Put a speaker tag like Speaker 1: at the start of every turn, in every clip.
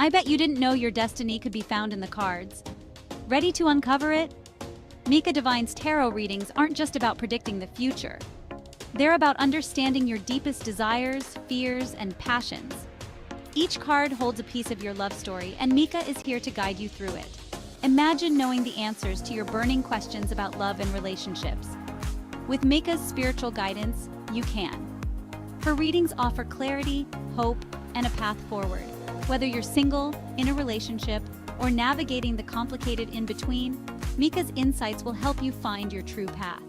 Speaker 1: I bet you didn't know your destiny could be found in the cards. Ready to uncover it? Mika Divine's tarot readings aren't just about predicting the future. They're about understanding your deepest desires, fears, and passions. Each card holds a piece of your love story, and Mika is here to guide you through it. Imagine knowing the answers to your burning questions about love and relationships. With Mika's spiritual guidance, you can. Her readings offer clarity, hope, and a path forward. Whether you're single, in a relationship, or navigating the complicated in-between, Mika's insights will help you find your true path.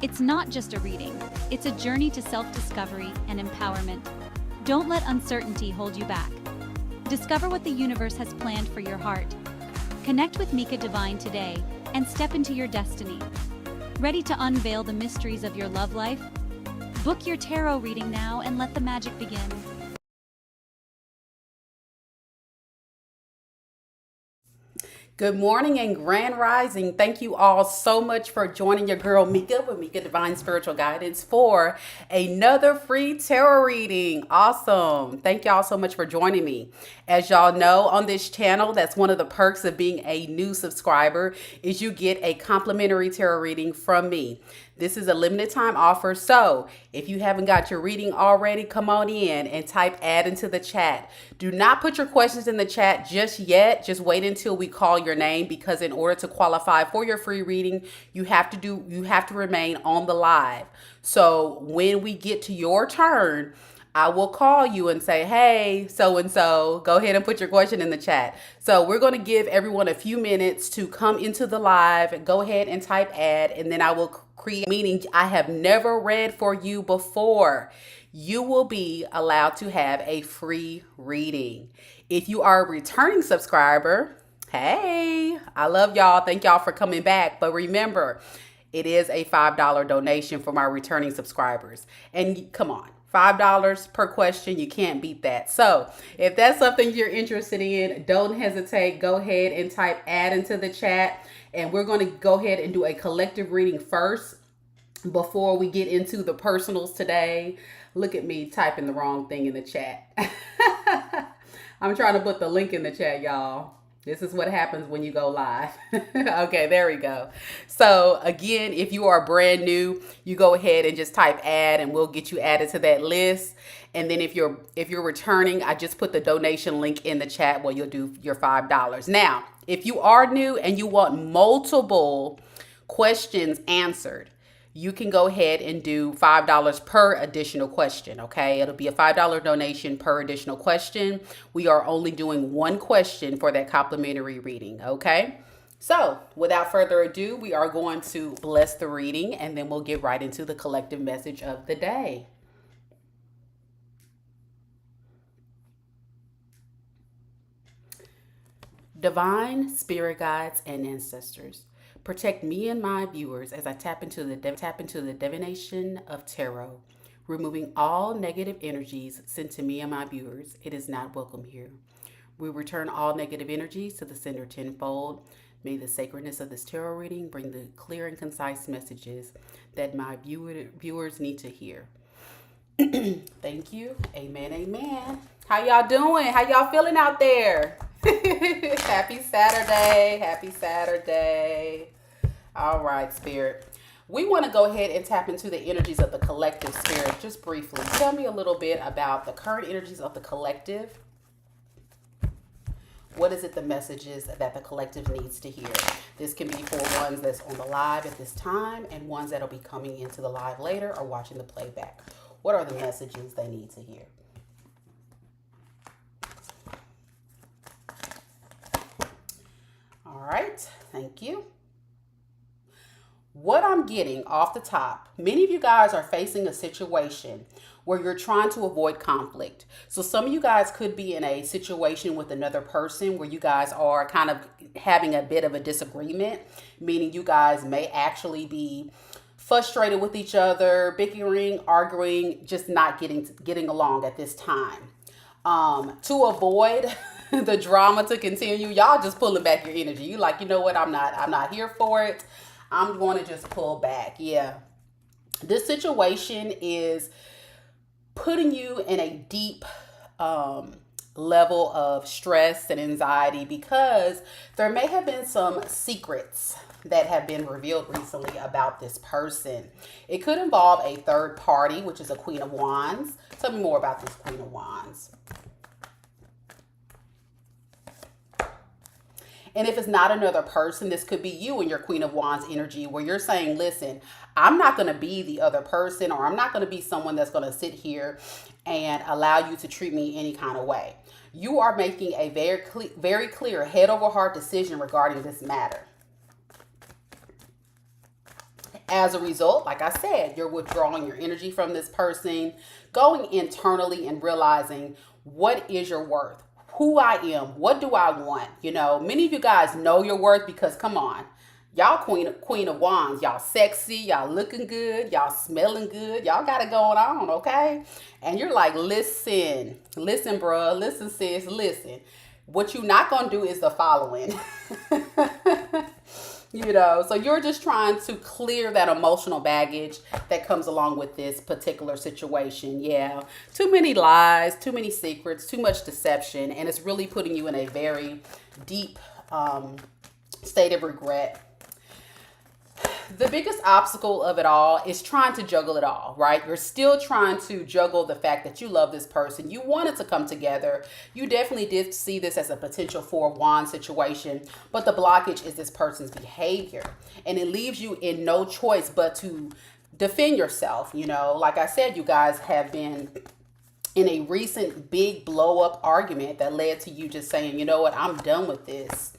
Speaker 1: It's not just a reading, it's a journey to self-discovery and empowerment. Don't let uncertainty hold you back. Discover what the universe has planned for your heart. Connect with Mika Divine today and step into your destiny. Ready to unveil the mysteries of your love life? Book your tarot reading now and let the magic begin.
Speaker 2: Good morning and grand rising. Thank you all so much for joining your girl Mika with Mika Divine Spiritual Guidance for another free tarot reading. Awesome. Thank y'all so much for joining me. As y'all know, on this channel, that's one of the perks of being a new subscriber is you get a complimentary tarot reading from me. This is a limited time offer, so if you haven't got your reading already, come on in and type add into the chat. Do not put your questions in the chat just yet. Just wait until we call your name, because in order to qualify for your free reading, you have to remain on the live. So when we get to your turn, I will call you and say, hey, so-and-so, go ahead and put your question in the chat. So we're going to give everyone a few minutes to come into the live. Go ahead and type add, and then I will create, meaning I have never read for you before. You will be allowed to have a free reading. If you are a returning subscriber, hey, I love y'all. Thank y'all for coming back. But remember, it is a $5 donation for my returning subscribers. And come on. $5 per question. You can't beat that. So if that's something you're interested in, don't hesitate. Go ahead and type add into the chat. And we're going to go ahead and do a collective reading first before we get into the personals today. Look at me typing the wrong thing in the chat. I'm trying to put the link in the chat, y'all. This is what happens when you go live. Okay, there we go. So again, if you are brand new, you go ahead and just type add and we'll get you added to that list. And then if you're returning, I just put the donation link in the chat where you'll do your $5. Now, if you are new and you want multiple questions answered, you can go ahead and do $5 per additional question, okay? It'll be a $5 donation per additional question. We are only doing one question for that complimentary reading, okay? So without further ado, we are going to bless the reading, and then we'll get right into the collective message of the day. Divine spirit guides and ancestors, protect me and my viewers as I tap into the divination of tarot, removing all negative energies sent to me and my viewers. It is not welcome here. We return all negative energies to the sender tenfold. May the sacredness of this tarot reading bring the clear and concise messages that my viewers need to hear. Thank you. Amen. Amen. How y'all doing? How y'all feeling out there? Happy Saturday. Happy Saturday. All right, Spirit. We want to go ahead and tap into the energies of the collective, Spirit, just briefly. Tell me a little bit about the current energies of the collective. What is it, the messages that the collective needs to hear? This can be for ones that's on the live at this time and ones that'll be coming into the live later or watching the playback. What are the messages they need to hear? All right, thank you. What I'm getting off the top, many of you guys are facing a situation where you're trying to avoid conflict. So some of you guys could be in a situation with another person where you guys are kind of having a bit of a disagreement, meaning you guys may actually be frustrated with each other, bickering, arguing, just not getting along at this time. To avoid the drama to continue, y'all just pulling back your energy. You like, you know what, I'm not here for it. I'm going to just pull back. Yeah. This situation is putting you in a deep level of stress and anxiety because there may have been some secrets that have been revealed recently about this person. It could involve a third party, which is a Queen of Wands. Tell me more about this Queen of Wands. And if it's not another person, this could be you and your Queen of Wands energy where you're saying, listen, I'm not going to be the other person, or I'm not going to be someone that's going to sit here and allow you to treat me any kind of way. You are making a very clear head over heart decision regarding this matter. As a result, like I said, you're withdrawing your energy from this person, going internally and realizing what is your worth, who I am, what do I want. You know, many of you guys know your worth because, come on, y'all Queen of Wands, y'all sexy, y'all looking good, y'all smelling good, y'all got it going on, okay? And you're like, listen, bruh, listen, sis, listen. What you're not going to do is the following. You know, so you're just trying to clear that emotional baggage that comes along with this particular situation. Yeah, too many lies, too many secrets, too much deception, and it's really putting you in a very deep state of regret. The biggest obstacle of it all is trying to juggle it all, right? You're still trying to juggle the fact that you love this person. You want it to come together. You definitely did see this as a potential Four of Wands situation, but the blockage is this person's behavior. And it leaves you in no choice but to defend yourself. You know, like I said, you guys have been in a recent big blow up argument that led to you just saying, you know what, I'm done with this.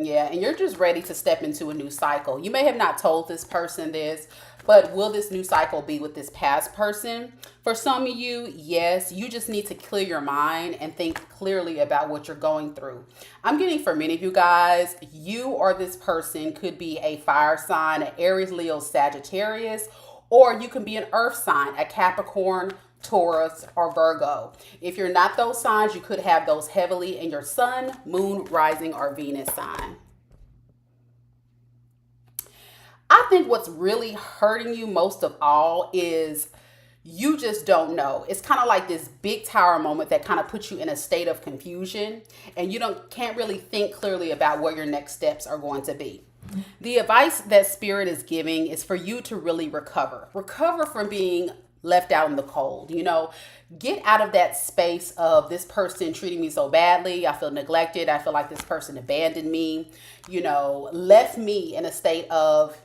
Speaker 2: Yeah, and you're just ready to step into a new cycle. You may have not told this person this, but will this new cycle be with this past person? For some of you, yes, you just need to clear your mind and think clearly about what you're going through. I'm getting for many of you guys, you or this person could be a fire sign, an Aries, Leo, Sagittarius, or you can be an earth sign, a Capricorn, Taurus, or Virgo. If you're not those signs, you could have those heavily in your sun, moon, rising, or Venus sign. I think what's really hurting you most of all is you just don't know. It's kind of like this big tower moment that kind of puts you in a state of confusion, and you can't really think clearly about where your next steps are going to be. The advice that Spirit is giving is for you to really recover from being left out in the cold. You know, get out of that space of this person treating me so badly. I feel neglected. I feel like this person abandoned me, you know, left me in a state of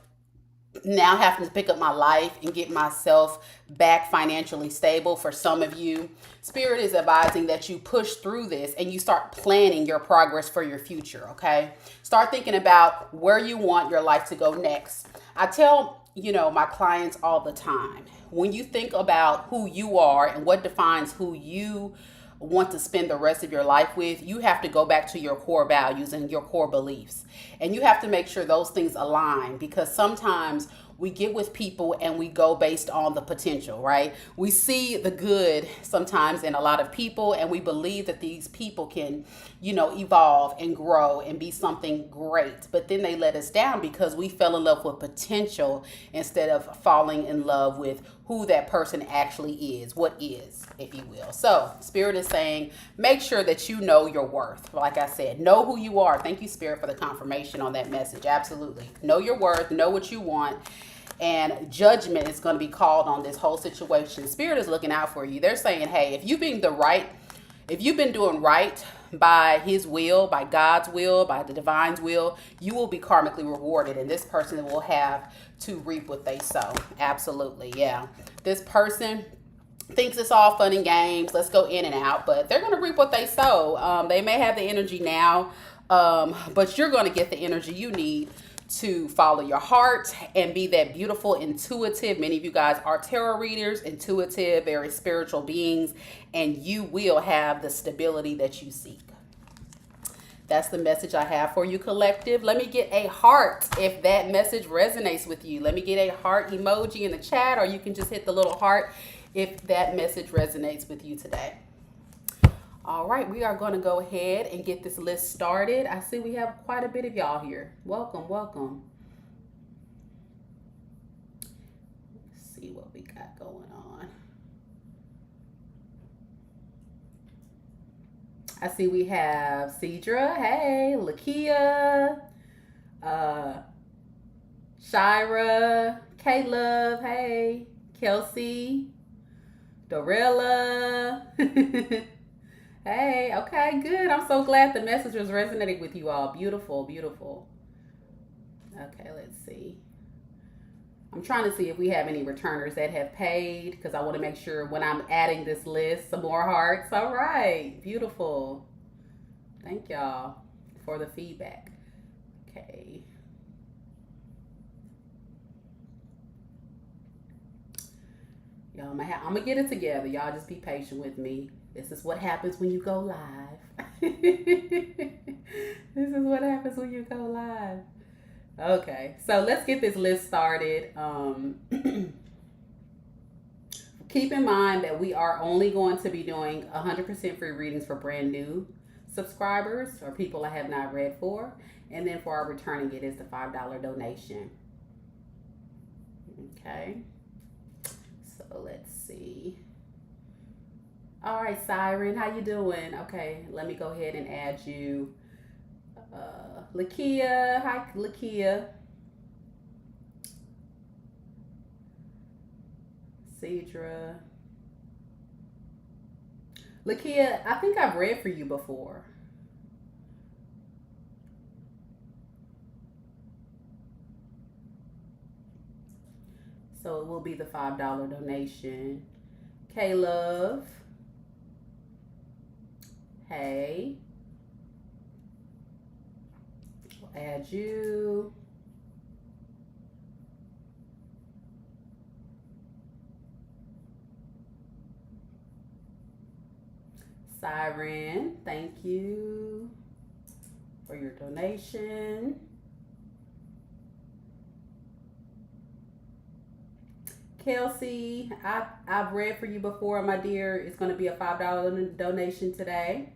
Speaker 2: now having to pick up my life and get myself back financially stable. For some of you, Spirit is advising that you push through this and you start planning your progress for your future. Okay. Start thinking about where you want your life to go next. I tell, you know, my clients all the time, when you think about who you are and what defines who you want to spend the rest of your life with, you have to go back to your core values and your core beliefs. And you have to make sure those things align, because sometimes we get with people and we go based on the potential, right? We see the good sometimes in a lot of people and we believe that these people can, you know, evolve and grow and be something great. But then they let us down because we fell in love with potential instead of falling in love with who that person actually is, what is, if you will. So Spirit is saying, make sure that you know your worth. Like I said, know who you are. Thank you, Spirit, for the confirmation on that message. Absolutely. Know your worth, know what you want. And judgment is going to be called on this whole situation. Spirit is looking out for you. They're saying, hey, if you've been doing right by His will, by God's will, by the divine's will, you will be karmically rewarded, and this person will have to reap what they sow. Absolutely, yeah. This person thinks it's all fun and games. Let's go in and out, but they're going to reap what they sow. They may have the energy now, but you're going to get the energy you need to follow your heart and be that beautiful, intuitive. Many of you guys are tarot readers, intuitive, very spiritual beings, and you will have the stability that you seek. That's the message I have for you, collective. Let me get a heart if that message resonates with you. Let me get a heart emoji in the chat, or you can just hit the little heart if that message resonates with you today. All right, we are going to go ahead and get this list started. I see we have quite a bit of y'all here. Welcome, welcome. Let's see what we got going on. I see we have Cedra, hey, Lakia, uh, Shira, K-Love, hey, Kelsey, Dorella. Hey, okay, good. I'm so glad the message was resonating with you all. Beautiful, beautiful. Okay, let's see. I'm trying to see if we have any returners that have paid because I want to make sure when I'm adding this list, some more hearts. All right, beautiful. Thank y'all for the feedback. Okay. Y'all, I'm gonna get it together. Y'all just be patient with me. This is what happens when you go live. This is what happens when you go live. Okay, so let's get this list started. Keep in mind that we are only going to be doing 100% free readings for brand new subscribers or people I have not read for. And then for our returning, it is the $5 donation. Okay, so let's see. All right, Siren, how you doing? Okay, let me go ahead and add you. Lakia, hi, Lakia. Cedra. Lakia, I think I've read for you before. So it will be the $5 donation. K-Love. Hey. We'll add you. Siren, thank you for your donation. Kelsey, I've read for you before, my dear. It's going to be a $5 donation today.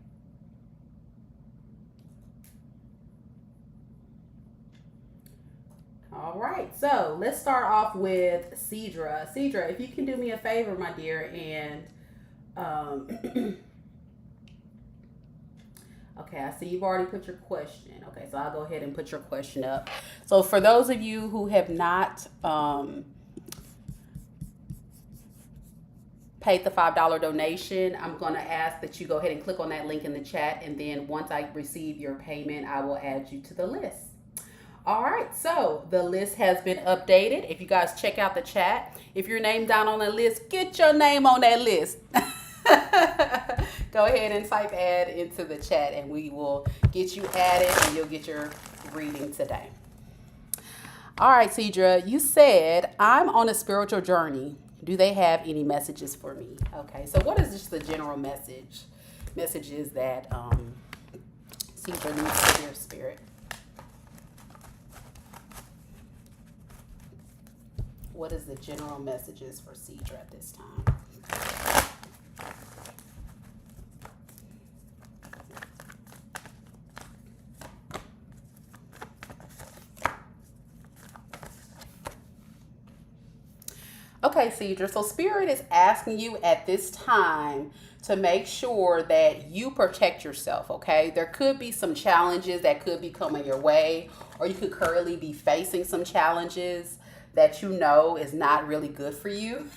Speaker 2: All right, so let's start off with Cedra. Cedra, if you can do me a favor, my dear, and okay, I see you've already put your question. Okay, so I'll go ahead and put your question up. So for those of you who have not paid the $5 donation, I'm going to ask that you go ahead and click on that link in the chat, and then once I receive your payment, I will add you to the list. All right, so the list has been updated. If you guys check out the chat, if you're named down on the list, get your name on that list. Go ahead and type add into the chat and we will get you added and you'll get your reading today. All right, Cedra, you said, I'm on a spiritual journey. Do they have any messages for me? Okay, so what is just the general message? Messages that Cedra needs to hear, Spirit. What is the general messages for Cedra at this time? Okay, Cedra, so Spirit is asking you at this time to make sure that you protect yourself, okay? There could be some challenges that could be coming your way, or you could currently be facing some challenges that you know is not really good for you.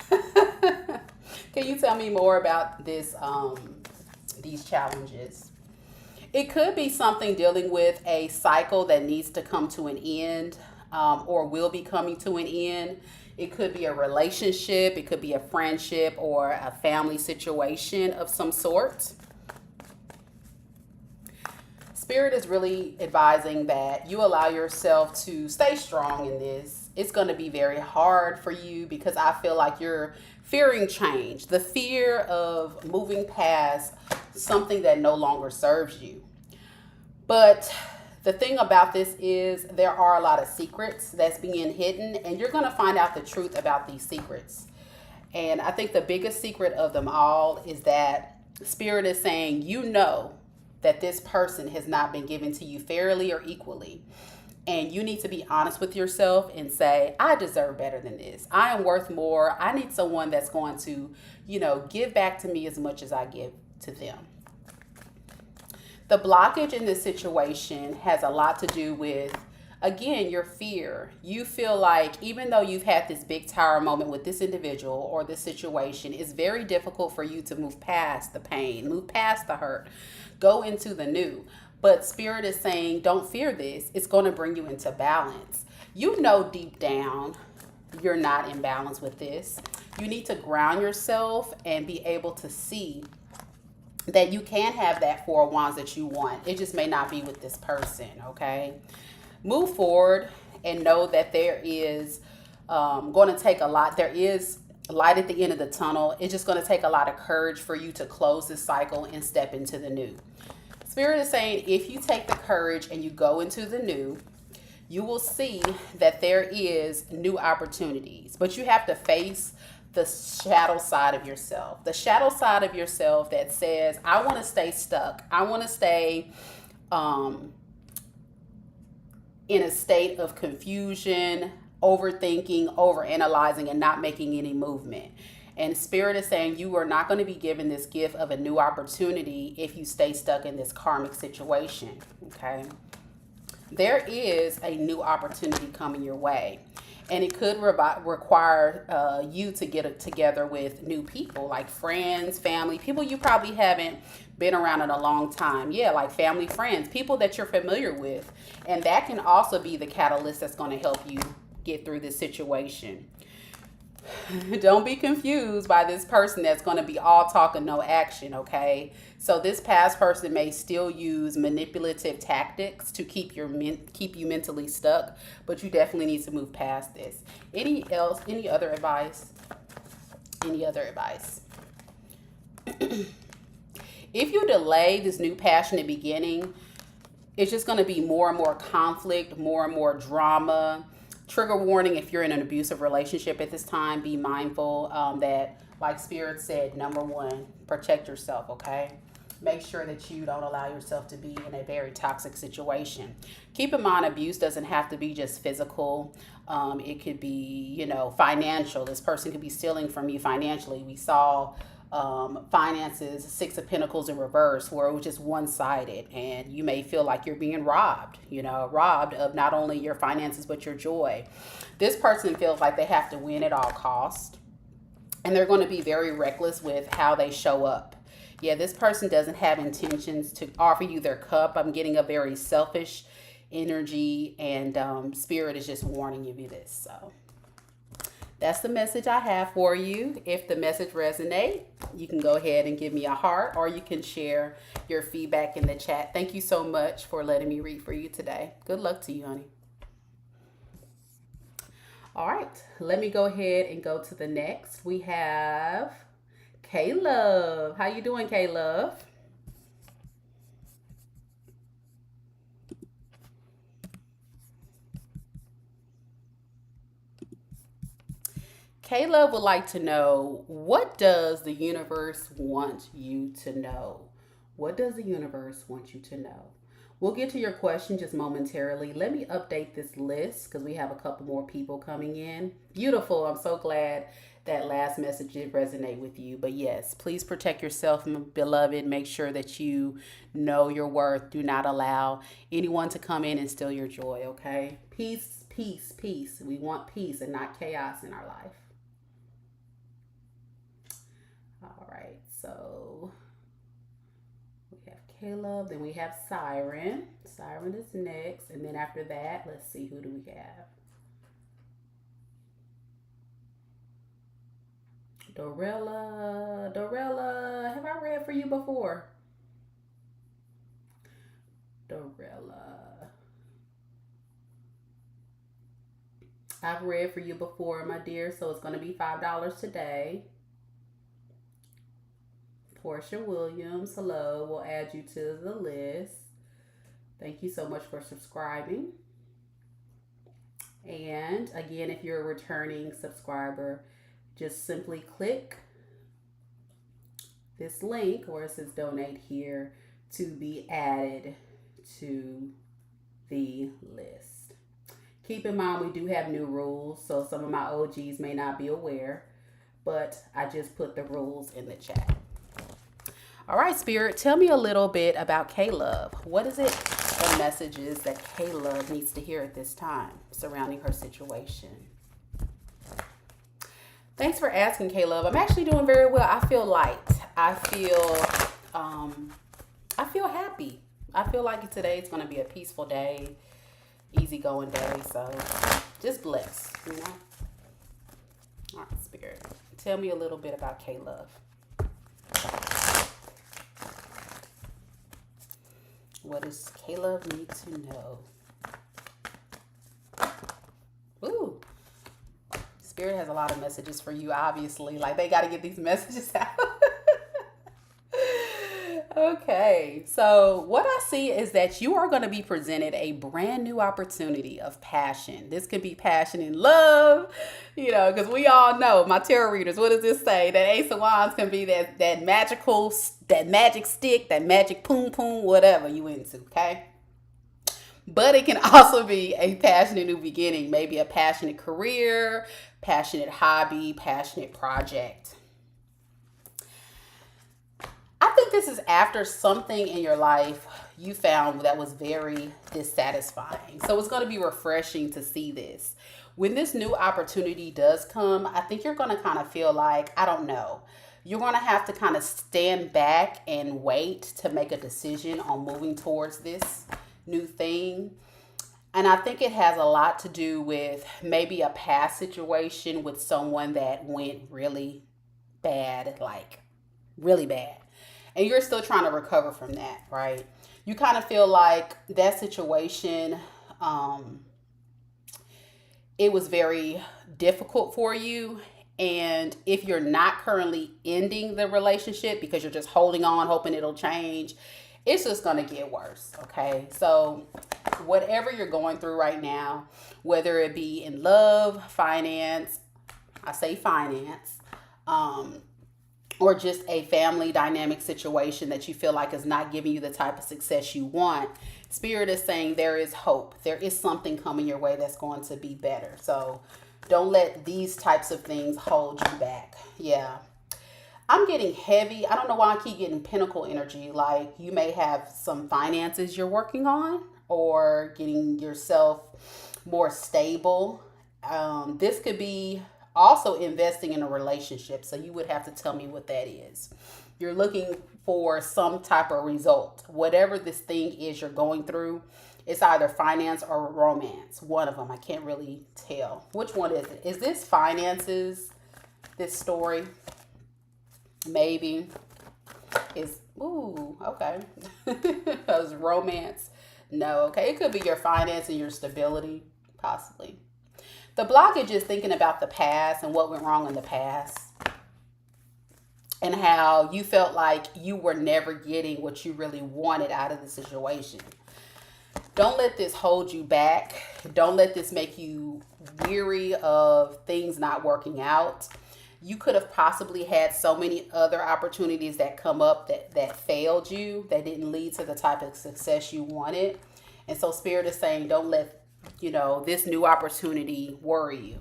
Speaker 2: Can you tell me more about this, these challenges? It could be something dealing with a cycle that needs to come to an end, or will be coming to an end. It could be a relationship, it could be a friendship or a family situation of some sort. Spirit is really advising that you allow yourself to stay strong in this. It's going to be very hard for you because I feel like you're fearing change, the fear of moving past something that no longer serves you. But the thing about this is there are a lot of secrets that's being hidden, and you're going to find out the truth about these secrets. And I think the biggest secret of them all is that Spirit is saying, you know, that this person has not been given to you fairly or equally. And you need to be honest with yourself and say, I deserve better than this. I am worth more. I need someone that's going to, give back to me as much as I give to them. The blockage in this situation has a lot to do with, again, your fear. You feel like even though you've had this big tower moment with this individual or this situation, it's very difficult for you to move past the pain, move past the hurt, go into the new. But Spirit is saying, don't fear this. It's going to bring you into balance. You know deep down you're not in balance with this. You need to ground yourself and be able to see that you can have that Four of Wands that you want. It just may not be with this person, okay? Move forward and know that there is going to take a lot. There is light at the end of the tunnel. It's just going to take a lot of courage for you to close this cycle and step into the new. Spirit is saying if you take the courage and you go into the new, you will see that there is new opportunities, but you have to face the shadow side of yourself. The shadow side of yourself that says, I want to stay stuck. I want to stay in a state of confusion, overthinking, overanalyzing, and not making any movement. And Spirit is saying you are not going to be given this gift of a new opportunity if you stay stuck in this karmic situation, okay? There is a new opportunity coming your way. And it could require you to get together with new people, like friends, family, people you probably haven't been around in a long time. Yeah, like family, friends, people that you're familiar with. And that can also be the catalyst that's going to help you get through this situation. Don't be confused by this person that's going to be all talk and no action, okay? So this past person may still use manipulative tactics to keep you mentally stuck, but you definitely need to move past this. Any other advice? Any other advice? If you delay this new passionate beginning, it's just going to be more and more conflict, more and more drama. Trigger warning, if you're in an abusive relationship at this time, be mindful that, like Spirit said, number one, protect yourself, okay? Make sure that you don't allow yourself to be in a very toxic situation. Keep in mind, abuse doesn't have to be just physical. It could be, financial. This person could be stealing from you financially. We saw finances, Six of Pentacles in reverse, where it was just one-sided, and you may feel like you're being robbed, robbed of not only your finances but your joy. This person feels like they have to win at all costs, and they're going to be very reckless with how they show up. Yeah, this person doesn't have intentions to offer you their cup. I'm getting a very selfish energy, and Spirit is just warning you this. So that's the message I have for you. If the message resonates, you can go ahead and give me a heart, or you can share your feedback in the chat. Thank you so much for letting me read for you today. Good luck to you, honey. All right, let me go ahead and go to the next. We have K-Love. How you doing, K-Love? K-Love would like to know, what does the universe want you to know? What does the universe want you to know? We'll get to your question just momentarily. Let me update this list because we have a couple more people coming in. Beautiful. I'm so glad that last message did resonate with you. But yes, please protect yourself, beloved. Make sure that you know your worth. Do not allow anyone to come in and steal your joy, okay? Peace, peace, peace. We want peace and not chaos in our life. All right, so we have Caleb, then we have Siren. Siren is next, and then after that, let's see, who do we have? Dorella, have I read for you before? Dorella. I've read for you before, my dear, so it's going to be $5 today. Portia Williams, hello. We'll add you to the list. Thank you so much for subscribing. And again, if you're a returning subscriber, just simply click this link where it says donate here to be added to the list. Keep in mind, we do have new rules, so some of my OGs may not be aware, but I just put the rules in the chat. All right, Spirit, tell me a little bit about K-Love. What is it, the messages that K-Love needs to hear at this time surrounding her situation? Thanks for asking, K-Love. I'm actually doing very well. I feel light. I feel happy. I feel like today is going to be a peaceful day, easygoing day. So just blessed, you know. All right, Spirit, tell me a little bit about K-Love. What does K-Love need to know? Ooh. Spirit has a lot of messages for you, obviously. Like, they got to get these messages out. Okay, so what I see is that you are going to be presented a brand new opportunity of passion. This could be passion in love, you know, because we all know, my tarot readers, what does this say? That Ace of Wands can be that magical, that magic stick, that magic poom poom, whatever you into, okay? But it can also be a passionate new beginning, maybe a passionate career, passionate hobby, passionate project. I think this is after something in your life you found that was very dissatisfying. So it's going to be refreshing to see this. When this new opportunity does come, I think you're going to kind of feel like, I don't know, you're going to have to kind of stand back and wait to make a decision on moving towards this new thing. And I think it has a lot to do with maybe a past situation with someone that went really bad, like really bad. And you're still trying to recover from that, right? You kind of feel like that situation, it was very difficult for you. And if you're not currently ending the relationship because you're just holding on, hoping it'll change, it's just going to get worse, okay? So whatever you're going through right now, whether it be in love, finance, I say finance, or just a family dynamic situation that you feel like is not giving you the type of success you want, Spirit is saying there is hope. There is something coming your way that's going to be better. So don't let these types of things hold you back. Yeah. I'm getting heavy. I don't know why I keep getting Pentacle energy. Like, you may have some finances you're working on or getting yourself more stable. This could be also investing in a relationship. So you would have to tell me what that is. You're looking for some type of result. Whatever this thing is you're going through, it's either finance or romance. One of them. I can't really tell. Which one is it? Is this finances, this story? Maybe. Is, ooh, okay. Because romance, no. Okay, it could be your finance and your stability, possibly. The blockage is thinking about the past and what went wrong in the past and how you felt like you were never getting what you really wanted out of the situation. Don't let this hold you back. Don't let this make you weary of things not working out. You could have possibly had so many other opportunities that come up that failed you, that didn't lead to the type of success you wanted. And so Spirit is saying, don't let, this new opportunity worry you.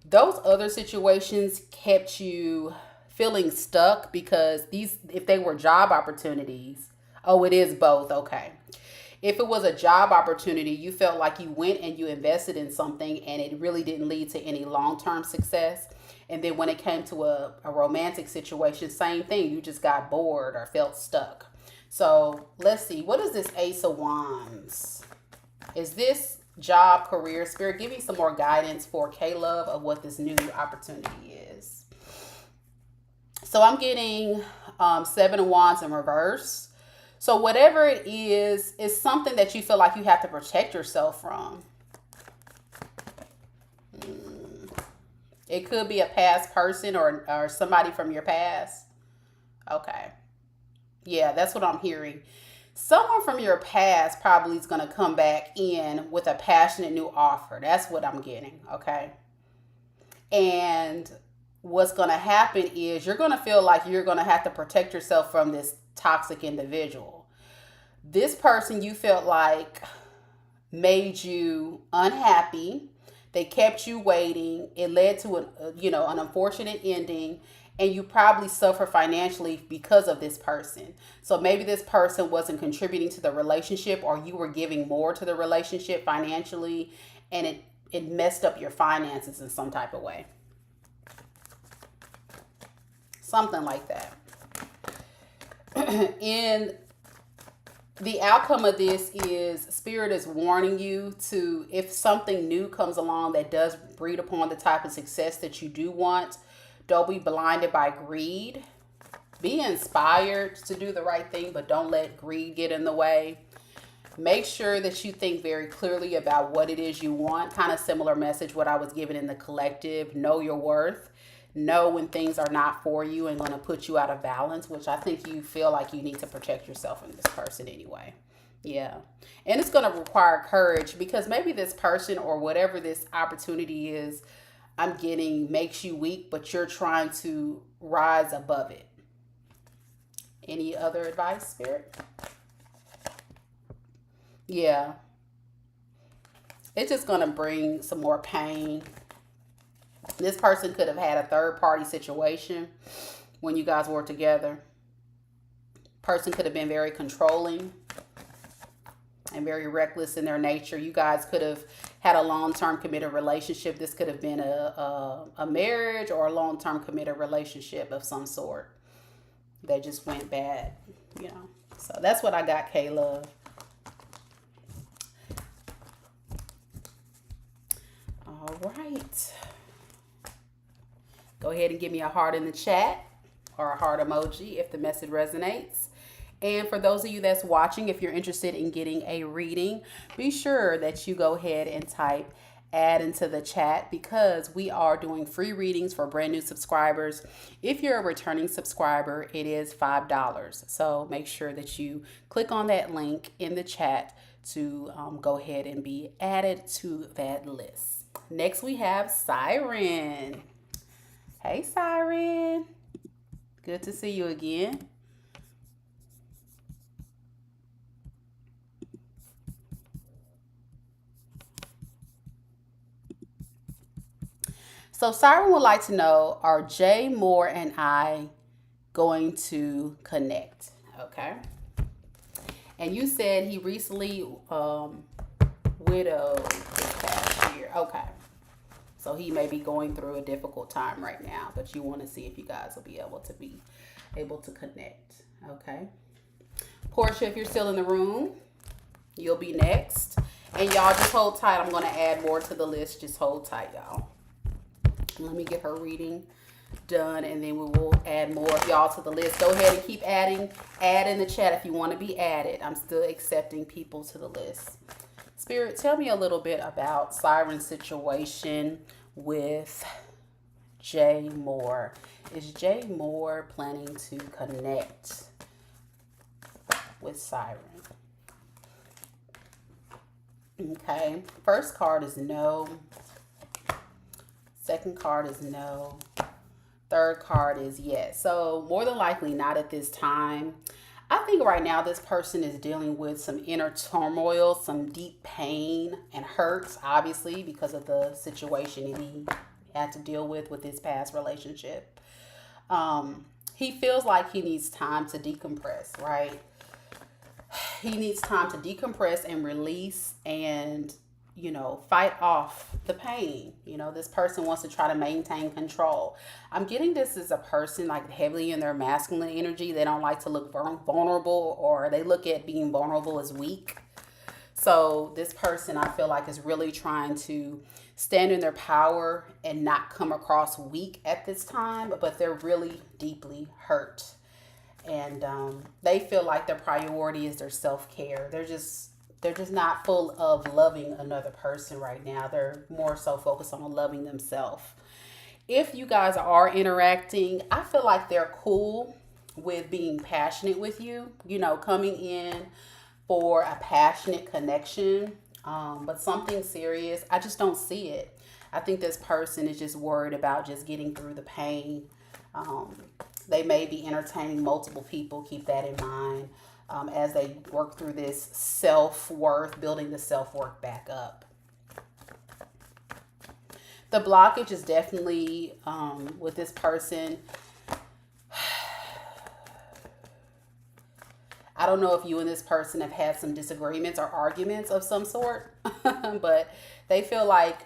Speaker 2: Those other situations kept you feeling stuck because if they were job opportunities, oh, it is both. Okay. If it was a job opportunity, you felt like you went and you invested in something and it really didn't lead to any long-term success. And then when it came to a romantic situation, same thing. You just got bored or felt stuck. So let's see. What is this Ace of Wands? Is this job, career? Spirit, give me some more guidance for K-Love of what this new opportunity is. So I'm getting Seven of Wands in reverse. So whatever it is something that you feel like you have to protect yourself from. It could be a past person or somebody from your past. Okay. Yeah, that's what I'm hearing. Someone from your past probably is going to come back in with a passionate new offer. That's what I'm getting, okay? And what's going to happen is you're going to feel like you're going to have to protect yourself from this toxic individual. This person you felt like made you unhappy. They kept you waiting. It led to an unfortunate ending. and you probably suffer financially because of this person. So maybe this person wasn't contributing to the relationship, or you were giving more to the relationship financially, and it messed up your finances in some type of way. Something like that. And the outcome of this is Spirit is warning you to, if something new comes along that does breed upon the type of success that you do want, don't be blinded by greed. Be inspired to do the right thing, but don't let greed get in the way. Make sure that you think very clearly about what it is you want. Kind of similar message what I was given in the collective. Know your worth. Know when things are not for you and going to put you out of balance, which I think you feel like you need to protect yourself from this person anyway. Yeah. And it's going to require courage, because maybe this person or whatever this opportunity is I'm getting makes you weak, but you're trying to rise above it. Any other advice, Spirit? Yeah. It's just going to bring some more pain. This person could have had a third party situation when you guys were together. Person could have been very controlling and very reckless in their nature. You guys could have had a long-term committed relationship. This could have been a marriage or a long-term committed relationship of some sort that just went bad, you know. So that's what I got, K-Love. All right. Go ahead and give me a heart in the chat or a heart emoji if the message resonates. And for those of you that's watching, if you're interested in getting a reading, be sure that you go ahead and type add into the chat, because we are doing free readings for brand new subscribers. If you're a returning subscriber, it is $5. So make sure that you click on that link in the chat to go ahead and be added to that list. Next, we have Siren. Hey, Siren. Good to see you again. So Siren would like to know, are Jay Moore and I going to connect? Okay. And you said he recently widowed this past year. Okay. So he may be going through a difficult time right now, but you want to see if you guys will be able to connect. Okay. Portia, if you're still in the room, you'll be next. And y'all just hold tight. I'm going to add more to the list. Just hold tight, y'all. Let me get her reading done, and then we will add more of y'all to the list. Go ahead and keep adding. Add in the chat if you want to be added. I'm still accepting people to the list. Spirit, tell me a little bit about Siren's situation with Jay Moore. Is Jay Moore planning to connect with Siren? Okay. First card is no. Second card is no. Third card is yes. So more than likely not at this time. I think right now this person is dealing with some inner turmoil, some deep pain and hurts, obviously, because of the situation he had to deal with his past relationship. He feels like he needs time to decompress, right? He needs time to decompress and release and, fight off the pain. This person wants to try to maintain control. I'm getting this as a person like heavily in their masculine energy. They don't like to look vulnerable, or they look at being vulnerable as weak. So this person, I feel like, is really trying to stand in their power and not come across weak at this time, but they're really deeply hurt. And they feel like their priority is their self-care. They're just not full of loving another person right now. They're more so focused on loving themselves. If you guys are interacting, I feel like they're cool with being passionate with you, coming in for a passionate connection. But something serious, I just don't see it. I think this person is just worried about just getting through the pain. They may be entertaining multiple people. Keep that in mind. As they work through this self-worth, building the self-worth back up. The blockage is definitely with this person. I don't know if you and this person have had some disagreements or arguments of some sort, but they feel like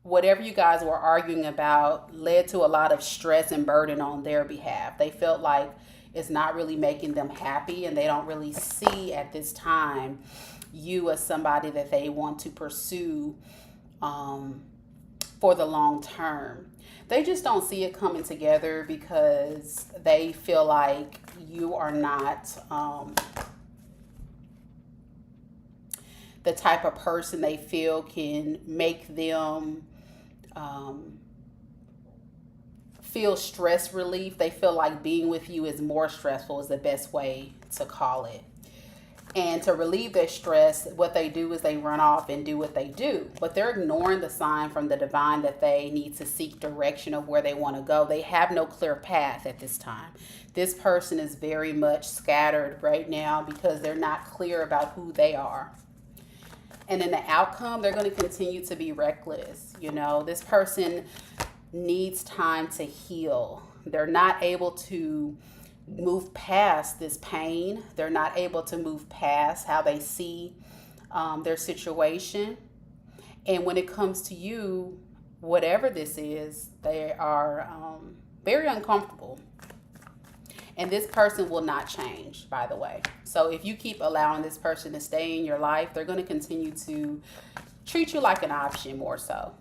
Speaker 2: whatever you guys were arguing about led to a lot of stress and burden on their behalf. They felt like it's not really making them happy, and they don't really see at this time you as somebody that they want to pursue for the long term. They just don't see it coming together because they feel like you are not the type of person they feel can make them feel stress relief. They feel like being with you is more stressful, is the best way to call it. And to relieve their stress, what they do is they run off and do what they do. But they're ignoring the sign from the divine that they need to seek direction of where they want to go. They have no clear path at this time. This person is very much scattered right now because they're not clear about who they are. And in the outcome, they're going to continue to be reckless. You know, this person needs time to heal. They're not able to move past this pain. They're not able to move past how they see their situation. And when it comes to you, whatever this is, they are very uncomfortable. And this person will not change, by the way. So if you keep allowing this person to stay in your life, they're going to continue to treat you like an option more so.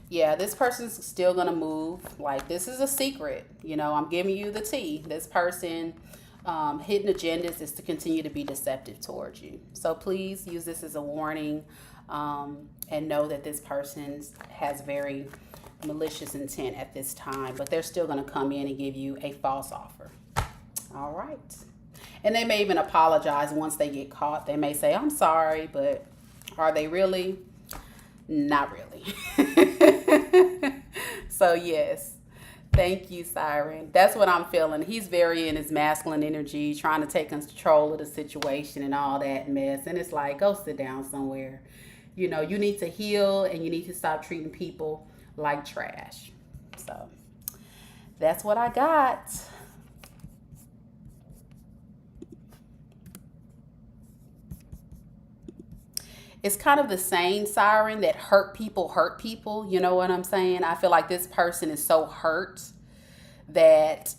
Speaker 2: Yeah, this person's still going to move. Like, this is a secret. You know, I'm giving you the tea. This person, hidden agendas is to continue to be deceptive towards you. So please use this as a warning, and know that this person has very malicious intent at this time. But they're still going to come in and give you a false offer. All right. And they may even apologize once they get caught. They may say, I'm sorry, but are they really? Not really. So yes, thank you, Siren. That's what I'm feeling. He's very in his masculine energy, trying to take control of the situation and all that mess. And it's like, go sit down somewhere. You know, you need to heal, and you need to stop treating people like trash. So that's what I got. It's kind of the same siren that hurt people. You know what I'm saying? I feel like this person is so hurt that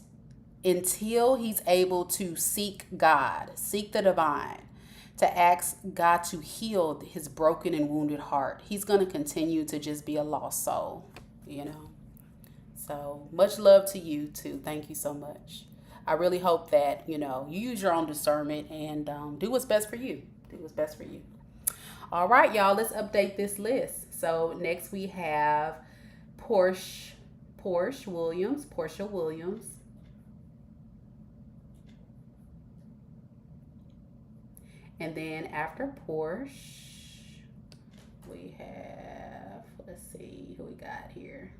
Speaker 2: until he's able to seek God, seek the divine, to ask God to heal his broken and wounded heart, he's going to continue to just be a lost soul, you know? So much love to you too. Thank you so much. I really hope that, you know, you use your own discernment and do what's best for you. Do what's best for you. All right, y'all, let's update this list. So next we have Portia Williams. And then after Porsche, we have, let's see who we got here.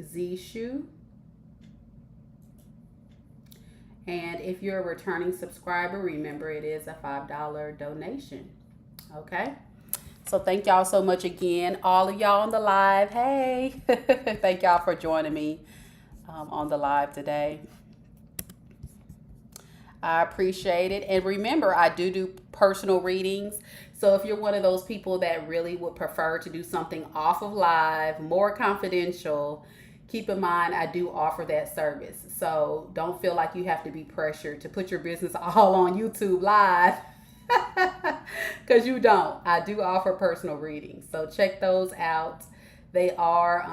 Speaker 2: Zishu. And if you're a returning subscriber, remember it is a $5 donation. Okay? So thank y'all so much again. All of y'all on the live. Hey. Thank y'all for joining me on the live today. I appreciate it. And remember, I do personal readings. So if you're one of those people that really would prefer to do something off of live, more confidential, keep in mind, I do offer that service. So don't feel like you have to be pressured to put your business all on YouTube live, because you don't. I do offer personal readings. So check those out. They are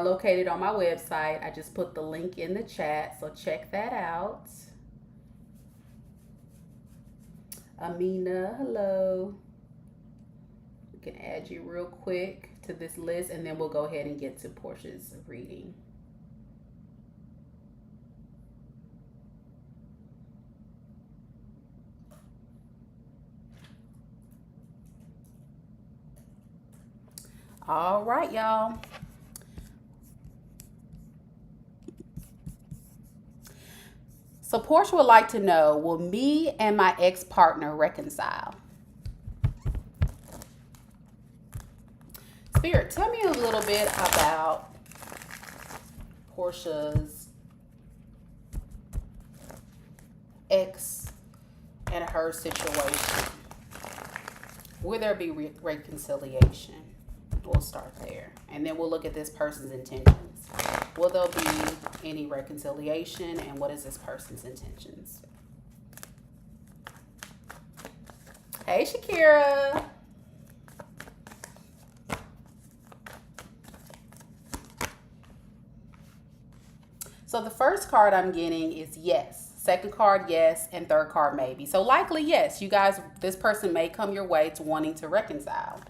Speaker 2: located on my website. I just put the link in the chat. So check that out. Amina, hello. We can add you real quick to this list, and then we'll go ahead and get to Portia's reading. All right, y'all. So Portia would like to know, will me and my ex-partner reconcile? Spirit, tell me a little bit about Portia's ex and her situation. Will there be reconciliation? We'll start there. And then we'll look at this person's intentions. Will there be any reconciliation? And what is this person's intentions? Hey, Shakira. So the first card I'm getting is yes. Second card, yes. And third card, maybe. So likely, yes. You guys, this person may come your way to wanting to reconcile.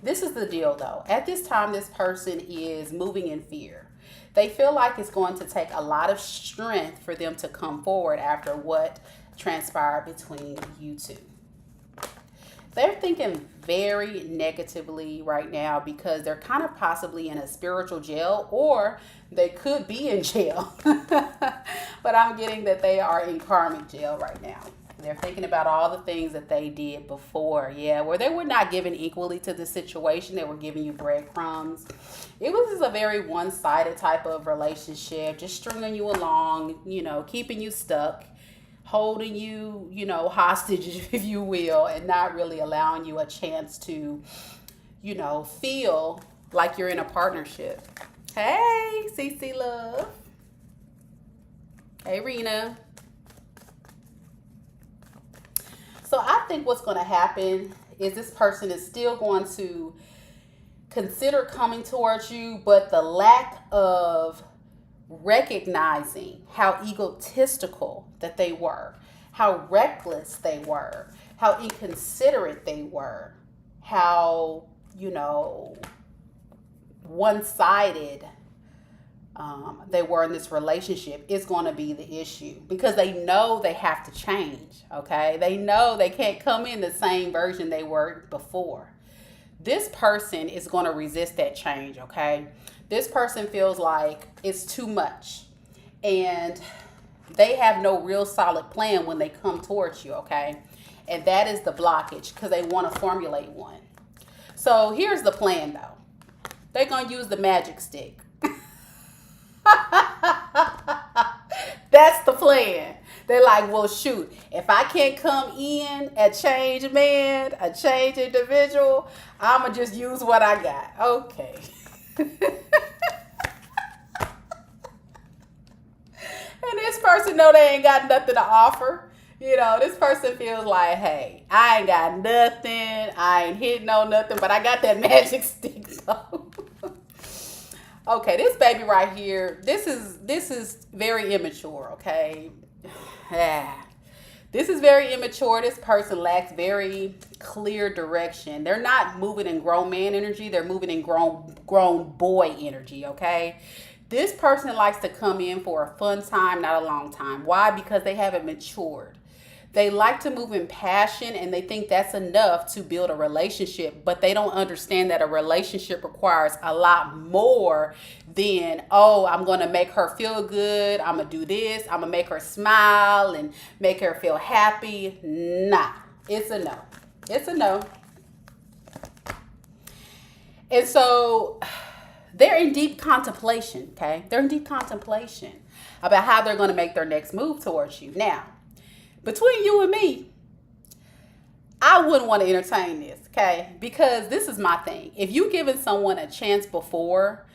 Speaker 2: This is the deal, though. At this time, this person is moving in fear. They feel like it's going to take a lot of strength for them to come forward after what transpired between you two. They're thinking very negatively right now because they're kind of possibly in a spiritual jail, or they could be in jail. But I'm getting that they are in karmic jail right now. They're thinking about all the things that they did before. Yeah, where they were not given equally to the situation. They were giving you breadcrumbs. It was just a very one-sided type of relationship, just stringing you along, you know, keeping you stuck, holding you, you know, hostage, if you will, and not really allowing you a chance to, you know, feel like you're in a partnership. Hey, CC Love. Hey, Rena. So I think what's going to happen is this person is still going to consider coming towards you, but the lack of recognizing how egotistical that they were, how reckless they were, how inconsiderate they were, how, you know, one-sided they were in this relationship is going to be the issue, because they know they have to change. Okay, they know they can't come in the same version they were before. This person is going to resist that change. Okay, this person feels like it's too much, and they have no real solid plan when they come towards you. Okay, and that is the blockage, because they want to formulate one. So here's the plan, though. They're going to use the magic stick. That's the plan. They're like, well, shoot, if I can't come in a changed man, a changed individual, I'ma just use what I got. Okay. And this person know they ain't got nothing to offer. You know, this person feels like, hey, I ain't got nothing. I ain't hitting on nothing, but I got that magic stick. So. Okay, this baby right here, this is very immature, okay? This is very immature. This person lacks very clear direction. They're not moving in grown man energy. They're moving in grown boy energy, okay? This person likes to come in for a fun time, not a long time. Why? Because they haven't matured. They like to move in passion, and they think that's enough to build a relationship, but they don't understand that a relationship requires a lot more than, oh, I'm going to make her feel good. I'm going to do this. I'm going to make her smile and make her feel happy. Nah, it's a no. It's a no. And so they're in deep contemplation, okay? They're in deep contemplation about how they're going to make their next move towards you. Now, between you and me, I wouldn't want to entertain this, okay? Because this is my thing. If you've given someone a chance before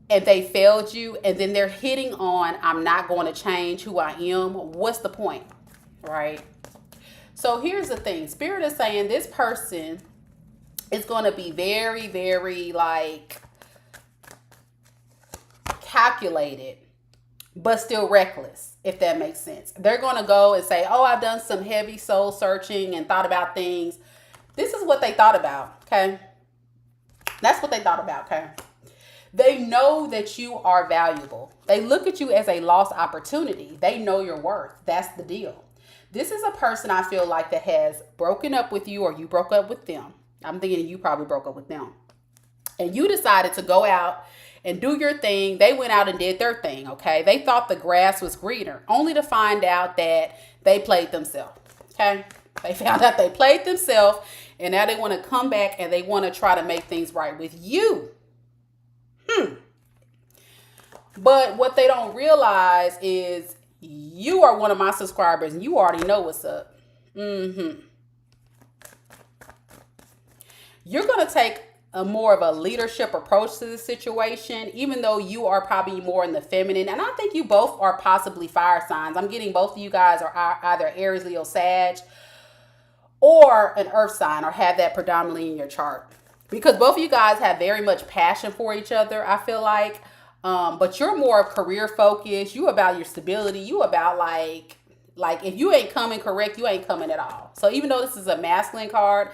Speaker 2: and they failed you, and then they're hitting on, I'm not going to change who I am, what's the point, right? So here's the thing. Spirit is saying this person is going to be very, very, like, calculated, but still reckless, if that makes sense. They're going to go and say, oh, I've done some heavy soul searching and thought about things. This is what they thought about, okay? That's what they thought about, okay? They know that you are valuable. They look at you as a lost opportunity. They know your worth. That's the deal. This is a person I feel like that has broken up with you, or you broke up with them. I'm thinking you probably broke up with them. And you decided to go out and do your thing. They went out and did their thing, okay? They thought the grass was greener, only to find out that they played themselves, okay? They found out they played themselves, and now they want to come back and they want to try to make things right with you. But what they don't realize is you are one of my subscribers and you already know what's up. You're going to take a more of a leadership approach to the situation, even though you are probably more in the feminine. And I think you both are possibly fire signs. I'm getting both of you guys are either Aries, Leo, Sag, or an earth sign, or have that predominantly in your chart. Because both of you guys have very much passion for each other, I feel like. But you're more of career focused. You about your stability. You about like if you ain't coming correct, you ain't coming at all. So even though this is a masculine card,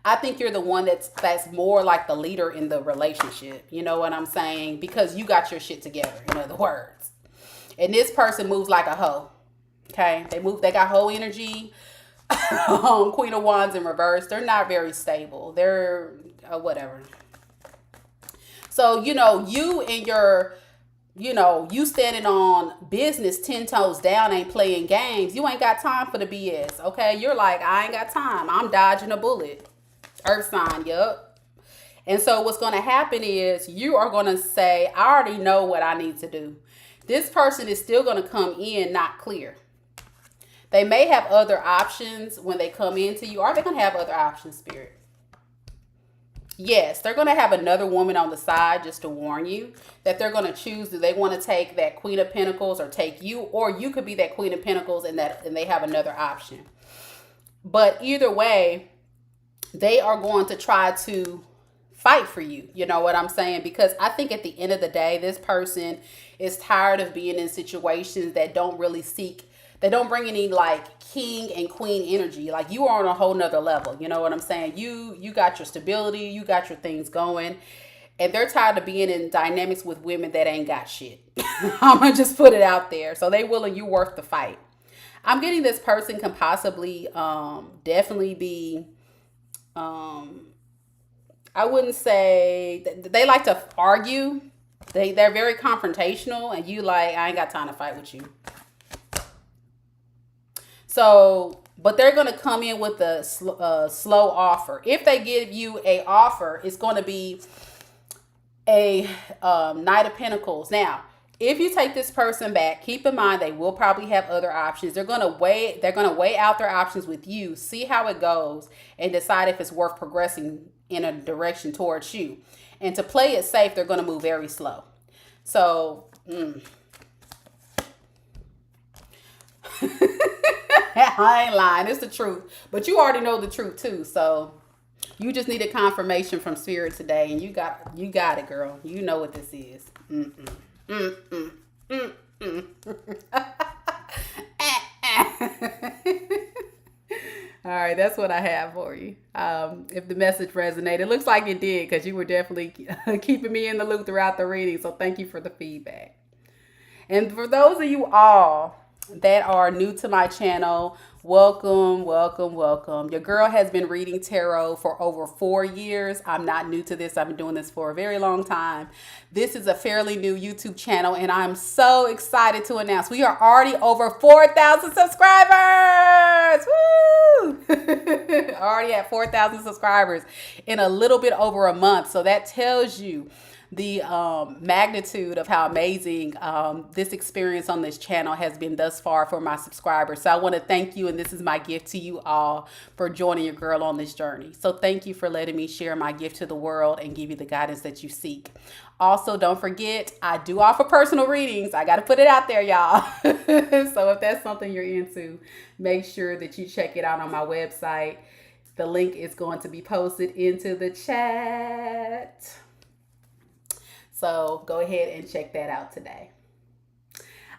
Speaker 2: I think you're the one that's more like the leader in the relationship. You know what I'm saying? Because you got your shit together, in other words. And this person moves like a hoe. Okay? They got hoe energy. Queen of Wands in reverse. They're not very stable. They're whatever. So, you and your, you standing on business 10 toes down, ain't playing games. You ain't got time for the BS, okay? You're like, I ain't got time. I'm dodging a bullet. Earth sign, yup. And so what's going to happen is you are going to say, I already know what I need to do. This person is still going to come in not clear. They may have other options when they come into you. Are they going to have other options, Spirit? Yes, they're going to have another woman on the side, just to warn you that they're going to choose. Do they want to take that Queen of Pentacles or take you? Or you could be that Queen of Pentacles and they have another option. But either way, they are going to try to fight for you. You know what I'm saying? Because I think at the end of the day, this person is tired of being in situations that don't really they don't bring any like king and queen energy. Like you are on a whole nother level. You know what I'm saying? You got your stability, you got your things going, and they're tired of being in dynamics with women that ain't got shit. I'm gonna just put it out there. So they willing you worth the fight. I'm getting this person can possibly definitely be I wouldn't say they like to argue. They're very confrontational, and you like, I ain't got time to fight with you. So, but they're going to come in with a slow offer. If they give you a offer, it's going to be a Knight of Pentacles. Now, if you take this person back, keep in mind they will probably have other options. They're going to weigh out their options with you, see how it goes, and decide if it's worth progressing in a direction towards you. And to play it safe, they're going to move very slow. So, I ain't lying. It's the truth. But you already know the truth too. So you just needed confirmation from Spirit today, and you got it, girl. You know what this is. All right, that's what I have for you. If the message resonated, it looks like it did, because you were definitely keeping me in the loop throughout the reading. So thank you for the feedback. And for those of you all that are new to my channel, welcome, welcome, welcome. Your girl has been reading tarot for over 4 years. I'm not new to this. I've been doing this for a very long time. This is a fairly new YouTube channel, and I'm so excited to announce we are already over 4,000 subscribers. Woo! Already at 4,000 subscribers in a little bit over a month. So that tells you the magnitude of how amazing this experience on this channel has been thus far for my subscribers. So I want to thank you, and this is my gift to you all for joining your girl on this journey. So thank you for letting me share my gift to the world and give you the guidance that you seek. Also, don't forget, I do offer personal readings. I got to put it out there, y'all. So if that's something you're into, make sure that you check it out on my website. The link is going to be posted into the chat. So go ahead and check that out today.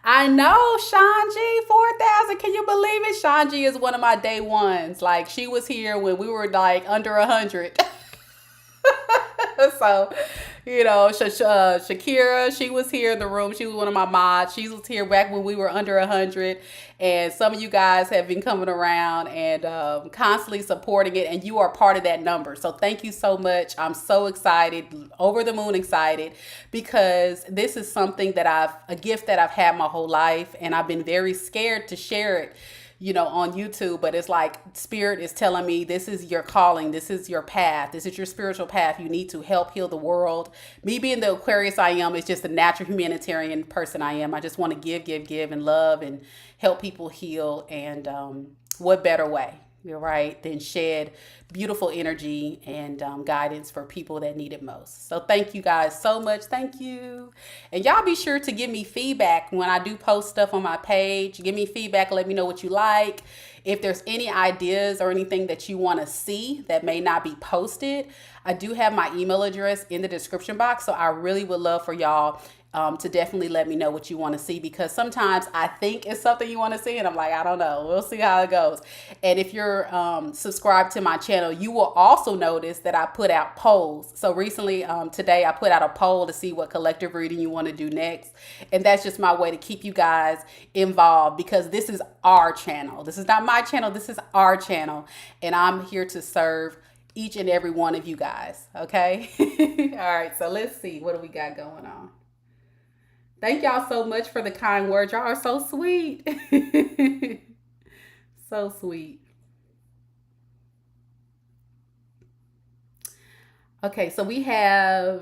Speaker 2: I know, Shanji, 4,000. Can you believe it? Shanji is one of my day ones. Like, she was here when we were like under 100. So, you know, Shakira, she was here in the room. She was one of my mods. She was here back when we were under 100. And some of you guys have been coming around and constantly supporting it. And you are part of that number. So thank you so much. I'm so excited, over the moon excited, because this is something that a gift that I've had my whole life. And I've been very scared to share it on YouTube, but it's like Spirit is telling me this is your calling, this is your path, this is your spiritual path. You need to help heal the world. Me being the Aquarius I am, is just the natural humanitarian person I am. I just want to give, and love and help people heal. And what better way? You're right. Then shed beautiful energy and guidance for people that need it most. So thank you guys so much. Thank you. And y'all be sure to give me feedback when I do post stuff on my page. Give me feedback. Let me know what you like. If there's any ideas or anything that you want to see that may not be posted, I do have my email address in the description box. So I really would love for y'all to definitely let me know what you want to see, because sometimes I think it's something you want to see and I'm like, I don't know. We'll see how it goes. And if you're subscribed to my channel, you will also notice that I put out polls. So recently, today, I put out a poll to see what collective reading you want to do next. And that's just my way to keep you guys involved, because this is our channel. This is not my channel. This is our channel. And I'm here to serve each and every one of you guys. Okay. All right. So let's see. What do we got going on? Thank y'all so much for the kind words. Y'all are so sweet. So sweet. Okay, so we have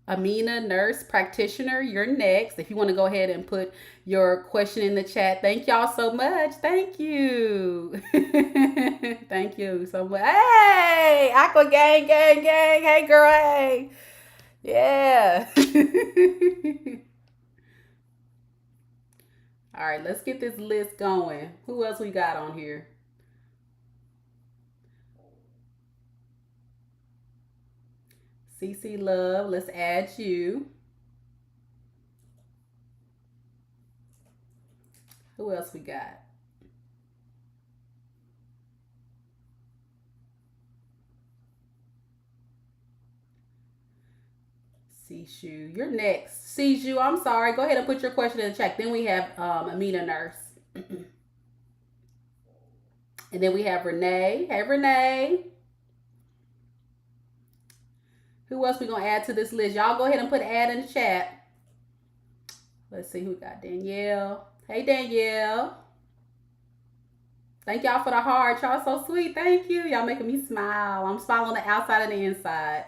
Speaker 2: Amina, nurse practitioner. You're next. If you want to go ahead and put your question in the chat. Thank y'all so much. Thank you. Thank you so much. Hey, Aqua gang. Hey, girl, hey. Yeah. All right, let's get this list going. Who else we got on here? CC Love, let's add you. Who else we got? Sishu, you're next. Sishu, I'm sorry. Go ahead and put your question in the chat. Then we have Amina Nurse. And then we have Renee. Hey, Renee. Who else we going to add to this list? Y'all go ahead and put add in the chat. Let's see who we got. Danielle. Hey, Danielle. Thank y'all for the heart. Y'all so sweet. Thank you. Y'all making me smile. I'm smiling on the outside and the inside.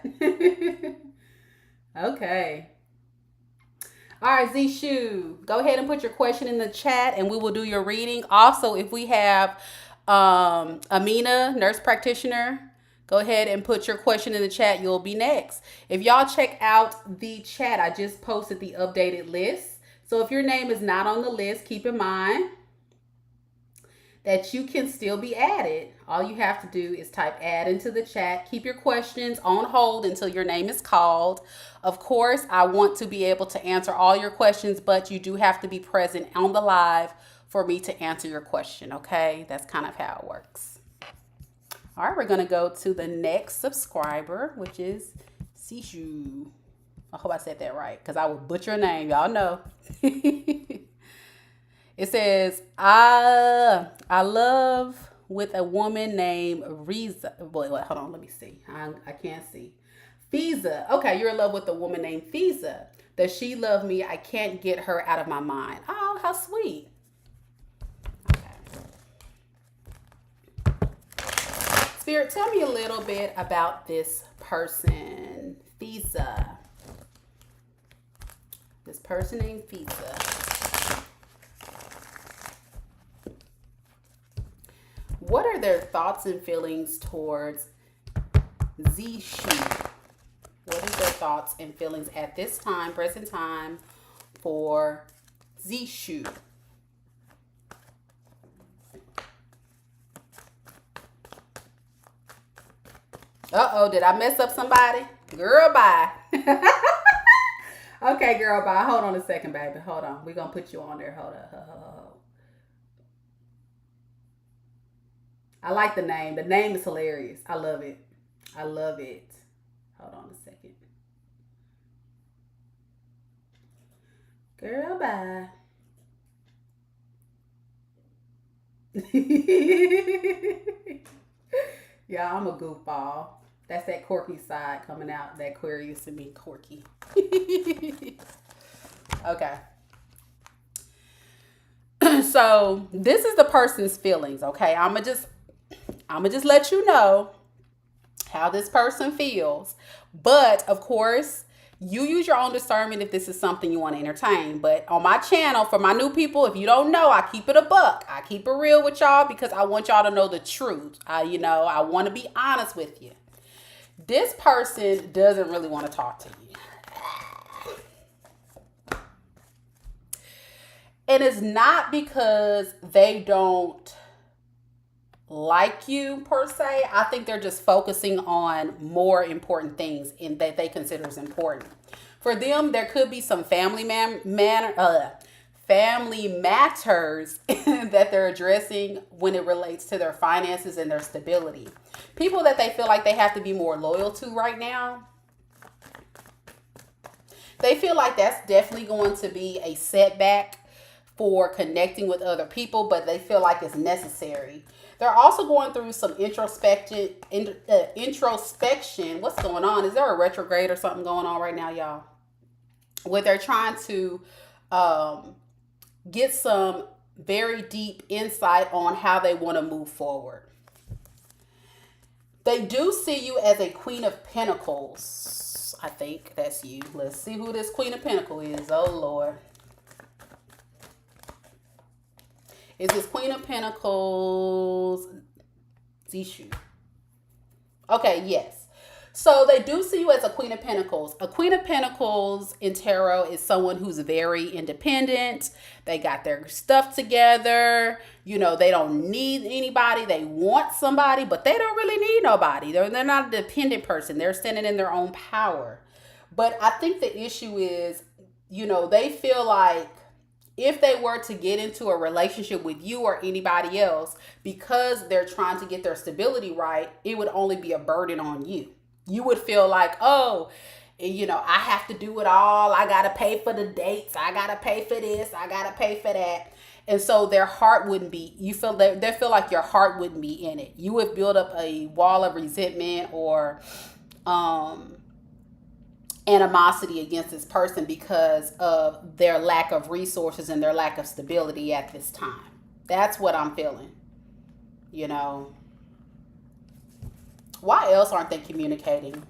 Speaker 2: Okay. All right, Zishu, go ahead and put your question in the chat and we will do your reading. Also, if we have Amina, nurse practitioner, go ahead and put your question in the chat. You'll be next. If y'all check out the chat, I just posted the updated list. So if your name is not on the list, keep in mind that you can still be added. All you have to do is type add into the chat. Keep your questions on hold until your name is called. Of course, I want to be able to answer all your questions, but you do have to be present on the live for me to answer your question, okay? That's kind of how it works. All right, we're gonna go to the next subscriber, which is Sishu. I hope I said that right, because I will butcher your name, y'all know. It says, I love with a woman named Riza. Wait, hold on, let me see. I can't see. Fiza. Okay, you're in love with a woman named Fiza. Does she love me? I can't get her out of my mind. Oh, how sweet. Okay. Spirit, tell me a little bit about this person, Fiza. This person named Fiza. What are their thoughts and feelings towards Zishu? What is their thoughts and feelings at this time, present time, for Zishu? Uh-oh, did I mess up somebody? Girl, bye. Okay, girl, bye. Hold on a second, baby. Hold on. We're going to put you on there. Hold up. I like the name. The name is hilarious. I love it. I love it. Hold on a second. Girl, bye. Yeah, I'm a goofball. That's that quirky side coming out. That Aquarius in me, quirky. Okay. So this is the person's feelings, okay? I'm gonna just let you know how this person feels. But of course, you use your own discernment if this is something you want to entertain. But on my channel, for my new people, if you don't know, I keep it a buck. I keep it real with y'all because I want y'all to know the truth. I want to be honest with you. This person doesn't really want to talk to you. And it's not because they don't like you per se. I think they're just focusing on more important things in that they consider as important. For them, there could be some family matters that they're addressing when it relates to their finances and their stability. People that they feel like they have to be more loyal to right now. They feel like that's definitely going to be a setback for connecting with other people, but they feel like it's necessary. They're also going through some introspection. What's going on? Is there a retrograde or something going on right now, y'all? Where they're trying to get some very deep insight on how they want to move forward. They do see you as a Queen of Pentacles. I think that's you. Let's see who this Queen of Pentacles is. Oh, Lord. Is this Queen of Pentacles Zishu? Okay, yes. So they do see you as a Queen of Pentacles. A Queen of Pentacles in tarot is someone who's very independent. They got their stuff together. You know, they don't need anybody. They want somebody, but they don't really need nobody. They're not a dependent person. They're standing in their own power. But I think the issue is, you know, they feel like if they were to get into a relationship with you or anybody else, because they're trying to get their stability right, it would only be a burden on you. You would feel like, oh, you know, I have to do it all. I got to pay for the dates. I got to pay for this. I got to pay for that. And so their heart wouldn't be, they feel like your heart wouldn't be in it. You would build up a wall of resentment or animosity against this person because of their lack of resources and their lack of stability at this time. That's what I'm feeling. You know, why else aren't they communicating?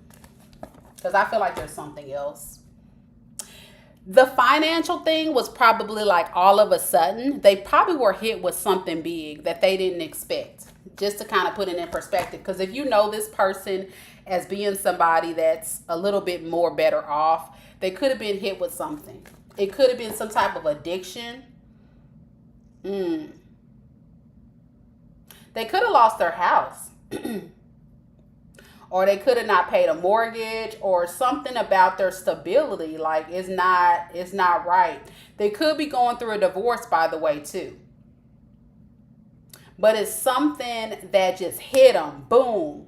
Speaker 2: Because I feel like there's something else. The financial thing was probably like all of a sudden. They probably were hit with something big that they didn't expect. Just to kind of put it in perspective. Because if you know this person as being somebody that's a little bit more better off, they could have been hit with something. It could have been some type of addiction. They could have lost their house. Or they could have not paid a mortgage, or something about their stability. Like it's not right. They could be going through a divorce, by the way, too. But it's something that just hit them. Boom.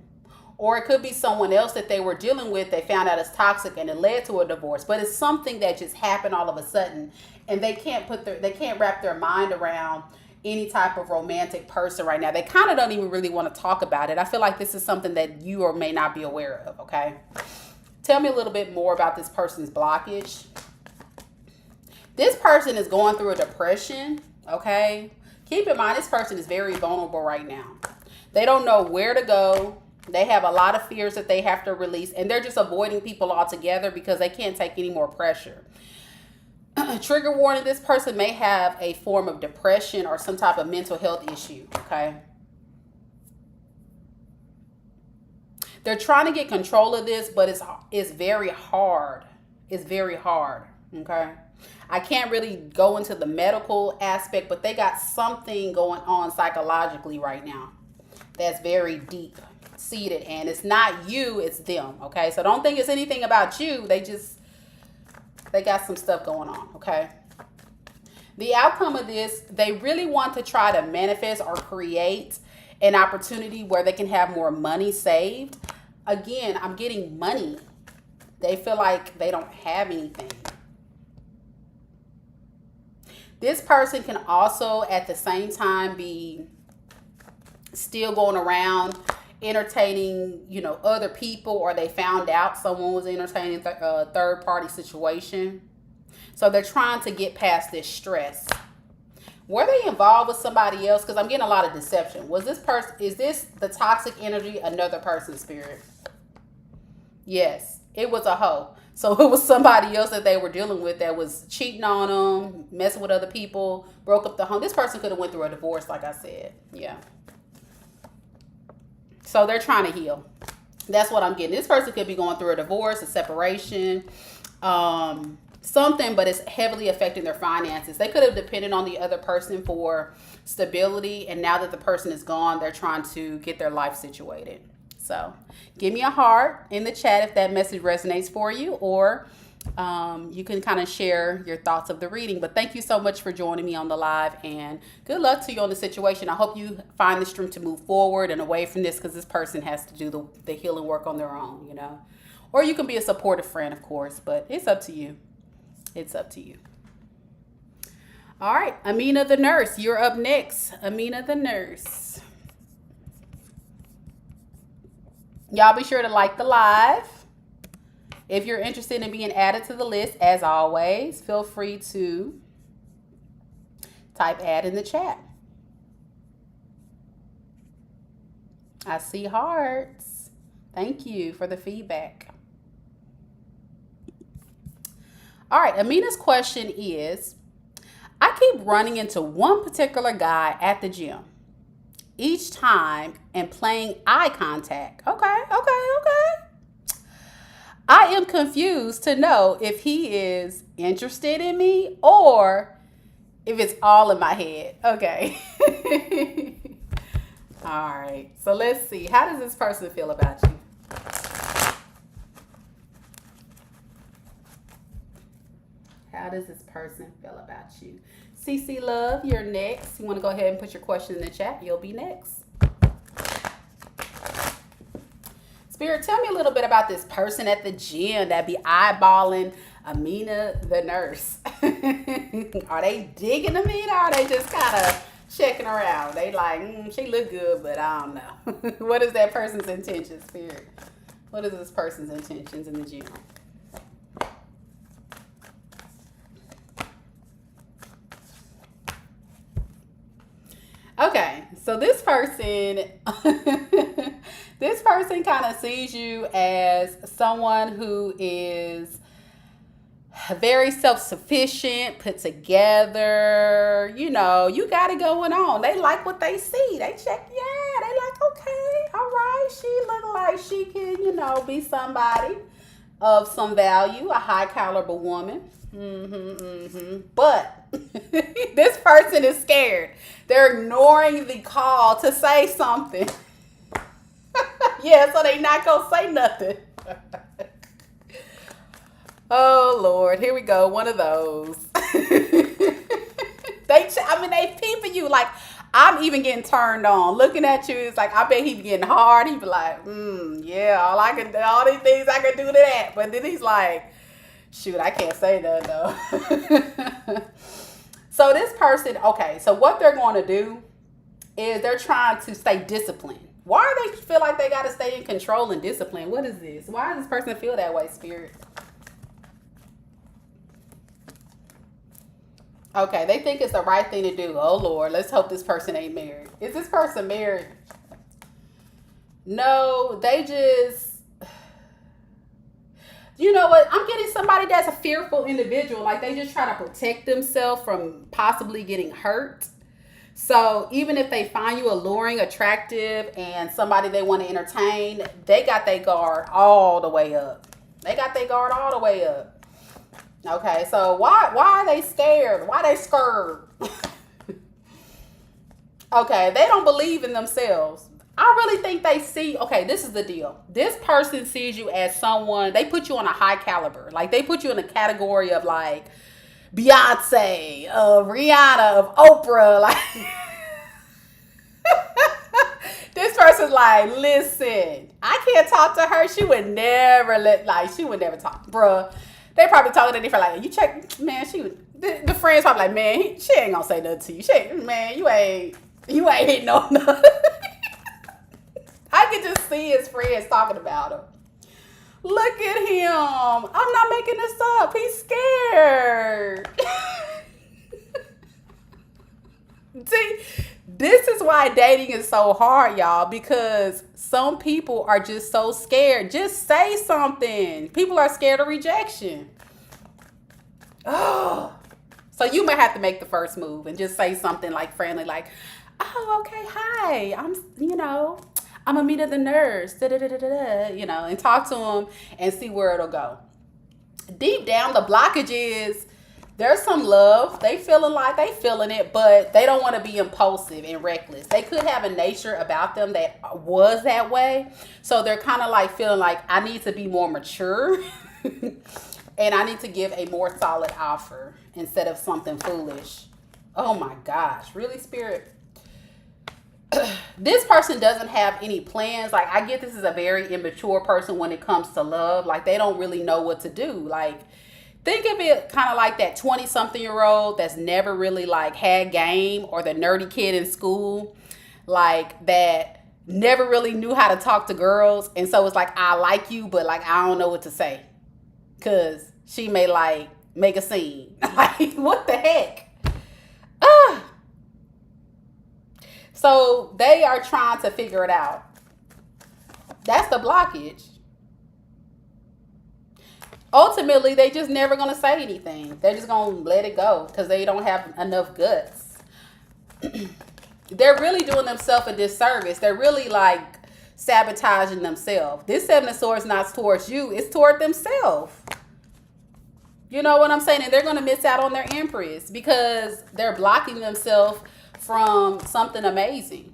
Speaker 2: Or it could be someone else that they were dealing with. They found out it's toxic and it led to a divorce. But it's something that just happened all of a sudden. And they can't wrap their mind around any type of romantic person right now. They kind of don't even really want to talk about it. I feel like this is something that you or may not be aware of, okay? Tell me a little bit more about this person's blockage. This person is going through a depression, okay? Keep in mind, this person is very vulnerable right now. They don't know where to go. They have a lot of fears that they have to release, and they're just avoiding people altogether because they can't take any more pressure. Trigger warning, this person may have a form of depression or some type of mental health issue, okay? They're trying to get control of this, but it's very hard. It's very hard, okay? I can't really go into the medical aspect, but they got something going on psychologically right now that's very deep seated, and it's not you, it's them, okay? So don't think it's anything about you. They got some stuff going on, okay? The outcome of this, they really want to try to manifest or create an opportunity where they can have more money saved. Again, I'm getting money. They feel like they don't have anything. This person can also at the same time be still going around entertaining, you know, other people, or they found out someone was entertaining a third party situation. So they're trying to get past this stress. Were they involved with somebody else? Because I'm getting a lot of deception. Was this person, is this the toxic energy, another person's spirit? Yes, it was a hoe. So it was somebody else that they were dealing with that was cheating on them, messing with other people, broke up the home. This person could have went through a divorce, like I said. Yeah. So they're trying to heal. That's what I'm getting. This person could be going through a divorce, a separation, something, but it's heavily affecting their finances. They could have depended on the other person for stability, and now that the person is gone, they're trying to get their life situated. So give me a heart in the chat if that message resonates for you, or you can kind of share your thoughts of the reading. But thank you so much for joining me on the live, and good luck to you on the situation. I hope you find the strength to move forward and away from this, because this person has to do the healing work on their own, you know. Or you can be a supportive friend, of course, but it's up to you. It's up to you. All right, Amina the nurse, you're up next. Amina the nurse. Y'all be sure to like the live. If you're interested in being added to the list, as always, feel free to type add in the chat. I see hearts. Thank you for the feedback. All right, Amina's question is, I keep running into one particular guy at the gym each time and playing eye contact. Okay. I am confused to know if he is interested in me or if it's all in my head. Okay. All right. So let's see. How does this person feel about you? How does this person feel about you? CC Love, you're next. You want to go ahead and put your question in the chat? You'll be next. Spirit, tell me a little bit about this person at the gym that be eyeballing Amina the nurse. Are they digging Amina, or are they just kind of checking her out? They like, she look good, but I don't know. What is that person's intention, Spirit? What is this person's intentions in the gym? Okay, so this person, this person kind of sees you as someone who is very self-sufficient, put together. You know, you got it going on. They like what they see. They check, yeah, they like, okay, all right, she look like she can, you know, be somebody of some value, a high caliber woman. But this person is scared. They're ignoring the call to say something. Yeah, so they not gonna say nothing. Oh Lord, here we go. One of those. They peeping you like, I'm even getting turned on. Looking at you, it's like, I bet he be getting hard. He be like, yeah, all these things I can do to that. But then he's like, shoot, I can't say that though. So this person, okay, so what they're going to do is they're trying to stay disciplined. Why do they feel like they got to stay in control and discipline? What is this? Why does this person feel that way, Spirit? Okay, they think it's the right thing to do. Oh, Lord, let's hope this person ain't married. Is this person married? No, they just... You know what? I'm getting somebody that's a fearful individual. Like, they just try to protect themselves from possibly getting hurt. So even if they find you alluring, attractive, and somebody they want to entertain, they got their guard all the way up. They got their guard all the way up. Okay, so why are they scared? Why they scared? Okay, they don't believe in themselves. I really think they see, okay, this is the deal. This person sees you as someone, they put you on a high caliber. Like, they put you in a category of like Beyonce, of Rihanna, of Oprah. Like, this person's like, listen, I can't talk to her. She would never talk. Bruh, they probably talking to different, like, you check, man, the friends probably like, man, she ain't gonna say nothing to you. Man, you ain't hitting on nothing. I can just see his friends talking about him. Look at him. I'm not making this up. He's scared. See, this is why dating is so hard, y'all, because some people are just so scared. Just say something. People are scared of rejection. Oh. So you may have to make the first move and just say something like friendly, like, oh, okay, hi. I'm Amita the nurse, and talk to them and see where it'll go. Deep down, the blockage is there's some love. They feeling it, but they don't want to be impulsive and reckless. They could have a nature about them that was that way. So they're kind of like feeling like I need to be more mature and I need to give a more solid offer instead of something foolish. Oh my gosh, really, Spirit? This person doesn't have any plans. Like, I get this is a very immature person when it comes to love. Like, they don't really know what to do. Like, think of it kind of like that 20-something-year-old that's never really like had game, or the nerdy kid in school, like that never really knew how to talk to girls. And so it's like, I like you, but like, I don't know what to say. Cause she may like make a scene. Like, what the heck? So they are trying to figure it out. That's the blockage. Ultimately, they just never going to say anything. They're just going to let it go because they don't have enough guts. They're really doing themselves a disservice. They're really like sabotaging themselves. This Seven of Swords is not towards you. It's toward themselves. You know what I'm saying? And they're going to miss out on their Empress because they're blocking themselves from something amazing.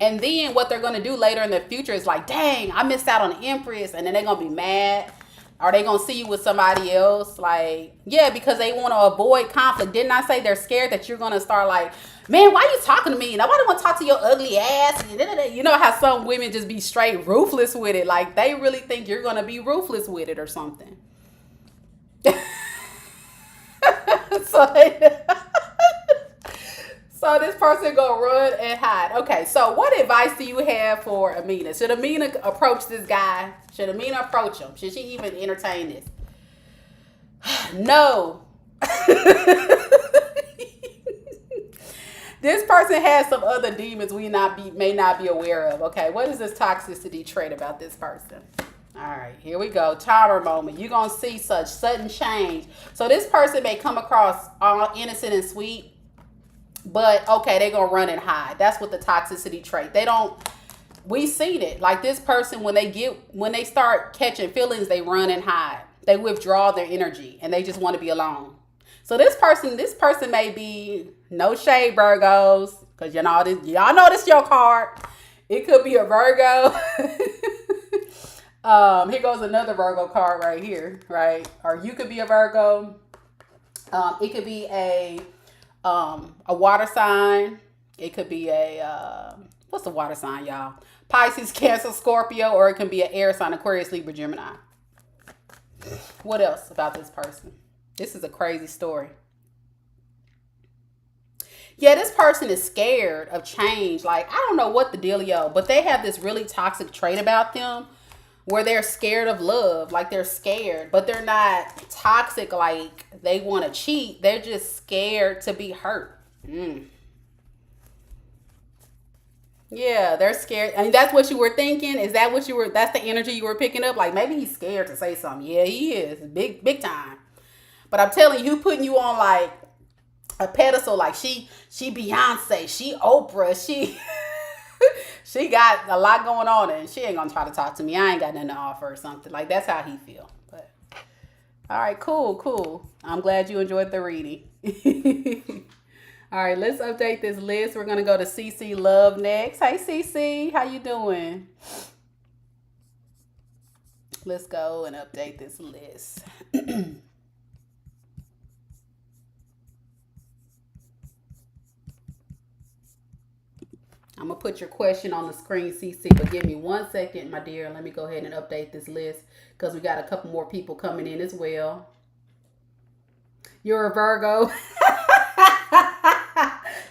Speaker 2: And then what they're going to do later in the future is like, dang, I missed out on the Empress. And then they're going to be mad. Are they going to see you with somebody else? Like, yeah, because they want to avoid conflict. Didn't I say they're scared that you're going to start like, man, why are you talking to me? Nobody want to talk to your ugly ass. You know how some women just be straight ruthless with it. Like, they really think you're going to be ruthless with it or something. So this person gonna run and hide. Okay, so what advice do you have for Amina? Should Amina approach this guy? Should Amina approach him? Should she even entertain this? No. This person has some other demons we may not be aware of. Okay, what is this toxicity trait about this person? All right, here we go. Tower moment. You're going to see such sudden change. So this person may come across all innocent and sweet, but okay, they're going to run and hide. That's what the toxicity trait. We've seen it. Like this person, when they start catching feelings, they run and hide. They withdraw their energy and they just want to be alone. So this person may be, no shade, Virgos, because y'all know this your card. It could be a Virgo. Here goes another Virgo card right here, right? Or you could be a Virgo. It could be a water sign. It could be what's the water sign, y'all? Pisces, Cancer, Scorpio, or it can be an air sign, Aquarius, Libra, Gemini. What else about this person? This is a crazy story. Yeah, this person is scared of change. Like, I don't know what the dealio, but they have this really toxic trait about them where they're scared of love. Like, they're scared, but they're not toxic like they want to cheat. They're just scared to be hurt. Yeah, they're scared. I mean, that's what you were thinking. Is that what that's the energy you were picking up? Like, maybe he's scared to say something. Yeah, he is. Big time. But I'm telling you, putting you on like a pedestal, like she Beyonce, she Oprah, she got a lot going on, and she ain't gonna try to talk to me. I ain't got nothing to offer or something. Like, that's how he feel. But all right, cool. I'm glad you enjoyed the reading. All right, let's update this list. We're gonna go to CC Love next. Hey CC, how you doing? Let's go and update this list. I'm going to put your question on the screen, CC, but give me 1 second, my dear. Let me go ahead and update this list because we got a couple more people coming in as well. You're a Virgo.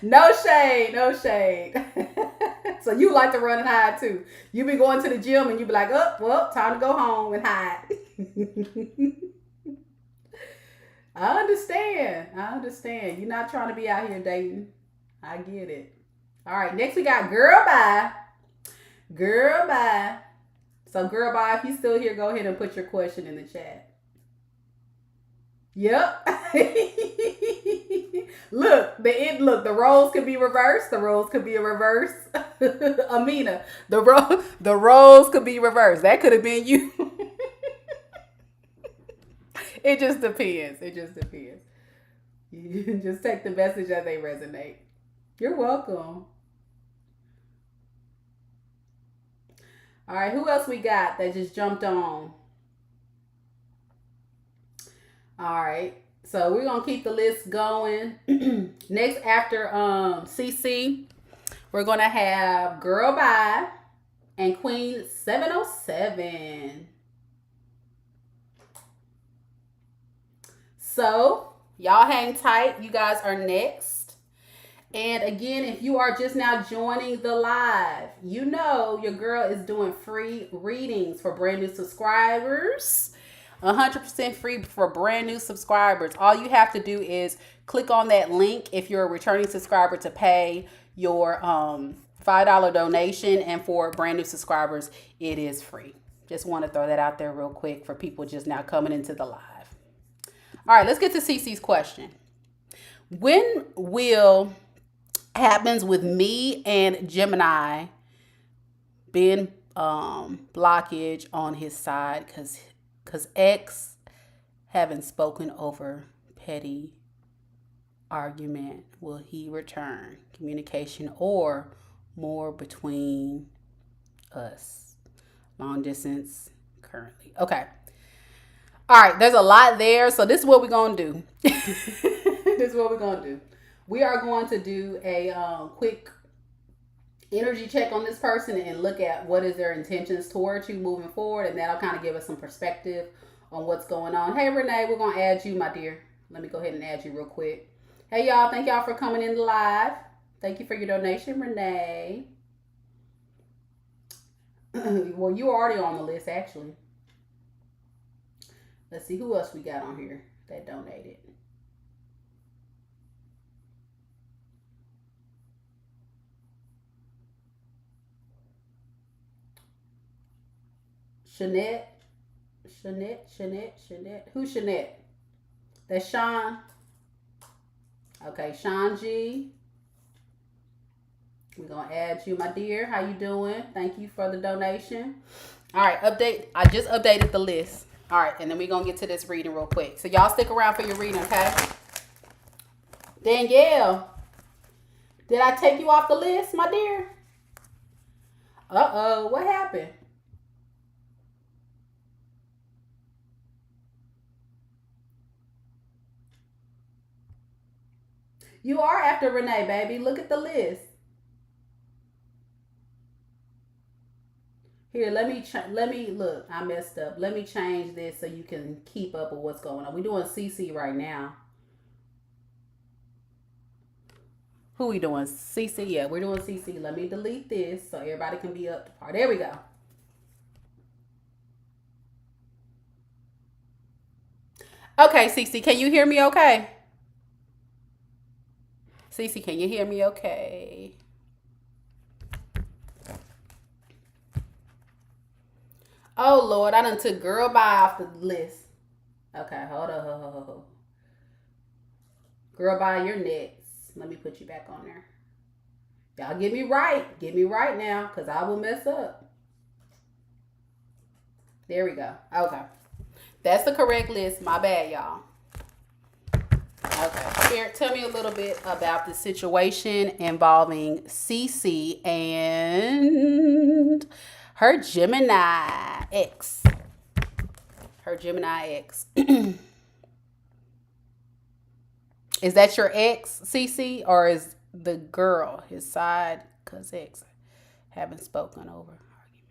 Speaker 2: No shade. So you like to run and hide too. You be going to the gym and you be like, oh, well, time to go home and hide. I understand. You're not trying to be out here dating. I get it. All right, next we got Girl Bye. Girl Bye. So Girl Bye, if you still here, go ahead and put your question in the chat. Yep. Look, the roles could be reversed. The roles could be a reverse. Amina, the roles could be reversed. That could have been you. It just depends. It just depends. You just take the message as they resonate. You're welcome. All right, who else we got that just jumped on? All right, so we're gonna keep the list going. Next, after CC, we're gonna have Girl Bye and Queen 707. So y'all hang tight. You guys are next. And again, if you are just now joining the live, you know your girl is doing free readings for brand new subscribers. 100% free for brand new subscribers. All you have to do is click on that link if you're a returning subscriber to pay your $5 donation. And for brand new subscribers, it is free. Just want to throw that out there real quick for people just now coming into the live. All right, let's get to Cece's question. When will happens with me and Gemini been blockage on his side because X haven't spoken over petty argument? Will he return communication or more between us? Long distance currently. Okay. All right. There's a lot there. So this is what we're going to do. This is what we're going to do. We are going to do a quick energy check on this person and look at what is their intentions towards you moving forward, and that'll kind of give us some perspective on what's going on. Hey Renee, we're gonna add you, my dear. Let me go ahead and add you real quick. Hey y'all, thank y'all for coming in live. Thank you for your donation, Renee. Well, you are already on the list actually. Let's see who else we got on here that donated. Shanette. Who's Shanette? That's Sean. Okay, Sean G. We're going to add you, my dear. How you doing? Thank you for the donation. All right, update. I just updated the list. All right, and then we're going to get to this reading real quick. So y'all stick around for your reading, okay? Danielle, did I take you off the list, my dear? Uh-oh, what happened? You are after Renee, baby. Look at the list. Here, let me look. I messed up. Let me change this so you can keep up with what's going on. We're doing CC right now. Who we doing? CC. Yeah, we're doing CC. Let me delete this so everybody can be up to par. There we go. Okay, CC, can you hear me okay? Cece, can you hear me okay? Oh, Lord, I done took Girl Bye off the list. Okay, hold on. Girl Bye, you're next. Let me put you back on there. Y'all get me right. Get me right now, because I will mess up. There we go. Okay. That's the correct list. My bad, y'all. Okay, Spirit, tell me a little bit about the situation involving Cece and her Gemini ex. Her Gemini ex. Is that your ex, Cece, or is the girl his side? Cause ex haven't spoken over argument.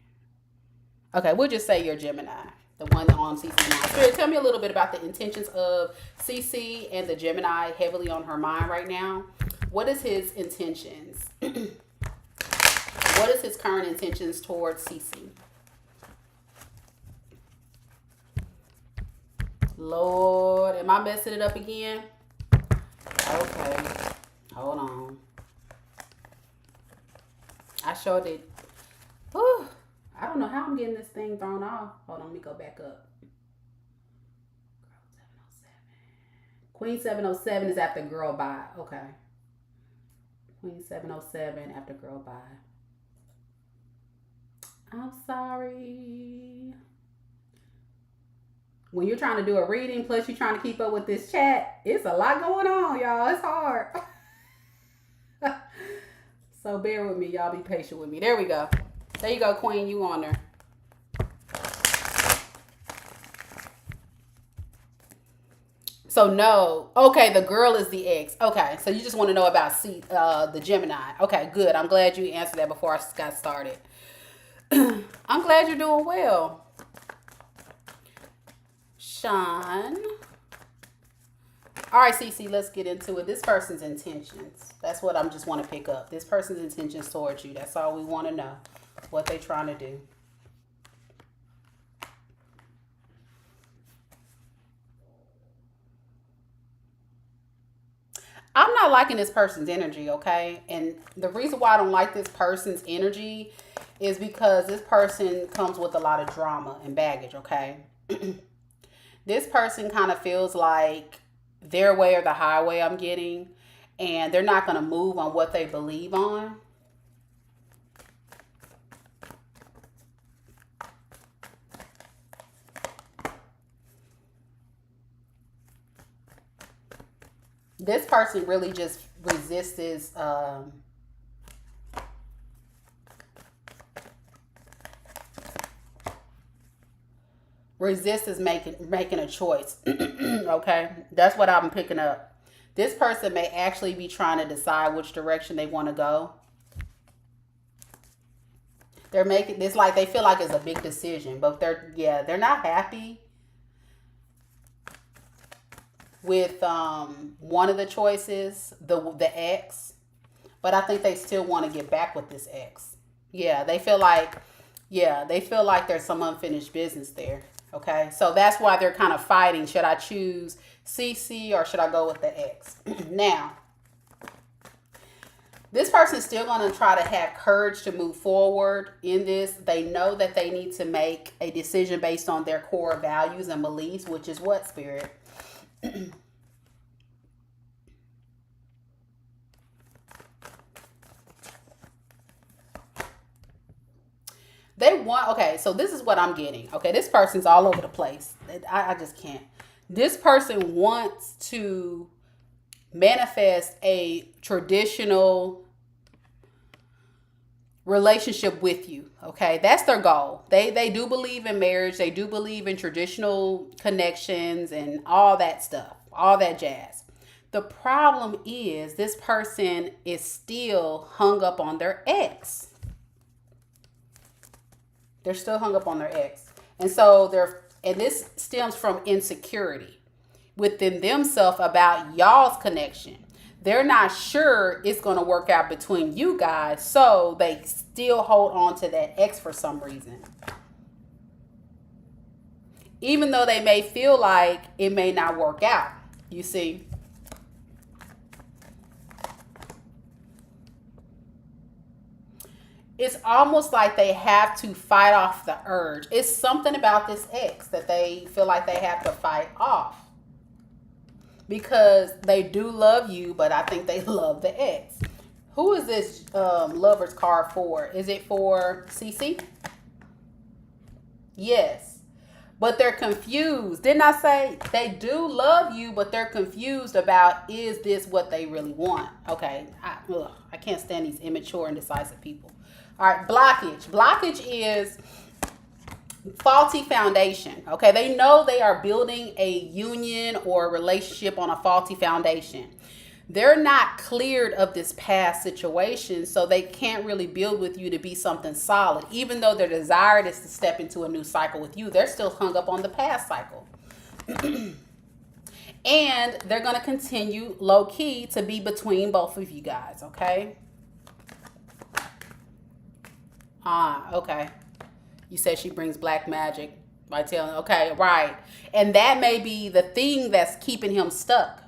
Speaker 2: Okay, we'll just say you're Gemini. The one on CC now. Spirit, tell me a little bit about the intentions of CC and the Gemini heavily on her mind right now. What is his intentions? What is his current intentions towards CC? Lord, am I messing it up again? Okay, hold on. I showed it. Whew, I don't know how I'm getting this thing thrown off. Hold on, let me go back up. Queen 707 is after girl bye. Okay. Queen 707 after girl bye. I'm sorry. When you're trying to do a reading, plus you're trying to keep up with this chat, it's a lot going on, y'all. It's hard. So bear with me. Y'all be patient with me. There we go. There you go, Queen. You on there. So no. Okay, the girl is the ex. Okay, so you just want to know about the Gemini. Okay, good. I'm glad you answered that before I got started. I'm glad you're doing well. Sean. All right, Cece, let's get into it. This person's intentions. That's what I'm just want to pick up. This person's intentions towards you. That's all we want to know. What they trying to do. I'm not liking this person's energy, okay? And the reason why I don't like this person's energy is because this person comes with a lot of drama and baggage, okay? This person kind of feels like their way or the highway I'm getting, and they're not going to move on what they believe on. This person really just resists this making a choice. Okay, that's what I'm picking up. This person may actually be trying to decide which direction they want to go. They're making this like they feel like it's a big decision, but they're not happy with one of the choices, the ex, but I think they still want to get back with this ex. Yeah, they feel like there's some unfinished business there. Okay, so that's why they're kind of fighting. Should I choose CC or should I go with the ex? Now, this person is still going to try to have courage to move forward in this. They know that they need to make a decision based on their core values and beliefs, which is what, Spirit? Okay, so this is what I'm getting. Okay, this person's all over the place. I just can't. This person wants to manifest a traditional relationship with you. Okay, that's their goal. They do believe in marriage. They do believe in traditional connections and all that stuff, all that jazz. The problem is this person is still hung up on their ex. They're still hung up on their ex. And so this stems from insecurity within themselves about y'all's connection. They're not sure it's going to work out between you guys, so they still hold on to that ex for some reason. Even though they may feel like it may not work out, you see. It's almost like they have to fight off the urge. It's something about this ex that they feel like they have to fight off. Because they do love you, but I think they love the ex. Who is this lover's card for? Is it for CC? Yes. But they're confused. Didn't I say they do love you, but they're confused about, is this what they really want? Okay. I can't stand these immature and indecisive people. All right. Blockage. Blockage is faulty foundation. Okay, they know they are building a union or a relationship on a faulty foundation. They're not cleared of this past situation, so they can't really build with you to be something solid. Even though their desire is to step into a new cycle with you, they're still hung up on the past cycle. And they're going to continue low-key to be between both of you guys, okay? Okay. You said she brings black magic by telling, okay, right. And that may be the thing that's keeping him stuck.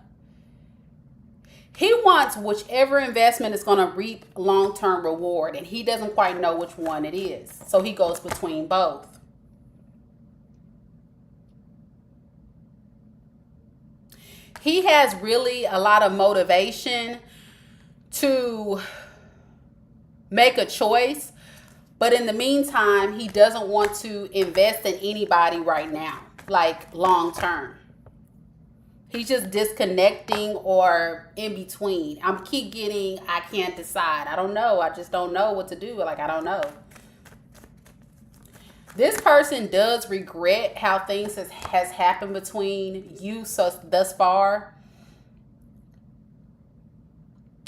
Speaker 2: He wants whichever investment is going to reap long-term reward, and he doesn't quite know which one it is. So he goes between both. He has really a lot of motivation to make a choice, but in the meantime, he doesn't want to invest in anybody right now, like long-term. He's just disconnecting or in between. Keep getting, I can't decide. I don't know. I just don't know what to do. Like, I don't know. This person does regret how things has happened between you thus far.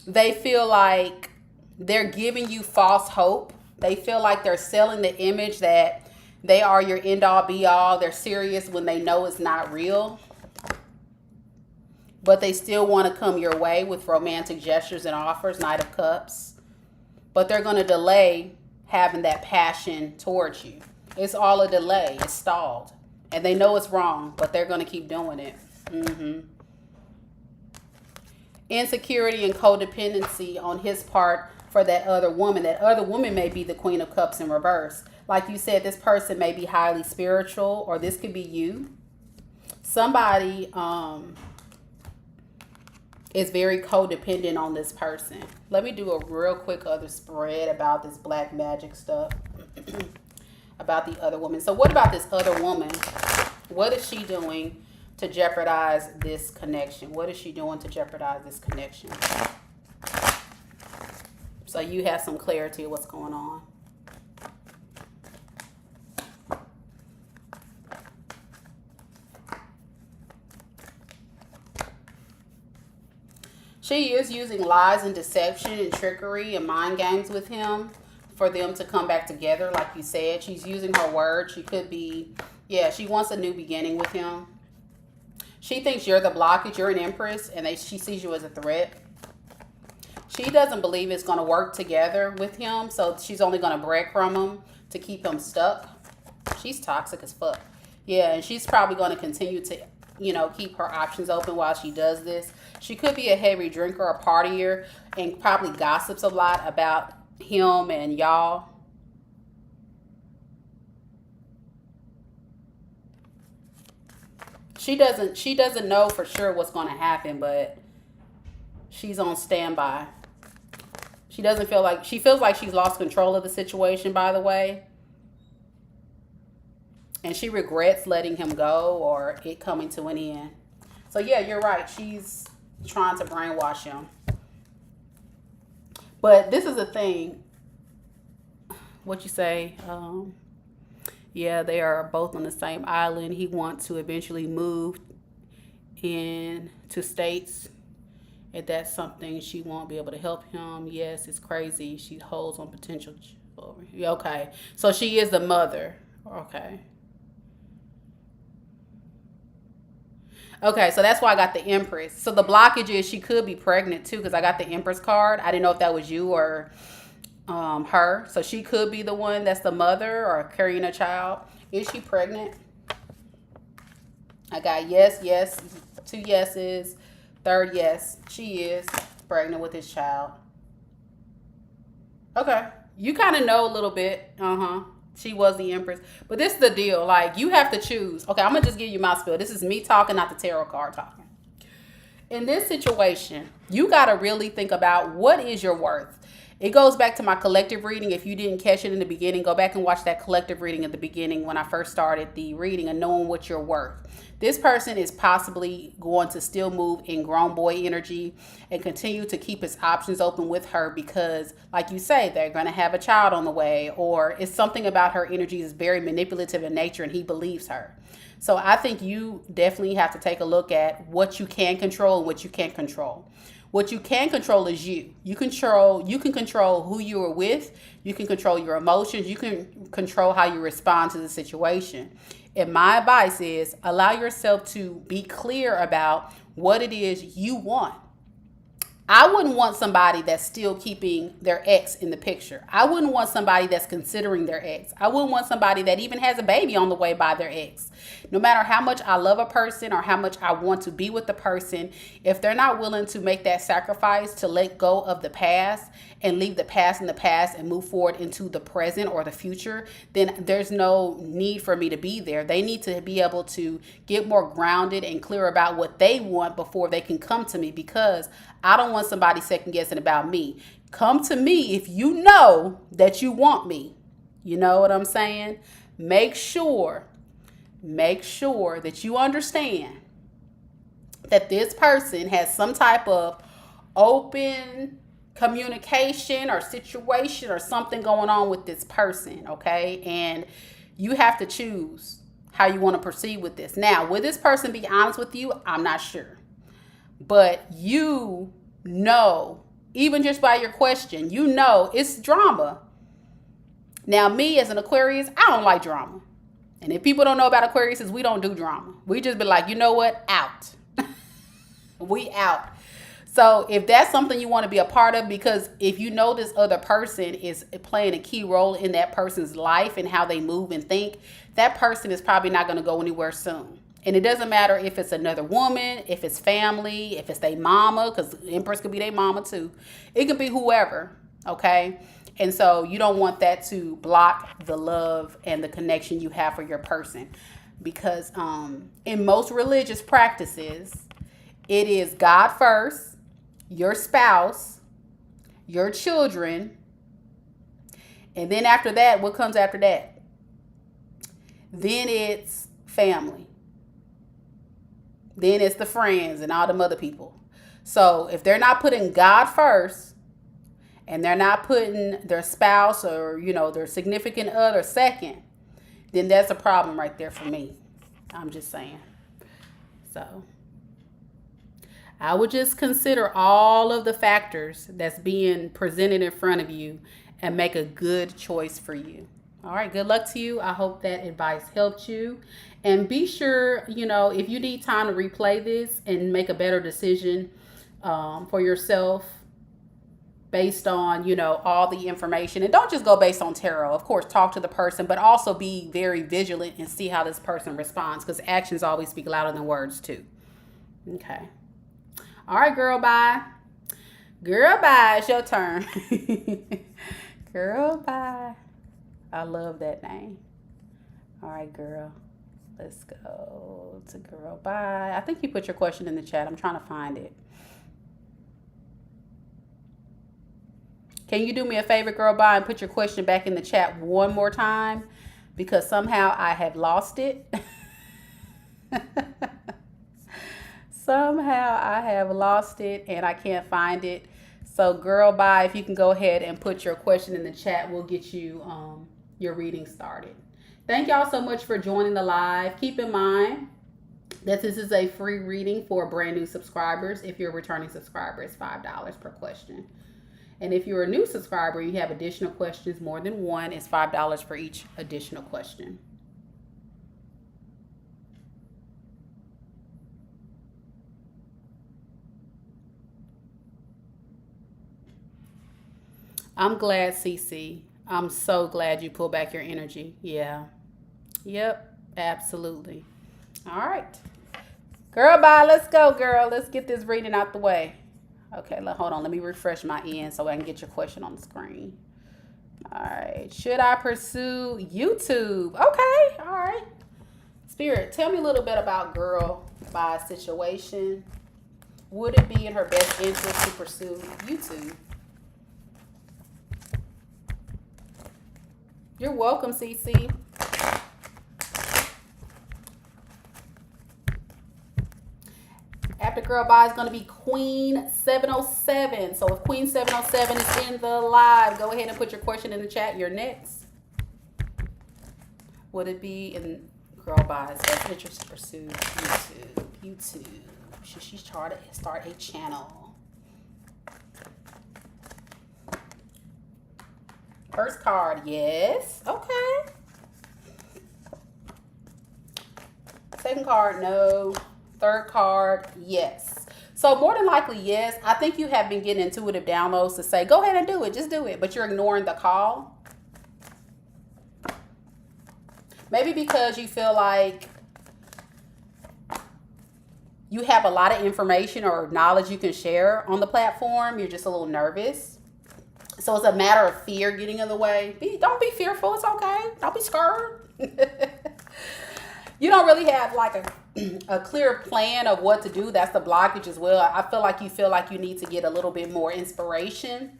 Speaker 2: They feel like they're giving you false hope. They feel like they're selling the image that they are your end all be all. They're serious when they know it's not real. But they still want to come your way with romantic gestures and offers, Knight of Cups. But they're going to delay having that passion towards you. It's all a delay. It's stalled. And they know it's wrong, but they're going to keep doing it. Insecurity and codependency on his part for that other woman. That other woman may be the Queen of Cups in reverse. Like you said, this person may be highly spiritual, or this could be you. Somebody is very codependent on this person. Let me do a real quick other spread about this black magic stuff. About the other woman. So what about this other woman? What is she doing to jeopardize this connection? What is she doing to jeopardize this connection? So you have some clarity of what's going on. She is using lies and deception and trickery and mind games with him for them to come back together. Like you said, she's using her words. She could be, yeah, she wants a new beginning with him. She thinks you're the blockage, you're an empress, and she sees you as a threat. She doesn't believe it's going to work together with him, so she's only going to breadcrumb him to keep him stuck. She's toxic as fuck. Yeah, and she's probably going to continue to, keep her options open while she does this. She could be a heavy drinker or partier and probably gossips a lot about him and y'all. She doesn't know for sure what's going to happen, but she's on standby. She feels like she's lost control of the situation, by the way. And she regrets letting him go or it coming to an end. So yeah, you're right. She's trying to brainwash him. But this is the thing. What you say? Yeah, they are both on the same island. He wants to eventually move into states. If that's something she won't be able to help him. Yes, it's crazy. She holds on potential. Okay. So she is the mother. Okay. Okay, so that's why I got the Empress. So the blockage is she could be pregnant too, because I got the Empress card. I didn't know if that was you or her. So she could be the one that's the mother or carrying a child. Is she pregnant? I got yes, 2 yeses. Third yes. She is pregnant with his child. Okay. You kind of know a little bit. She was the Empress. But this is the deal. Like, you have to choose. Okay, I'm going to just give you my spiel. This is me talking, not the tarot card talking. In this situation, you got to really think about what is your worth. It goes back to my collective reading. If you didn't catch it in the beginning, go back and watch that collective reading at the beginning when I first started the reading and knowing what you're worth. This person is possibly going to still move in grown boy energy and continue to keep his options open with her because, like you say, they're going to have a child on the way, or it's something about her energy is very manipulative in nature and he believes her. So I think you definitely have to take a look at what you can control and what you can't control. What you can control is you. You can control who you are with. You can control your emotions. You can control how you respond to the situation. And my advice is allow yourself to be clear about what it is you want. I wouldn't want somebody that's still keeping their ex in the picture. I wouldn't want somebody that's considering their ex. I wouldn't want somebody that even has a baby on the way by their ex. No matter how much I love a person or how much I want to be with the person, if they're not willing to make that sacrifice to let go of the past and leave the past in the past and move forward into the present or the future, then there's no need for me to be there. They need to be able to get more grounded and clear about what they want before they can come to me, because I don't want somebody second guessing about me. Come to me if you know that you want me. You know what I'm saying? Make sure that you understand that this person has some type of open communication or situation or something going on with this person, okay? And you have to choose how you want to proceed with this. Now, will this person be honest with you? I'm not sure. But you know, even just by your question, you know it's drama. Now, me as an Aquarius, I don't like drama. And if people don't know about Aquarius, we don't do drama. We just be like, you know what? Out. We out. So if that's something you want to be a part of, because if you know this other person is playing a key role in that person's life and how they move and think, that person is probably not going to go anywhere soon. And it doesn't matter if it's another woman, if it's family, if it's their mama, because Empress could be their mama too. It could be whoever, okay? And so you don't want that to block the love and the connection you have for your person. Because in most religious practices, it is God first, your spouse, your children, and then after that, what comes after that? Then it's family. Then it's the friends and all them other people. So if they're not putting God first, and they're not putting their spouse or, you know, their significant other second, then that's a problem right there for me. I'm just saying. So I would just consider all of the factors that's being presented in front of you and make a good choice for you. All right, good luck to you. I hope that advice helped you. And be sure, you know, if you need time to replay this and make a better decision for yourself, based on, you know, all the information. And don't just go based on tarot. Of course, talk to the person, but also be very vigilant and see how this person responds, because actions always speak louder than words too. Okay. All right, girl, bye. Girl, bye. It's your turn. Girl, bye. I love that name. All right, girl. Let's go to girl, bye. I think you put your question in the chat. I'm trying to find it. Can you do me a favor, girl, bye, and put your question back in the chat one more time? Because somehow I have lost it. Somehow I have lost it and I can't find it. So girl, bye, if you can go ahead and put your question in the chat, we'll get you your reading started. Thank y'all so much for joining the live. Keep in mind that this is a free reading for brand new subscribers. If you're a returning subscriber, it's $5 per question. And if you're a new subscriber, you have additional questions, more than one, it's $5 for each additional question. I'm glad, Cece. I'm so glad you pulled back your energy. Yeah. Yep, absolutely. All right. Girl, bye. Let's go, girl. Let's get this reading out the way. Okay, hold on. Let me refresh my end so I can get your question on the screen. All right. Should I pursue YouTube? Okay. All right. Spirit, tell me a little bit about girl by situation. Would it be in her best interest to pursue YouTube? You're welcome, CC. After girl bye is going to be Queen 707. So if Queen 707 is in the live, go ahead and put your question in the chat. You're next. Would it be in girl bye's best interest to pursue YouTube? Should she start a channel? First card, yes. Okay. Second card, no. Third card, yes. So more than likely, yes. I think you have been getting intuitive downloads to say, go ahead and do it. Just do it. But you're ignoring the call. Maybe because you feel like You have a lot of information or knowledge you can share on the platform. You're just a little nervous. So it's a matter of fear getting in the way. Don't be fearful. It's okay. Don't be scared. You don't really have like a clear plan of what to do. That's the blockage as well. I feel like you need to get a little bit more inspiration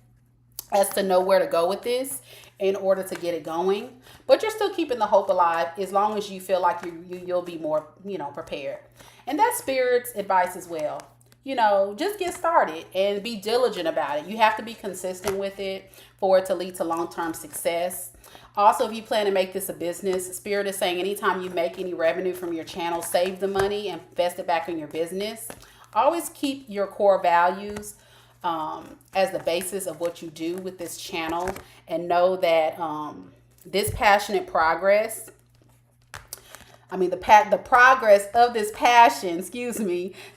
Speaker 2: as to know where to go with this in order to get it going. But you're still keeping the hope alive as long as you feel like you'll be more, prepared. And that's Spirit's advice as well. Just get started and be diligent about it. You have to be consistent with it for it to lead to long-term success. Also, if you plan to make this a business, Spirit is saying anytime you make any revenue from your channel, save the money and invest it back in your business. Always keep your core values as the basis of what you do with this channel, and know that this passionate progress, the progress of this passion,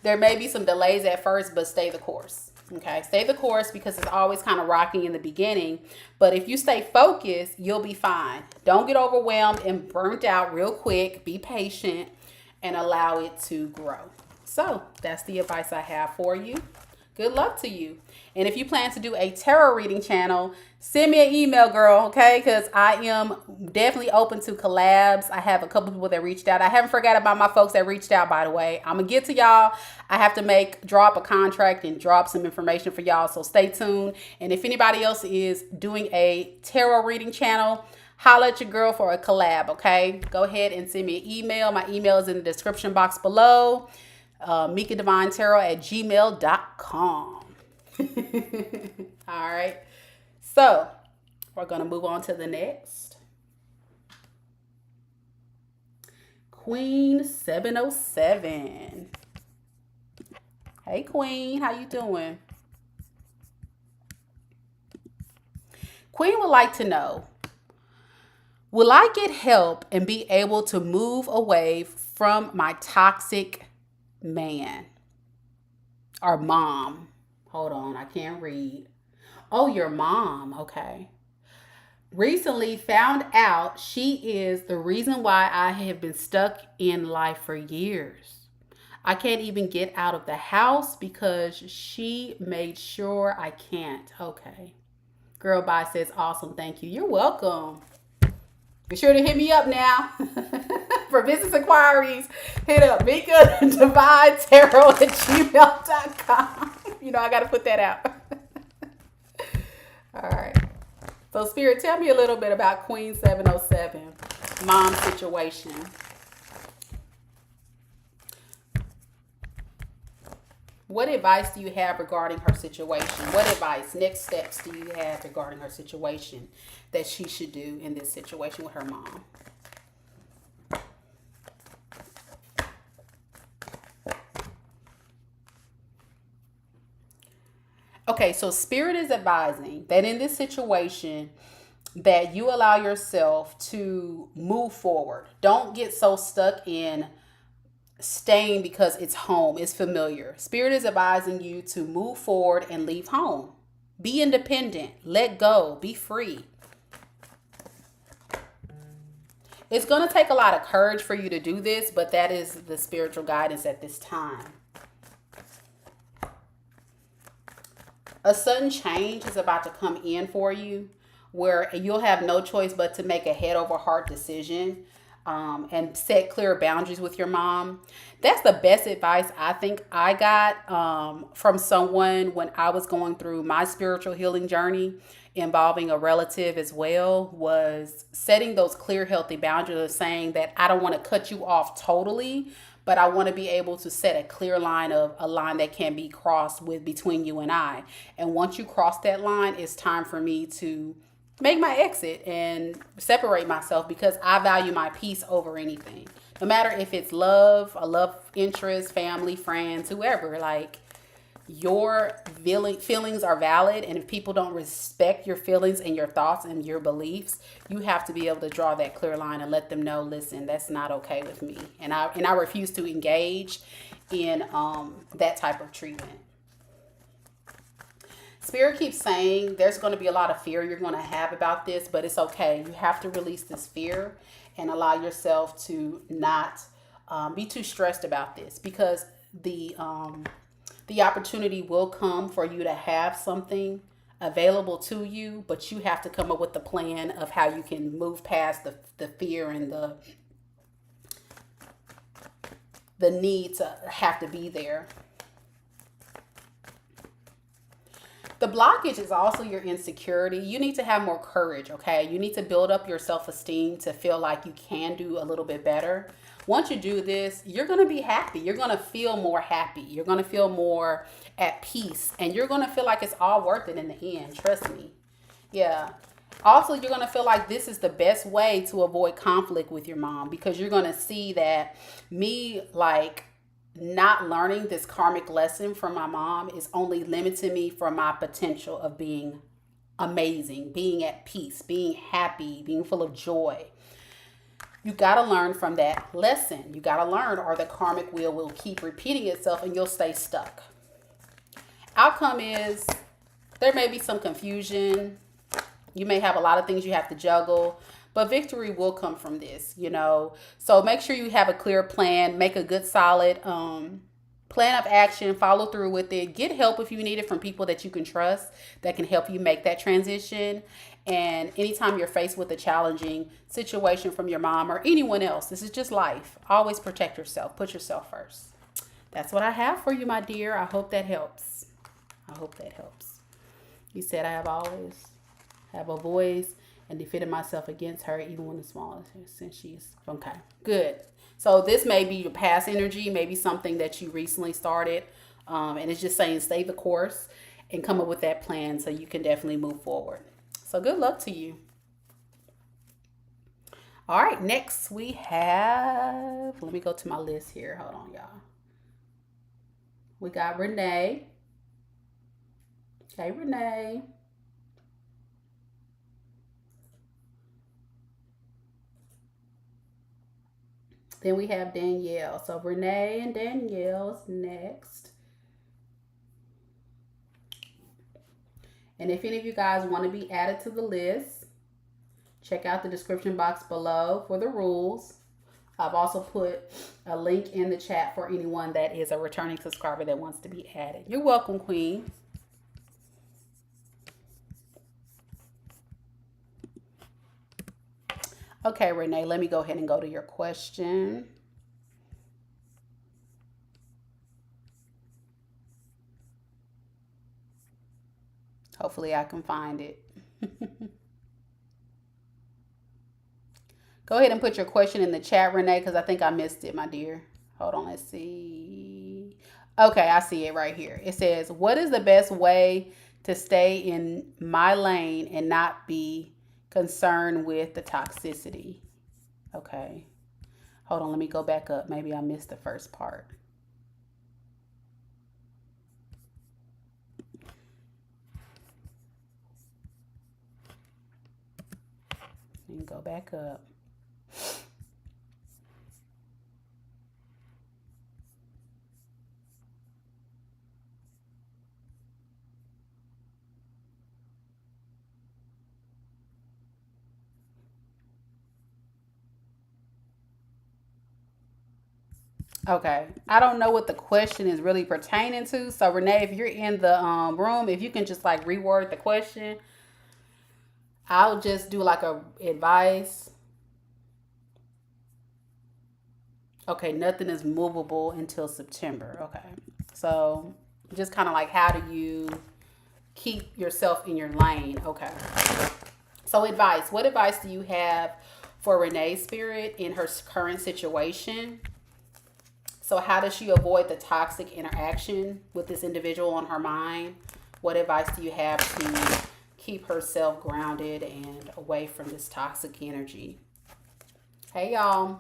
Speaker 2: there may be some delays at first, but stay the course. Okay, stay the course because it's always kind of rocky in the beginning. But if you stay focused, you'll be fine. Don't get overwhelmed and burnt out real quick. Be patient and allow it to grow. So that's the advice I have for you. Good luck to you. And if you plan to do a tarot reading channel, send me an email, girl, okay? Because I am definitely open to collabs. I have a couple people that reached out. I haven't forgot about my folks that reached out, by the way. I'm going to get to y'all. I have to drop a contract and drop some information for y'all, so stay tuned. And if anybody else is doing a tarot reading channel, holla at your girl for a collab, okay? Go ahead and send me an email. My email is in the description box below. MikaDivineTarot@gmail.com. All right. So we're going to move on to the next. Queen 707. Hey, Queen. How you doing? Queen would like to know, will I get help and be able to move away from my toxic man or mom? Hold on, I can't read. Oh, your mom. Okay. Recently found out she is the reason why I have been stuck in life for years. I can't even get out of the house because she made sure I can't. Okay. Girl Bye says, awesome. Thank you. You're welcome. Be sure to hit me up now. For business inquiries, hit up MikaDivineTarot@gmail.com. I got to put that out. All right. So, Spirit, tell me a little bit about Queen 707, mom's situation. What advice do you have regarding her situation? What advice, next steps do you have regarding her situation that she should do in this situation with her mom? Okay, so Spirit is advising that in this situation that you allow yourself to move forward. Don't get so stuck in staying because it's home, it's familiar. Spirit is advising you to move forward and leave home. Be independent, let go, be free. It's going to take a lot of courage for you to do this, but that is the spiritual guidance at this time. A sudden change is about to come in for you where you'll have no choice but to make a head over heart decision and set clear boundaries with your mom. That's the best advice I think I got from someone when I was going through my spiritual healing journey involving a relative as well, was setting those clear, healthy boundaries of saying that I don't want to cut you off totally, but I want to be able to set a clear line, of a line that can be crossed with between you and I. And once you cross that line, it's time for me to make my exit and separate myself, because I value my peace over anything. No matter if it's love, a love interest, family, friends, whoever, like, your feelings are valid. And if people don't respect your feelings and your thoughts and your beliefs, you have to be able to draw that clear line and let them know, listen, that's not okay with me. And I refuse to engage in that type of treatment. Spirit keeps saying there's going to be a lot of fear you're going to have about this, but it's okay. You have to release this fear and allow yourself to not be too stressed about this, because the opportunity will come for you to have something available to you, but you have to come up with the plan of how you can move past the fear and the need to have to be there. The blockage is also your insecurity. You need to have more courage, okay? You need to build up your self-esteem to feel like you can do a little bit better. Once you do this, you're going to be happy. You're going to feel more happy. You're going to feel more at peace. And you're going to feel like it's all worth it in the end. Trust me. Yeah. Also, you're going to feel like this is the best way to avoid conflict with your mom, because you're going to see that me, like, not learning this karmic lesson from my mom is only limiting me from my potential of being amazing, being at peace, being happy, being full of joy. You got to learn from that lesson. You got to learn, or the karmic wheel will keep repeating itself and you'll stay stuck. Outcome is there may be some confusion. You may have a lot of things you have to juggle, but victory will come from this, you know. So make sure you have a clear plan. Make a good, solid plan of action. Follow through with it. Get help if you need it from people that you can trust that can help you make that transition. And anytime you're faced with a challenging situation from your mom or anyone else, this is just life. Always protect yourself. Put yourself first. That's what I have for you, my dear. I hope that helps. I hope that helps. You said I have always have a voice and defended myself against her, even when the smallest, since she's okay. Good. So this may be your past energy, maybe something that you recently started, and it's just saying stay the course and come up with that plan so you can definitely move forward. So good luck to you. All right, next we have, let me go to my list here. Hold on, y'all. We got Renee. Hey, Renee. Then we have Danielle. So Renee and Danielle's next. And if any of you guys want to be added to the list, check out the description box below for the rules. I've also put a link in the chat for anyone that is a returning subscriber that wants to be added. You're welcome, Queen. Okay, Renee, let me go ahead and go to your question. Hopefully I can find it. Go ahead and put your question in the chat, Renee, because I think I missed it, my dear. Hold on, let's see. Okay, I see it right here. It says, what is the best way to stay in my lane and not be concerned with the toxicity? Okay. Hold on, let me go back up. Maybe I missed the first part. And go back up. Okay, I don't know what the question is really pertaining to. So Renee, if you're in the room, if you can just like reword the question, I'll just do like a advice. Okay, nothing is movable until September. Okay, so just kind of like how do you keep yourself in your lane? Okay, so advice. What advice do you have for Renee's spirit in her current situation? So how does she avoid the toxic interaction with this individual on her mind? What advice do you have to keep herself grounded and away from this toxic energy? Hey, y'all.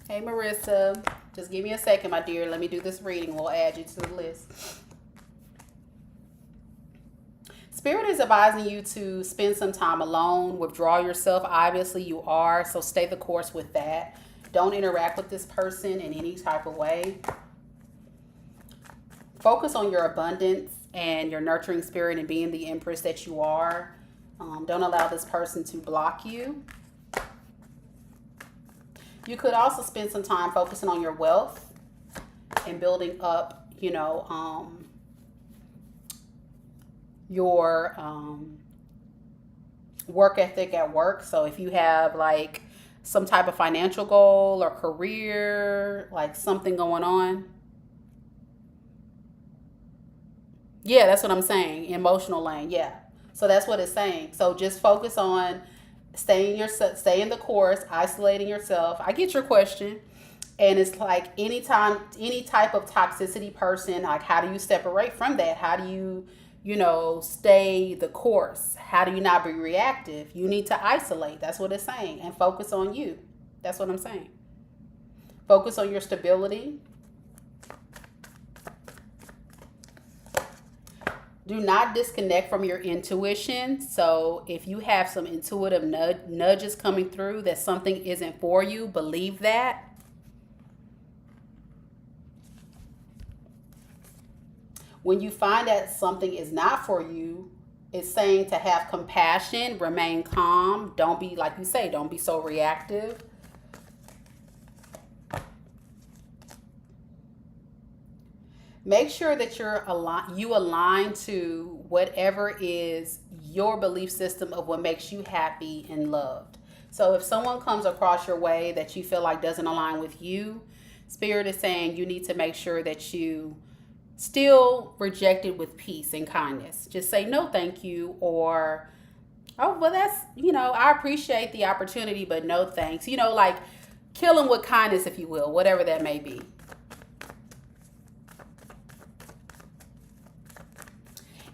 Speaker 2: Hey, Marissa. Just give me a second, my dear. Let me do this reading. We'll add you to the list. Spirit is advising you to spend some time alone, withdraw yourself. Obviously, you are, so stay the course with that. Don't interact with this person in any type of way. Focus on your abundance and your nurturing spirit and being the empress that you are. Don't allow this person to block you. You could also spend some time focusing on your wealth and building up, your work ethic at work. So if you have like some type of financial goal or career, like something going on. Yeah, that's what I'm saying. Emotional lane. Yeah. So that's what it's saying. So just focus on stay in the course, isolating yourself. I get your question. And it's like anytime, any type of toxicity person, like how do you separate from that? How do you, stay the course? How do you not be reactive? You need to isolate. That's what it's saying. And focus on you. That's what I'm saying. Focus on your stability. Do not disconnect from your intuition. So if you have some intuitive nudges coming through that something isn't for you, believe that. When you find that something is not for you, it's saying to have compassion, remain calm. Don't be, like you say, don't be so reactive. Make sure that you align to whatever is your belief system of what makes you happy and loved. So if someone comes across your way that you feel like doesn't align with you, Spirit is saying you need to make sure that you still reject it with peace and kindness. Just say no thank you, or oh well, that's, I appreciate the opportunity but no thanks. Like kill them with kindness, if you will, whatever that may be.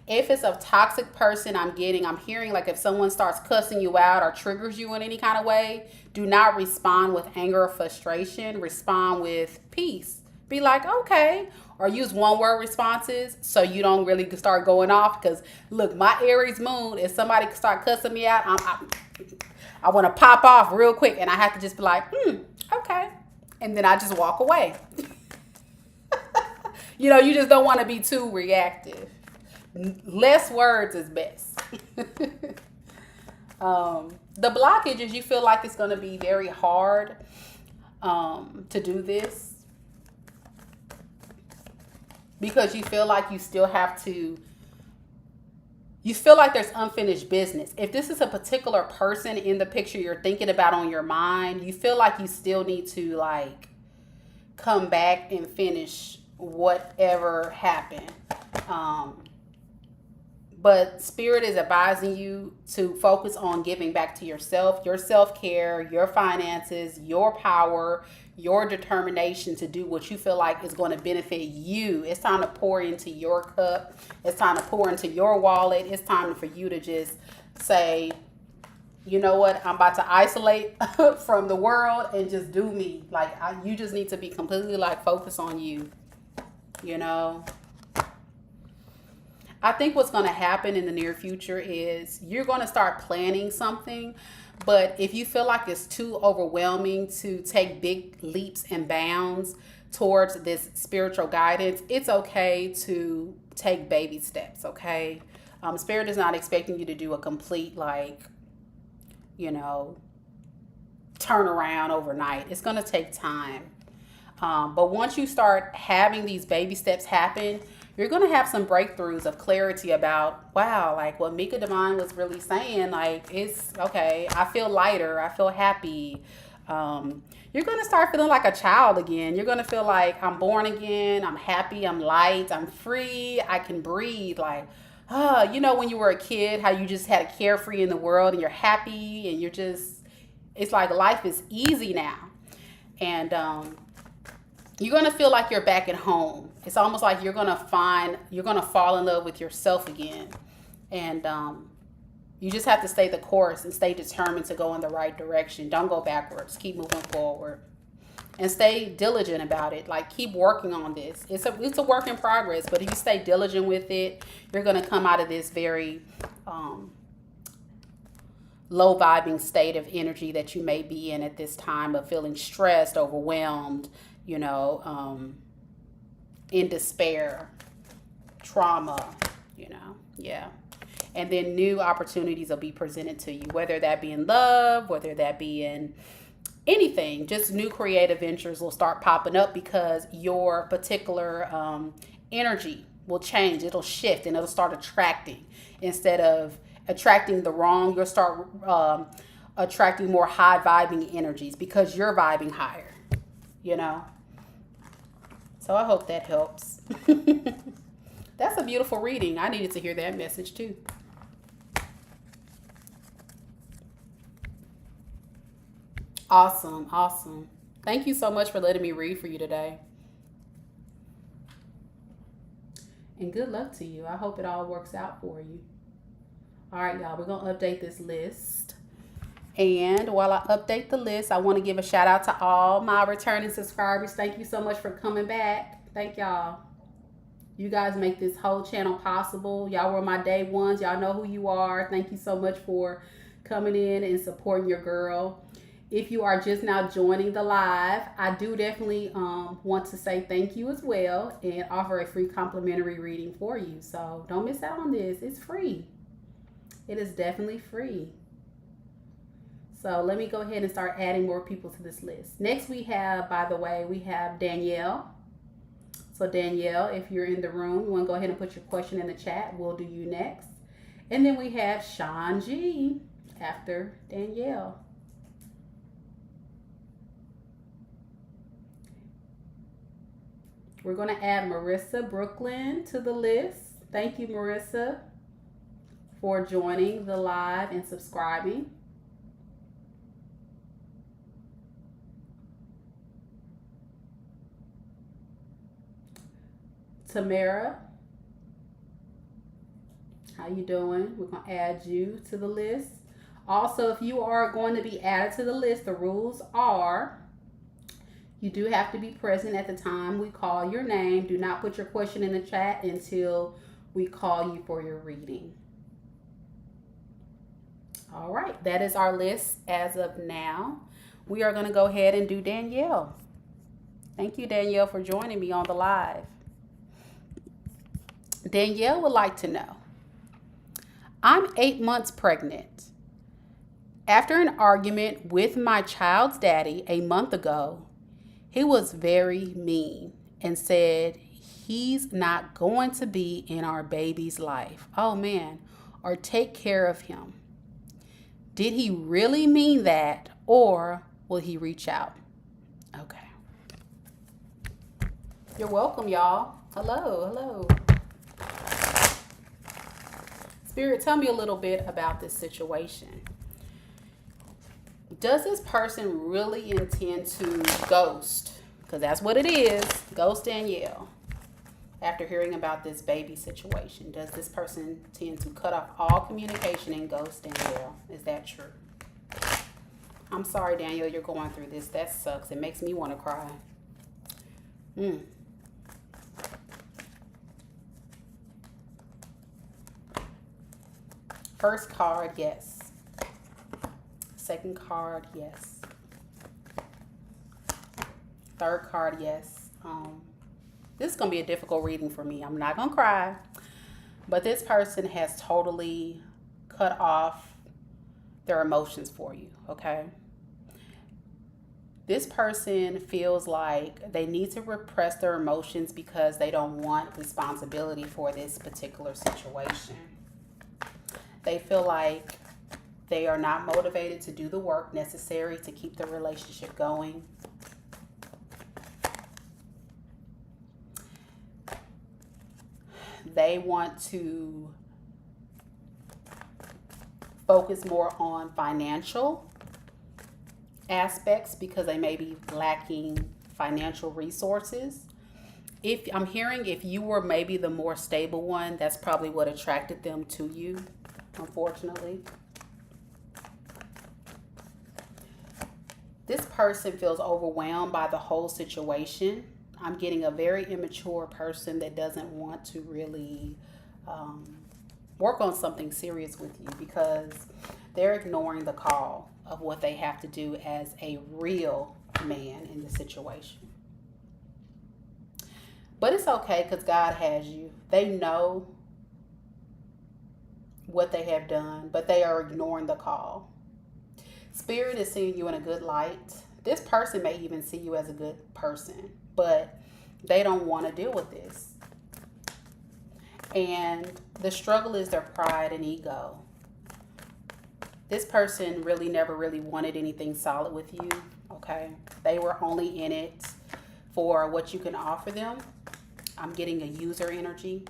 Speaker 2: If it's a toxic person, I'm hearing like if someone starts cussing you out or triggers you in any kind of way, do not respond with anger or frustration. Respond with peace. Be like, okay. Or use one word responses so you don't really start going off. Because look, my Aries moon, if somebody start cussing me out, I want to pop off real quick. And I have to just be like, okay. And then I just walk away. You just don't want to be too reactive. Less words is best. The blockage is you feel like it's going to be very hard to do this because you feel like you still have to, you feel like there's unfinished business. If this is a particular person in the picture you're thinking about on your mind, you feel like you still need to like come back and finish whatever happened. But Spirit is advising you to focus on giving back to yourself, your self-care, your finances, your power, your determination to do what you feel like is going to benefit you. It's time to pour into your cup. It's time to pour into your wallet. It's time for you to just say, you know what, I'm about to isolate from the world and just do me. Like, you just need to be completely like focused on you, I think what's going to happen in the near future is you're going to start planning something. But if you feel like it's too overwhelming to take big leaps and bounds towards this spiritual guidance, it's okay to take baby steps, okay? Spirit is not expecting you to do a complete, turnaround overnight. It's going to take time. But once you start having these baby steps happen, you're going to have some breakthroughs of clarity about, wow, like what Mika Divine was really saying, like, it's okay. I feel lighter. I feel happy. You're going to start feeling like a child again. You're going to feel like I'm born again. I'm happy. I'm light. I'm free. I can breathe. Like, when you were a kid, how you just had a carefree in the world and you're happy and you're just, it's like life is easy now. And, you're going to feel like you're back at home. It's almost like you're going to fall in love with yourself again. And you just have to stay the course and stay determined to go in the right direction. Don't go backwards. Keep moving forward. And stay diligent about it. Like, keep working on this. It's a work in progress. But if you stay diligent with it, you're going to come out of this very low vibing state of energy that you may be in at this time of feeling stressed, overwhelmed, in despair, trauma, yeah. And then new opportunities will be presented to you, whether that be in love, whether that be in anything, just new creative ventures will start popping up because your particular energy will change. It'll shift and it'll start attracting. Instead of attracting the wrong, you'll start attracting more high vibing energies because you're vibing higher, you know? So I hope that helps. That's a beautiful reading. I needed to hear that message too. Awesome, awesome. Thank you so much for letting me read for you today. And good luck to you. I hope it all works out for you. All right, y'all, we're going to update this list. And while I update the list, I want to give a shout out to all my returning subscribers. Thank you so much for coming back. Thank y'all. You guys make this whole channel possible. Y'all were my day ones. Y'all know who you are. Thank you so much for coming in and supporting your girl. If you are just now joining the live, I do definitely want to say thank you as well and offer a free complimentary reading for you. So don't miss out on this. It's free. It is definitely free. So let me go ahead and start adding more people to this list. Next we have, by the way, we have Danielle. So Danielle, if you're in the room, you want to go ahead and put your question in the chat. We'll do you next. And then we have Sean G after Danielle. We're going to add Marissa Brooklyn to the list. Thank you, Marissa, for joining the live and subscribing. Tamara, how you doing? We're going to add you to the list. Also, if you are going to be added to the list, the rules are you do have to be present at the time we call your name. Do not put your question in the chat until we call you for your reading. All right, that is our list as of now. We are going to go ahead and do Danielle. Thank you, Danielle, for joining me on the live. Danielle would like to know, I'm 8 months pregnant. After an argument with my child's daddy a month ago, he was very mean and said he's not going to be in our baby's life. Oh man, or take care of him. Did he really mean that, or will he reach out? Okay. You're welcome, y'all. Hello, hello. Spirit, tell me a little bit about this situation. Does this person really intend to ghost? Because that's what it is. Ghost Danielle. After hearing about this baby situation, does this person tend to cut off all communication and ghost Danielle? Is that true? I'm sorry, Danielle, you're going through this. That sucks. It makes me want to cry. First card, yes. Second card, yes. Third card, yes. This is going to be a difficult reading for me. I'm not going to cry. But this person has totally cut off their emotions for you, okay? This person feels like they need to repress their emotions because they don't want responsibility for this particular situation. They feel like they are not motivated to do the work necessary to keep the relationship going. They want to focus more on financial aspects because they may be lacking financial resources. If I'm hearing if you were maybe the more stable one, that's probably what attracted them to you, unfortunately. This person feels overwhelmed by the whole situation. I'm getting a very immature person that doesn't want to really work on something serious with you because they're ignoring the call of what they have to do as a real man in the situation. But it's okay because God has you. They know what they have done, but they are ignoring the call. Spirit is seeing you in a good light. This person may even see you as a good person, but they don't want to deal with this. And the struggle is their pride and ego. This person really never really wanted anything solid with you, okay? They were only in it for what you can offer them. I'm getting a user energy.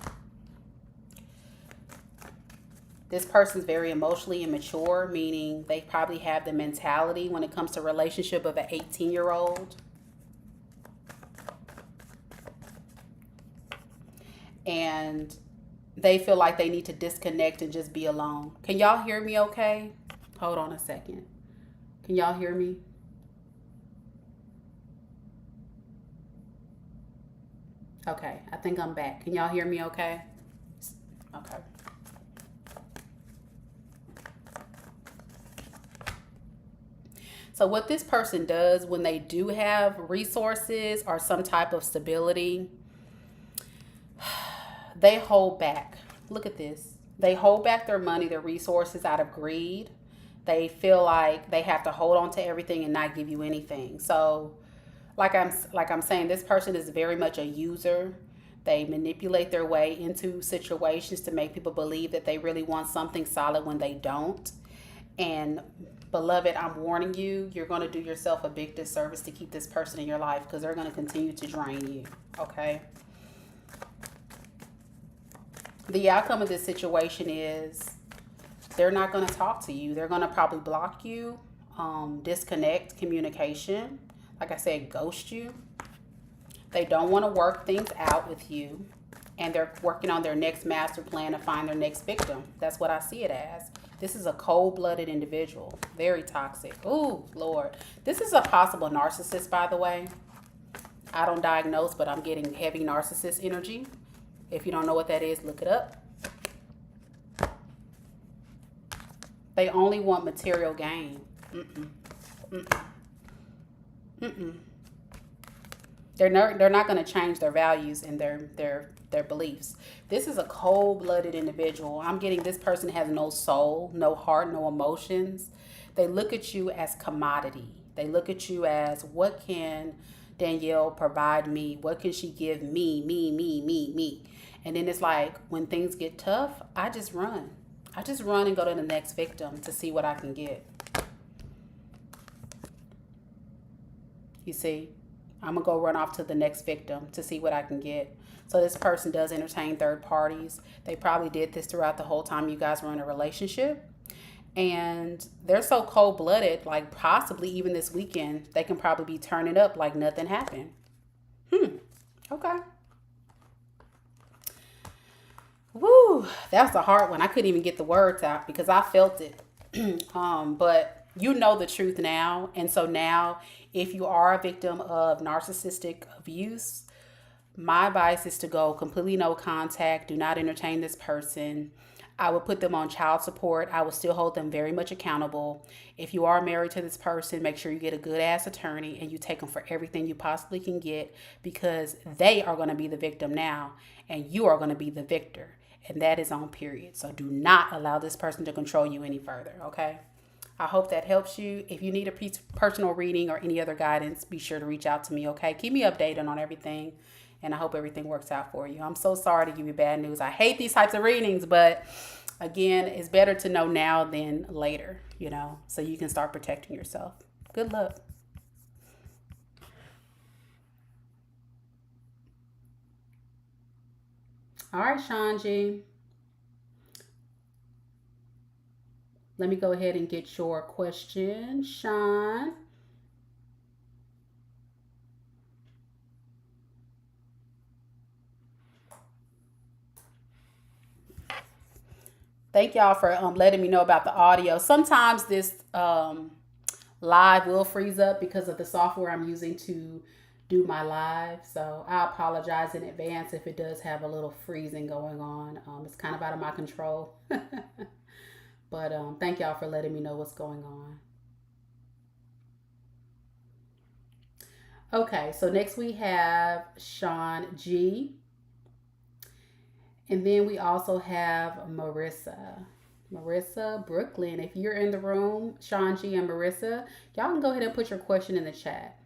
Speaker 2: This person's very emotionally immature, meaning they probably have the mentality when it comes to relationship of an 18-year-old. And they feel like they need to disconnect and just be alone. Can y'all hear me okay? Hold on a second. Can y'all hear me? Okay, I think I'm back. Can y'all hear me okay? Okay. So what this person does when they do have resources or some type of stability, they hold back. Look at this. They hold back their money, their resources out of greed. They feel like they have to hold on to everything and not give you anything. So like I'm saying, this person is very much a user. They manipulate their way into situations to make people believe that they really want something solid when they don't. And beloved, I'm warning you, you're going to do yourself a big disservice to keep this person in your life, because they're going to continue to drain you, okay? The outcome of this situation is they're not going to talk to you. They're going to probably block you, disconnect communication. Like I said, ghost you. They don't want to work things out with you. And they're working on their next master plan to find their next victim. That's what I see it as. This is a cold-blooded individual. Very toxic. Ooh, Lord. This is a possible narcissist, by the way. I don't diagnose, but I'm getting heavy narcissist energy. If you don't know what that is, look it up. They only want material gain. They're not going to change their values and their beliefs. This is a cold-blooded individual. I'm getting this person has no soul, no heart, no emotions. They look at you as commodity. They look at you as, what can Danielle provide me? What can she give me? Me. And then it's like, when things get tough, I just run. I just run and go to the next victim to see what I can get. You see? I'm going to go run off to the next victim to see what I can get. So this person does entertain third parties. They probably did this throughout the whole time you guys were in a relationship. And they're so cold-blooded, like possibly even this weekend, they can probably be turning up like nothing happened. Okay. Woo, that's a hard one. I couldn't even get the words out because I felt it. But you know the truth now. And so now, if you are a victim of narcissistic abuse, my advice is to go completely no contact. Do not entertain this person. I would put them on child support. I would still hold them very much accountable. If you are married to this person, make sure you get a good ass attorney and you take them for everything you possibly can get, because they are going to be the victim now and you are going to be the victor. And that is on period. So do not allow this person to control you any further, okay? I hope that helps you. If you need a personal reading or any other guidance, be sure to reach out to me, okay? Keep me updated on everything, and I hope everything works out for you. I'm so sorry to give you bad news. I hate these types of readings, but again, it's better to know now than later, so you can start protecting yourself. Good luck. All right, Shanji. Let me go ahead and get your question, Sean. Thank y'all for letting me know about the audio. Sometimes this live will freeze up because of the software I'm using to do my live. So I apologize in advance if it does have a little freezing going on. It's kind of out of my control. But thank y'all for letting me know what's going on. Okay, so next we have Sean G. And then we also have Marissa. Marissa, Brooklyn. If you're in the room, Shanji and Marissa, y'all can go ahead and put your question in the chat.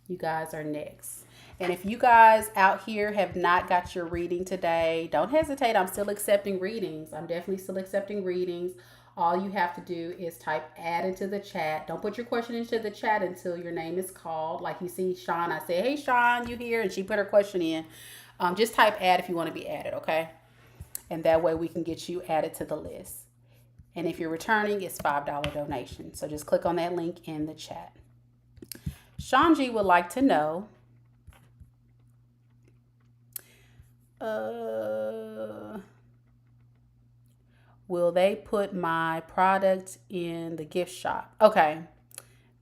Speaker 2: You guys are next. And if you guys out here have not got your reading today, don't hesitate. I'm still accepting readings. I'm definitely still accepting readings. All you have to do is type add into the chat. Don't put your question into the chat until your name is called. Like you see Sean, I say, hey Sean, you here? And she put her question in. Just type add if you want to be added, okay? And that way we can get you added to the list. And if you're returning, it's $5 donation. So just click on that link in the chat. Shanji would like to know, will they put my product in the gift shop? Okay.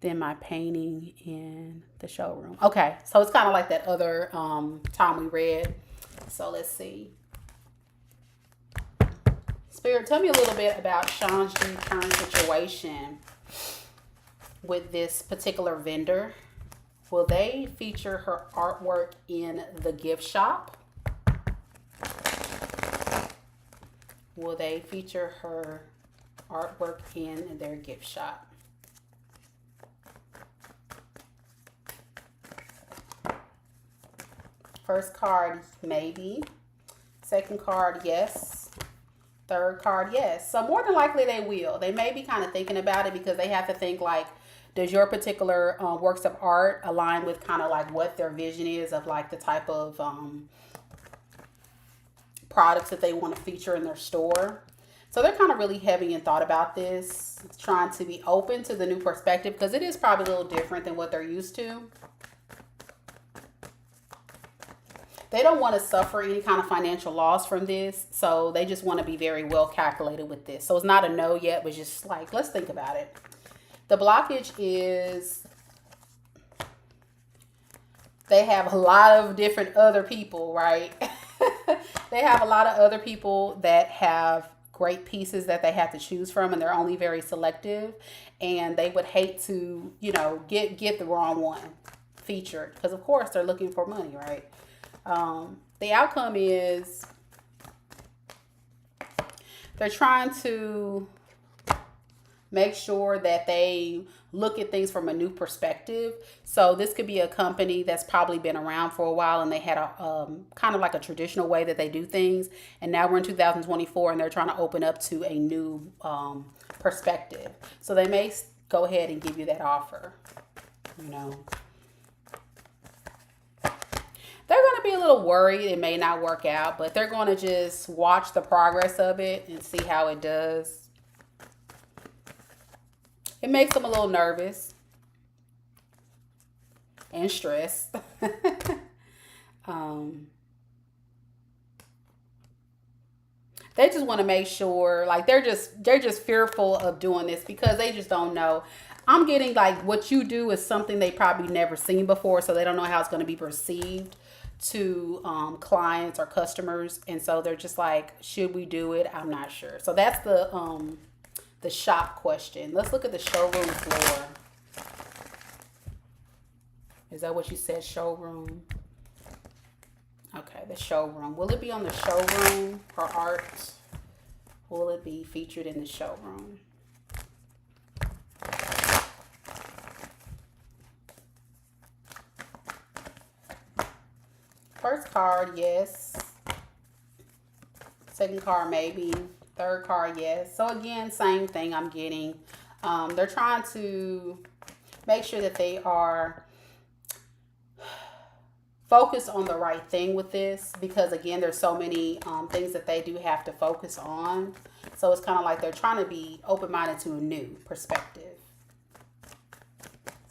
Speaker 2: Then my painting in the showroom. Okay. So it's kind of like that other time we read. So let's see. Spirit, tell me a little bit about Shanji's current situation with this particular vendor. Will they feature her artwork in the gift shop? Will they feature her artwork in their gift shop? First card, maybe. Second card, yes. Third card, yes. So more than likely they will. They may be kind of thinking about it because they have to think like, does your particular works of art align with kind of like what their vision is of like the type of products that they want to feature in their store? So they're kind of really heavy in thought about this, trying to be open to the new perspective because it is probably a little different than what they're used to. They don't want to suffer any kind of financial loss from this, so they just want to be very well calculated with this. So it's not a no yet, but just like, let's think about it. The blockage is they have a lot of different other people, right? They have a lot of other people that have great pieces that they have to choose from, and they're only very selective, and they would hate to, you know, get the wrong one featured because of course they're looking for money, right? The outcome is they're trying to make sure that they look at things from a new perspective. So this could be a company that's probably been around for a while and they had a kind of like a traditional way that they do things. And now we're in 2024 and they're trying to open up to a new perspective. So they may go ahead and give you that offer, you know. They're going to be a little worried. It may not work out, but they're going to just watch the progress of it and see how it does. It makes them a little nervous and stressed. They just want to make sure, like they're just fearful of doing this because they just don't know. I'm getting like what you do is something they probably never seen before, so they don't know how it's going to be perceived to clients or customers, and so they're just like, should we do it? I'm not sure. So that's the shop question. Let's look at the showroom floor. Is that what you said, showroom? Okay, the showroom. Will it be on the showroom, her art? Will it be featured in the showroom? First card, yes. Second card, maybe. Third card, yes. So again, same thing I'm getting. They're trying to make sure that they are focused on the right thing with this because again, there's so many things that they do have to focus on. So it's kind of like they're trying to be open-minded to a new perspective.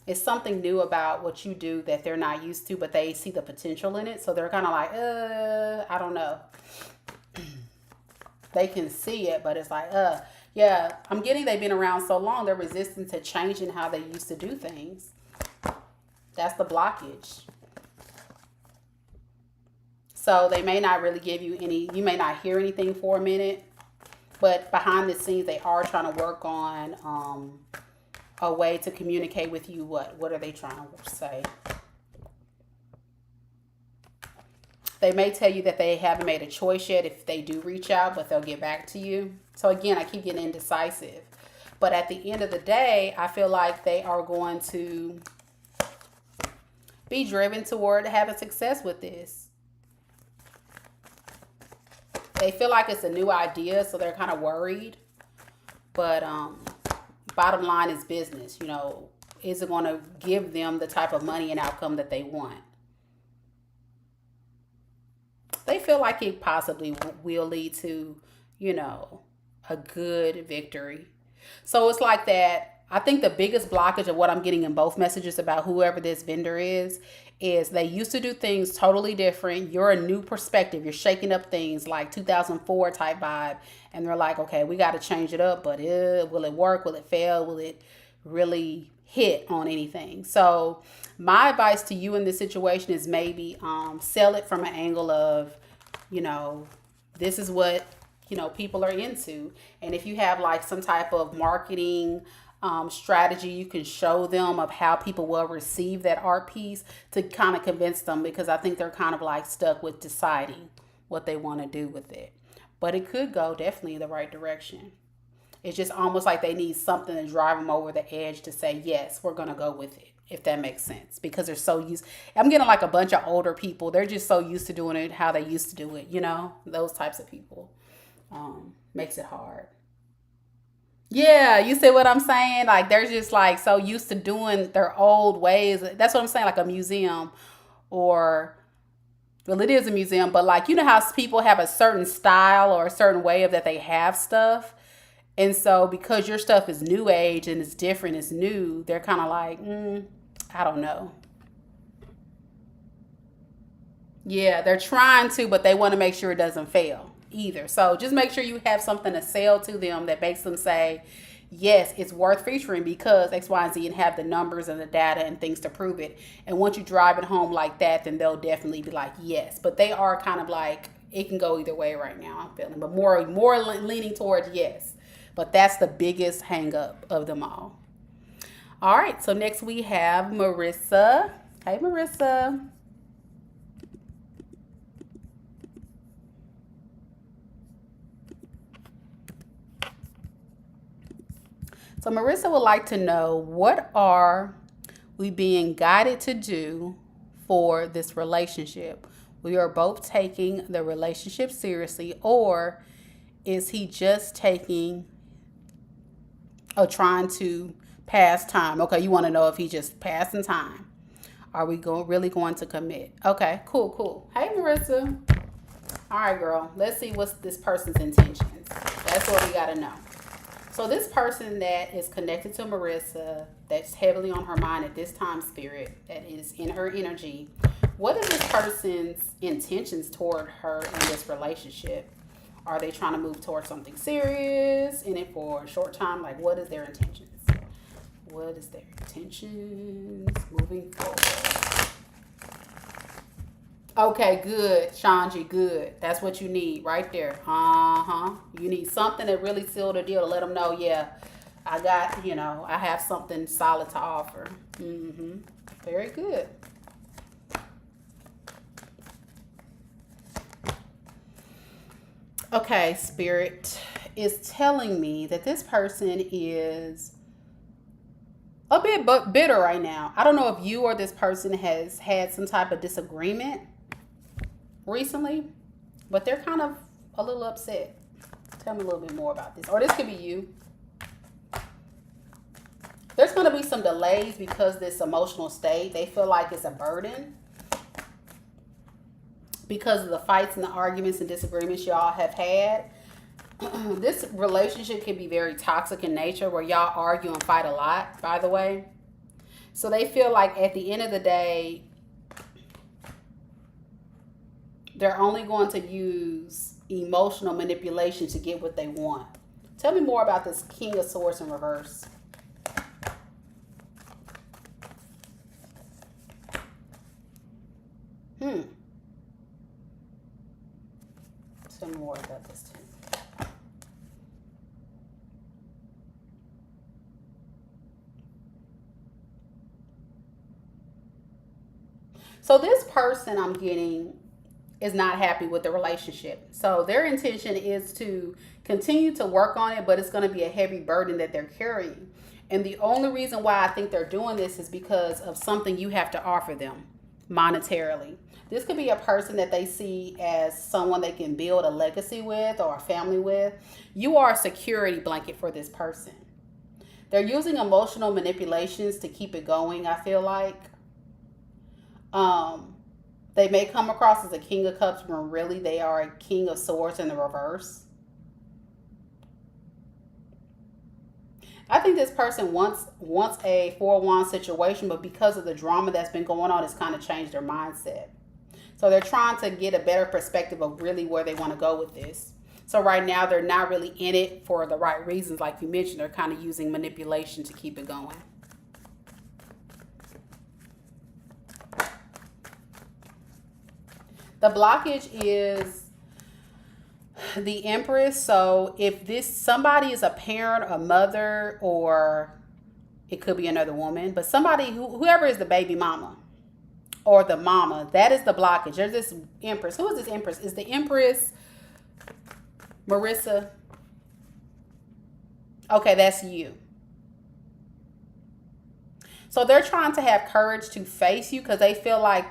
Speaker 2: It's something new about what you do that they're not used to, but they see the potential in it. So they're kind of like, I don't know. They can see it, but it's like, yeah, I'm getting they've been around so long, they're resistant to changing how they used to do things. That's the blockage. So they may not really give you any, you may not hear anything for a minute, but behind the scenes, they are trying to work on a way to communicate with you. What are they trying to say? They may tell you that they haven't made a choice yet if they do reach out, but they'll get back to you. So again, I keep getting indecisive. But at the end of the day, I feel like they are going to be driven toward having success with this. They feel like it's a new idea, so they're kind of worried. But bottom line is business. You know, is it going to give them the type of money and outcome that they want? They feel like it possibly will lead to, you know, a good victory. So it's like that. I think the biggest blockage of what I'm getting in both messages about whoever this vendor is they used to do things totally different. You're a new perspective. You're shaking up things like 2004 type vibe. And they're like, okay, we got to change it up. But will it work? Will it fail? Will it really hit on anything? So my advice to you in this situation is maybe sell it from an angle of, you know, this is what, you know, people are into. And if you have like some type of marketing strategy, you can show them of how people will receive that art piece to kind of convince them, because I think they're kind of like stuck with deciding what they want to do with it. But it could go definitely the right direction. It's just almost like they need something to drive them over the edge to say, yes, we're going to go with it, if that makes sense. Because they're so used. I'm getting like a bunch of older people. They're just so used to doing it how they used to do it. You know, those types of people. Makes it hard. Yeah, you see what I'm saying? Like they're just like so used to doing their old ways. That's what I'm saying, like a museum or well, it is a museum, but like you know how people have a certain style or a certain way of that they have stuff. And so because your stuff is new age and it's different, it's new, they're kind of like, I don't know. Yeah, they're trying to, but they want to make sure it doesn't fail either. So just make sure you have something to sell to them that makes them say, yes, it's worth featuring because X, Y, and Z, and have the numbers and the data and things to prove it. And once you drive it home like that, then they'll definitely be like, yes. But they are kind of like, it can go either way right now, I'm feeling. But more leaning towards yes. But that's the biggest hang up of them all. All right, so next we have Marissa. Hey, Marissa. So Marissa would like to know, what are we being guided to do for this relationship? We are both taking the relationship seriously, or is he just taking or trying to pass time? Okay, you want to know if he's just passing time. Are we really going to commit? Okay, cool. Hey, Marissa. All right, girl. Let's see what's this person's intentions. That's what we got to know. So this person that is connected to Marissa, that's heavily on her mind at this time, spirit, that is in her energy, what is this person's intentions toward her in this relationship? Are they trying to move towards something serious in it for a short time? Like, what is their intentions? What is their intentions moving forward? Okay, good, Shanji, good. That's what you need right there. You need something that really sealed the deal to let them know, yeah, I got, I have something solid to offer. Very good. Okay, Spirit is telling me that this person is a bit bitter right now. I don't know if you or this person has had some type of disagreement recently, but they're kind of a little upset. Tell me a little bit more about this. Or this could be you. There's going to be some delays because this emotional state, they feel like it's a burden because of the fights and the arguments and disagreements y'all have had. This relationship can be very toxic in nature where y'all argue and fight a lot, by the way. So they feel like at the end of the day, they're only going to use emotional manipulation to get what they want. Tell me more about this King of Swords in reverse. Tell me more about this too. So this person I'm getting is not happy with the relationship. So their intention is to continue to work on it, but it's going to be a heavy burden that they're carrying. And the only reason why I think they're doing this is because of something you have to offer them monetarily. This could be a person that they see as someone they can build a legacy with or a family with. You are a security blanket for this person. They're using emotional manipulations to keep it going, I feel like. They may come across as a king of cups when really they are a king of swords in the reverse. I think this person wants a 4-1 situation, but because of the drama that's been going on, it's kind of changed their mindset. So they're trying to get a better perspective of really where they want to go with this. So right now, they're not really in it for the right reasons. Like you mentioned, they're kind of using manipulation to keep it going. The blockage is the Empress. So if somebody is a parent, a mother, or it could be another woman, but somebody whoever is the baby mama or the mama, that is the blockage. There's this Empress. Who is this Empress? Is the Empress Marissa? Okay, that's you. So they're trying to have courage to face you because they feel like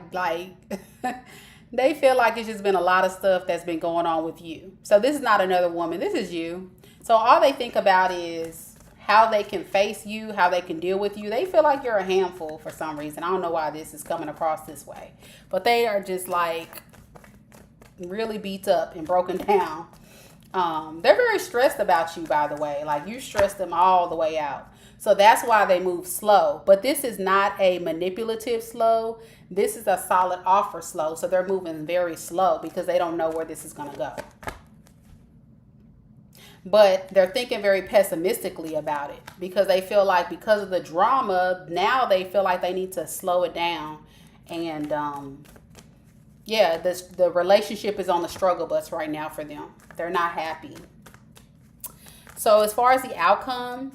Speaker 2: they feel like it's just been a lot of stuff that's been going on with you. So this is not another woman. This is you. So all they think about is how they can face you, how they can deal with you. They feel like you're a handful for some reason. I don't know why this is coming across this way. But they are just like really beat up and broken down. They're very stressed about you, by the way. Like you stress them all the way out. So that's why they move slow. But this is not a manipulative slow. This is a solid offer slow. So they're moving very slow because they don't know where this is going to go. But they're thinking very pessimistically about it because they feel like because of the drama, now they feel like they need to slow it down. And yeah, the relationship is on the struggle bus right now for them. They're not happy. So as far as the outcome,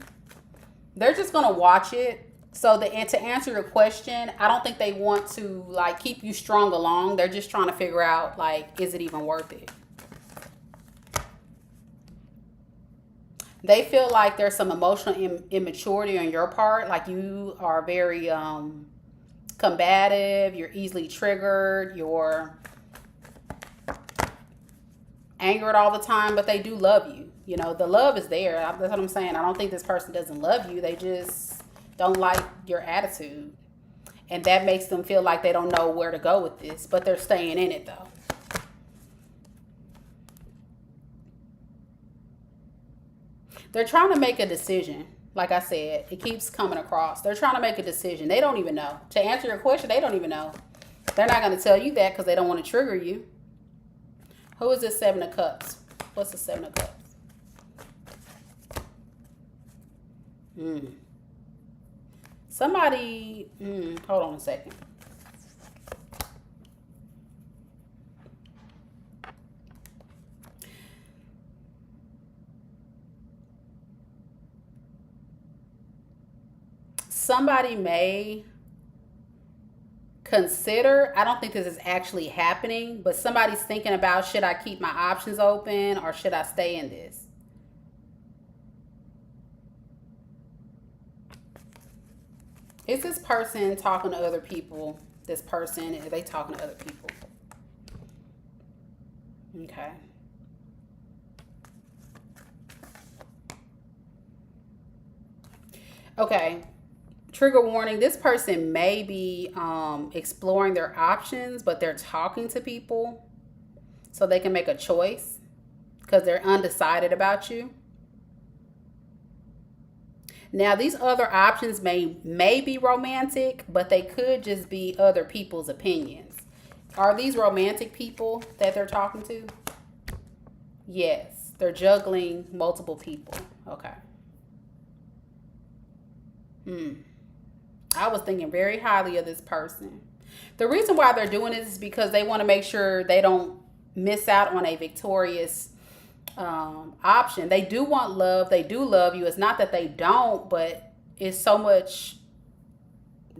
Speaker 2: they're just going to watch it. So to answer your question, I don't think they want to like keep you strung along. They're just trying to figure out like, is it even worth it? They feel like there's some emotional immaturity on your part. Like you are very combative. You're easily triggered. You're angered all the time, but they do love you. You know, the love is there. That's what I'm saying. I don't think this person doesn't love you. They just don't like your attitude. And that makes them feel like they don't know where to go with this, but they're staying in it though. They're trying to make a decision. Like I said, it keeps coming across. They're trying to make a decision. They don't even know. To answer your question, they don't even know. They're not going to tell you that because they don't want to trigger you. Who is this 7 of Cups? What's the 7 of Cups? Somebody, hold on a second. Somebody may consider, I don't think this is actually happening, but somebody's thinking about, should I keep my options open or should I stay in this? Is this person talking to other people? This person, are they talking to other people? Okay. Okay. Trigger warning, this person may be exploring their options, but they're talking to people so they can make a choice because they're undecided about you. Now, these other options may be romantic, but they could just be other people's opinions. Are these romantic people that they're talking to? Yes, they're juggling multiple people. Okay. I was thinking very highly of this person. The reason why they're doing this is because they want to make sure they don't miss out on a victorious option. They do want love. They do love you. It's not that they don't, but it's so much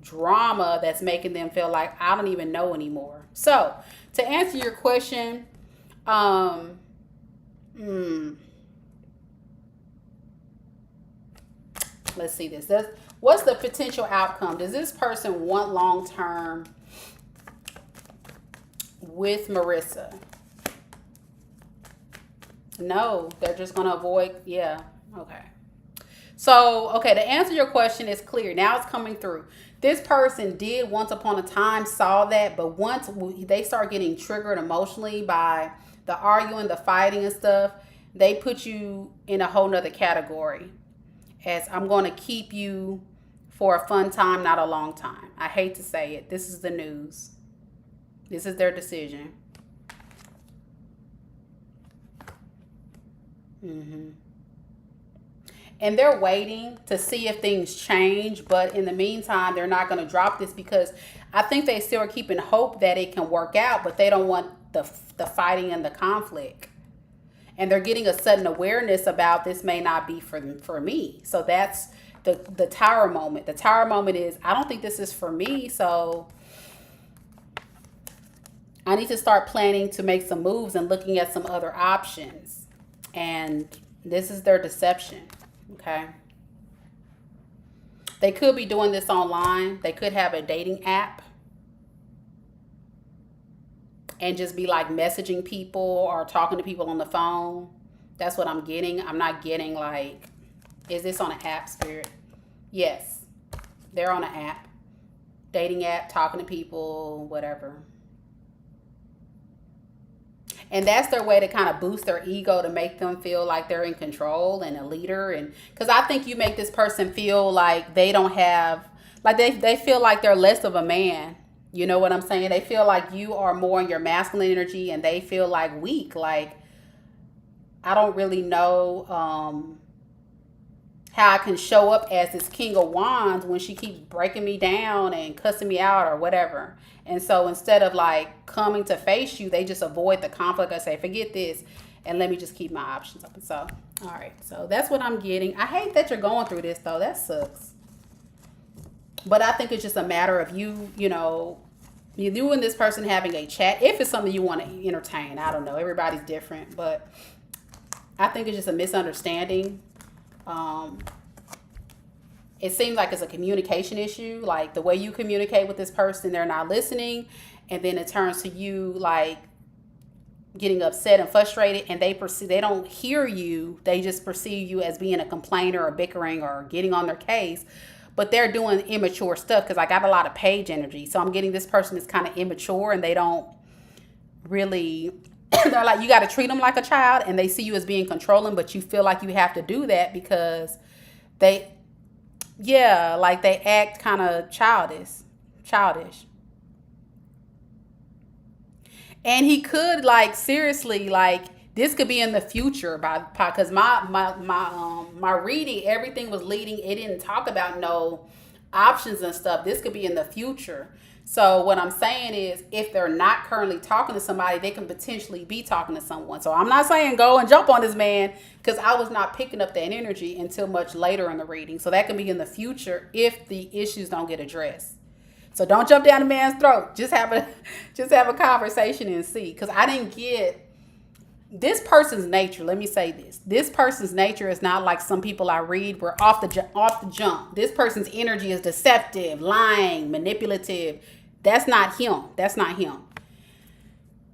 Speaker 2: drama that's making them feel like I don't even know anymore. So To answer your question, um, hmm, let's see this. What's the potential outcome? Does this person want long term with Marissa? No, they're just going to avoid. Yeah. Okay. So, okay, to answer your question is clear. Now it's coming through. This person did once upon a time saw that, but once they start getting triggered emotionally by the arguing, the fighting and stuff, they put you in a whole nother category as I'm going to keep you for a fun time, not a long time. I hate to say it. This is the news. This is their decision. Mm-hmm. And they're waiting to see if things change, but in the meantime they're not going to drop this because I think they still are keeping hope that it can work out, but they don't want the fighting and the conflict, and they're getting a sudden awareness about this may not be for me. So that's the tower moment. The tower moment is I don't think this is for me, so I need to start planning to make some moves and looking at some other options. And this is their deception. Okay. They could be doing this online. They could have a dating app and just be like messaging people or talking to people on the phone. That's what I'm getting. I'm not getting like, is this on an app, Spirit? Yes. They're on an app. Dating app, talking to people, whatever. And that's their way to kind of boost their ego to make them feel like they're in control and a leader. And because I think you make this person feel like they don't have, like they feel like they're less of a man. You know what I'm saying? They feel like you are more in your masculine energy and they feel like weak. Like, I don't really know how I can show up as this King of Wands when she keeps breaking me down and cussing me out or whatever. And so instead of like coming to face you, they just avoid the conflict. I say, forget this and let me just keep my options open. So, all right. So that's what I'm getting. I hate that you're going through this though. That sucks. But I think it's just a matter of you and this person having a chat. If it's something you want to entertain. I don't know. Everybody's different. But I think it's just a misunderstanding. It seems like it's a communication issue. Like the way you communicate with this person, they're not listening. And then it turns to you like getting upset and frustrated, and they don't hear you. They just perceive you as being a complainer or bickering or getting on their case. But they're doing immature stuff because I got a lot of page energy. So I'm getting this person is kind of immature and they don't really, they're like, you got to treat them like a child, and they see you as being controlling, but you feel like you have to do that because they act kind of childish. And he could like seriously like this could be in the future because my reading, everything was leading. It didn't talk about no options and stuff. This could be in the future. So what I'm saying is if they're not currently talking to somebody, they can potentially be talking to someone. So I'm not saying go and jump on this man because I was not picking up that energy until much later in the reading. So that can be in the future if the issues don't get addressed. So don't jump down the man's throat. Just have a conversation and see. Because I didn't get this person's nature. Let me say this. This person's nature is not like some people I read where off the jump. This person's energy is deceptive, lying, manipulative. That's not him.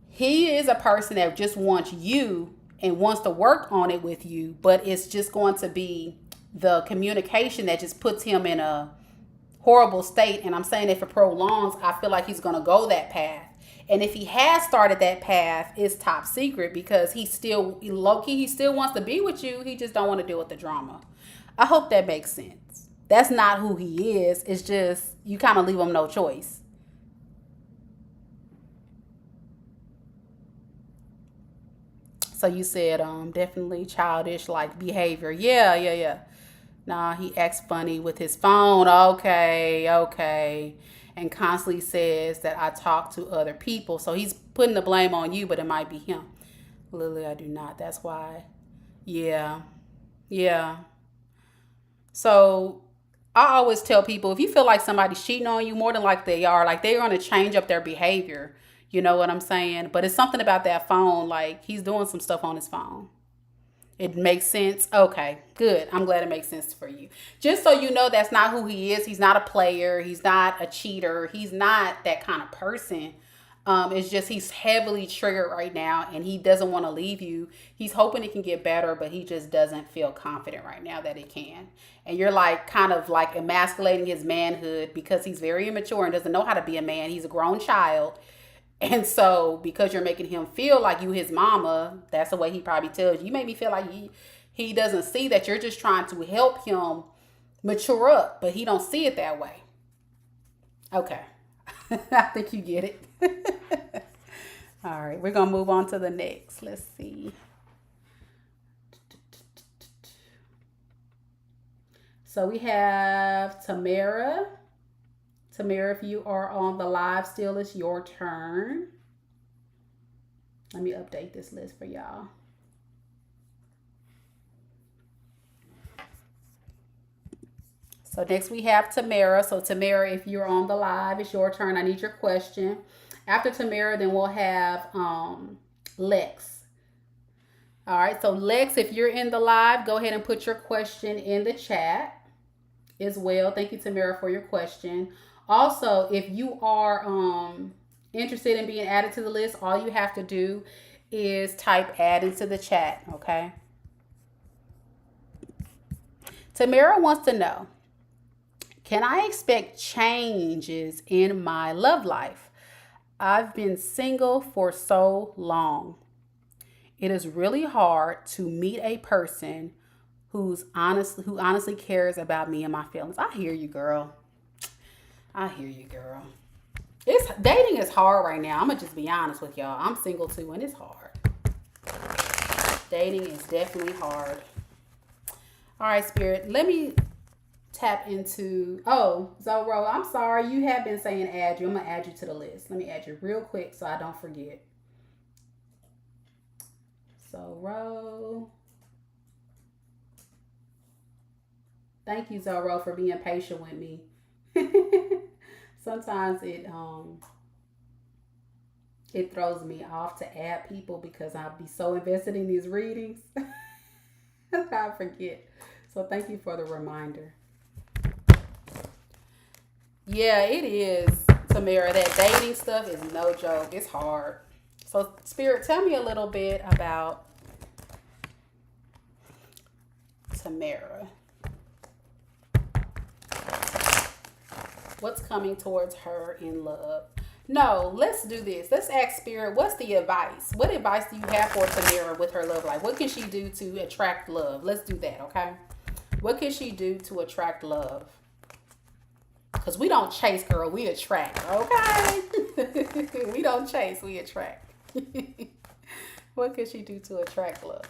Speaker 2: He is a person that just wants you and wants to work on it with you, but it's just going to be the communication that just puts him in a horrible state. And I'm saying if it prolongs, I feel like he's going to go that path. And if he has started that path, it's top secret because he still wants to be with you. He just don't want to deal with the drama. I hope that makes sense. That's not who he is. It's just you kind of leave him no choice. So you said definitely childish like behavior. Yeah. Nah, he acts funny with his phone. Okay. And constantly says that I talk to other people. So he's putting the blame on you, but it might be him. Lily, I do not. That's why. Yeah. So I always tell people if you feel like somebody's cheating on you, more than like they are, like they're going to change up their behavior. You know what I'm saying? But it's something about that phone. Like, he's doing some stuff on his phone. It makes sense. Okay, good. I'm glad it makes sense for you. Just so you know, that's not who he is. He's not a player. He's not a cheater. He's not that kind of person. It's just he's heavily triggered right now and he doesn't want to leave you. He's hoping it can get better, but he just doesn't feel confident right now that it can. And you're like kind of like emasculating his manhood because he's very immature and doesn't know how to be a man. He's a grown child. And so, because you're making him feel like you his mama, that's the way he probably tells you. You make me feel like he doesn't see that you're just trying to help him mature up, but he don't see it that way. Okay. I think you get it. All right, we're going to move on to the next. Let's see. So we have Tamara. Tamara, if you are on the live still, it's your turn. Let me update this list for y'all. So next we have Tamara. So Tamara, if you're on the live, it's your turn. I need your question. After Tamara, then we'll have Lex. All right, so Lex, if you're in the live, go ahead and put your question in the chat as well. Thank you, Tamara, for your question. Also, if you are interested in being added to the list, all you have to do is type add into the chat, okay? Tamara wants to know, can I expect changes in my love life? I've been single for so long. It is really hard to meet a person who honestly cares about me and my feelings. I hear you, girl. I hear you, girl. Dating is hard right now. I'm gonna just be honest with y'all. I'm single too, and it's hard. Dating is definitely hard. All right, Spirit. Let me tap into. Oh, Zoro, I'm sorry. You have been saying add you. I'm gonna add you to the list. Let me add you real quick so I don't forget. Zoro. Thank you, Zoro, for being patient with me. Sometimes it throws me off to add people because I'll be so invested in these readings. I forget. So thank you for the reminder. Yeah, it is, Tamara. That dating stuff is no joke. It's hard. So Spirit, tell me a little bit about Tamara. What's coming towards her in love? No, let's do this. Let's ask Spirit, what's the advice? What advice do you have for Tamara with her love life? What can she do to attract love? Let's do that, okay? What can she do to attract love? Because we don't chase, girl. We attract, okay? We don't chase, we attract. What can she do to attract love?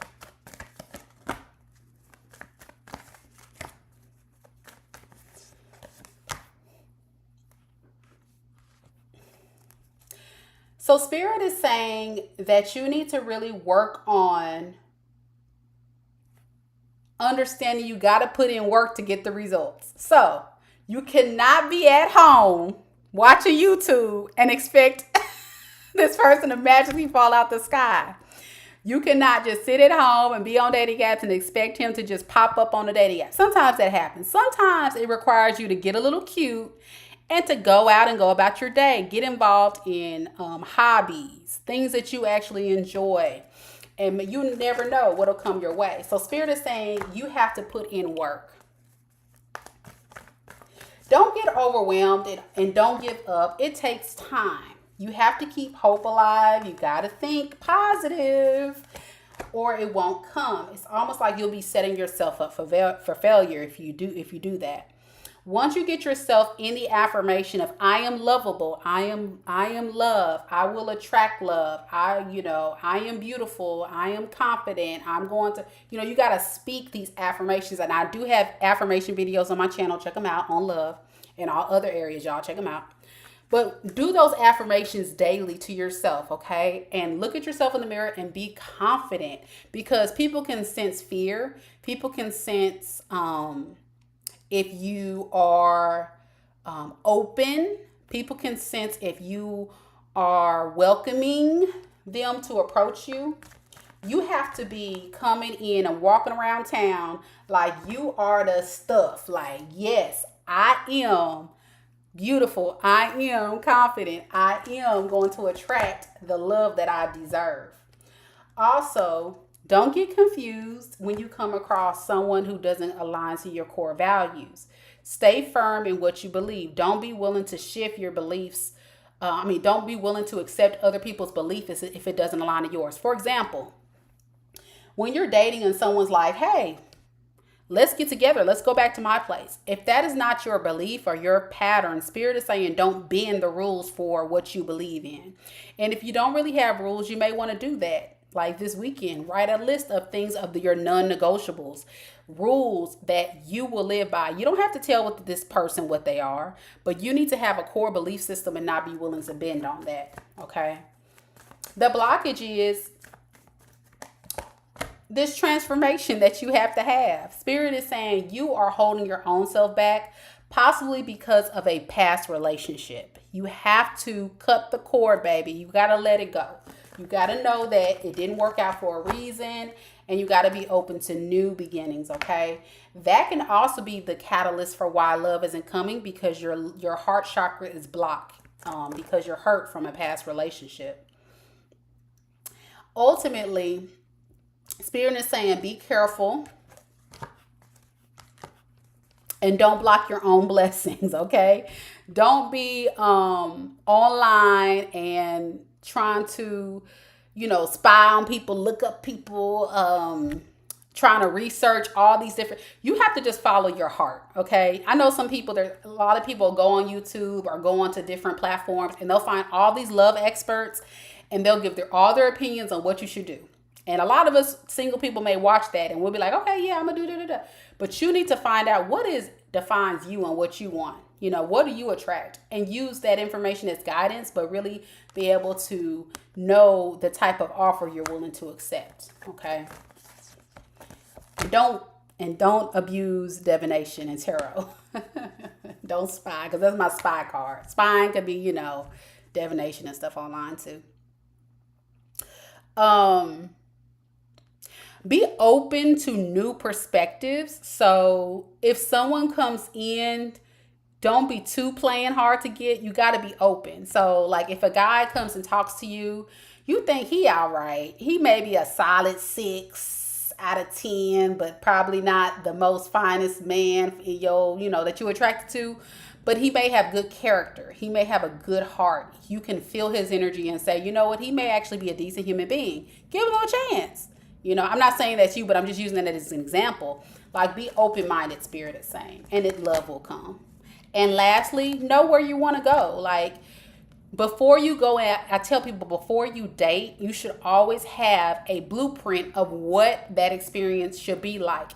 Speaker 2: So Spirit is saying that you need to really work on understanding you got to put in work to get the results. So you cannot be at home watching YouTube and expect this person to magically fall out the sky. You cannot just sit at home and be on dating apps and expect him to just pop up on the dating app. Sometimes that happens. Sometimes it requires you to get a little cute and to go out and go about your day. Get involved in hobbies, things that you actually enjoy. And you never know what'll come your way. So Spirit is saying you have to put in work. Don't get overwhelmed and don't give up. It takes time. You have to keep hope alive. You got to think positive or it won't come. It's almost like you'll be setting yourself up for failure if you do that. Once you get yourself in the affirmation of I am lovable, I am love, I will attract love, I am beautiful, I am confident, I'm going to, you got to speak these affirmations. And I do have affirmation videos on my channel. Check them out on love and all other areas, y'all. Check them out. But do those affirmations daily to yourself, okay? And look at yourself in the mirror and be confident, because people can sense fear. People can sense if you are open. People can sense if you are welcoming them to approach you, you have to be coming in and walking around town like you are the stuff. Like, yes, I am beautiful. I am confident. I am going to attract the love that I deserve. Also, don't get confused when you come across someone who doesn't align to your core values. Stay firm in what you believe. Don't be willing to shift your beliefs. Don't be willing to accept other people's beliefs if it doesn't align to yours. For example, when you're dating and someone's like, hey, let's get together. Let's go back to my place. If that is not your belief or your pattern, Spirit is saying don't bend the rules for what you believe in. And if you don't really have rules, you may want to do that. Like this weekend, write a list of things of your non-negotiables, rules that you will live by. You don't have to tell this person what they are, but you need to have a core belief system and not be willing to bend on that. Okay. The blockage is this transformation that you have to have. Spirit is saying you are holding your own self back, possibly because of a past relationship. You have to cut the cord, baby. You got to let it go. You got to know that it didn't work out for a reason, and you got to be open to new beginnings, okay? That can also be the catalyst for why love isn't coming, because your heart chakra is blocked because you're hurt from a past relationship. Ultimately, Spirit is saying be careful and don't block your own blessings, okay? Don't be online and trying to, spy on people, look up people, trying to research all these different, you have to just follow your heart, okay? I know a lot of people go on YouTube or go onto different platforms and they'll find all these love experts and they'll give all their opinions on what you should do. And a lot of us single people may watch that and we'll be like, okay, yeah, I'm gonna do da. But you need to find out what defines you and what you want. What do you attract? And use that information as guidance, but really be able to know the type of offer you're willing to accept. Okay. Don't abuse divination and tarot. Don't spy, because that's my spy card. Spying could be, divination and stuff online too. Be open to new perspectives. So if someone comes in, don't be too playing hard to get. You got to be open. So like if a guy comes and talks to you, you think he all right. He may be a solid 6 out of 10, but probably not the most finest man that you're attracted to. But he may have good character. He may have a good heart. You can feel his energy and say, you know what? He may actually be a decent human being. Give him a chance. I'm not saying that's you, but I'm just using that as an example. Like, be open-minded, Spirit is saying, and love will come. And lastly, know where you want to go. Like, before you go I tell people, before you date, you should always have a blueprint of what that experience should be like.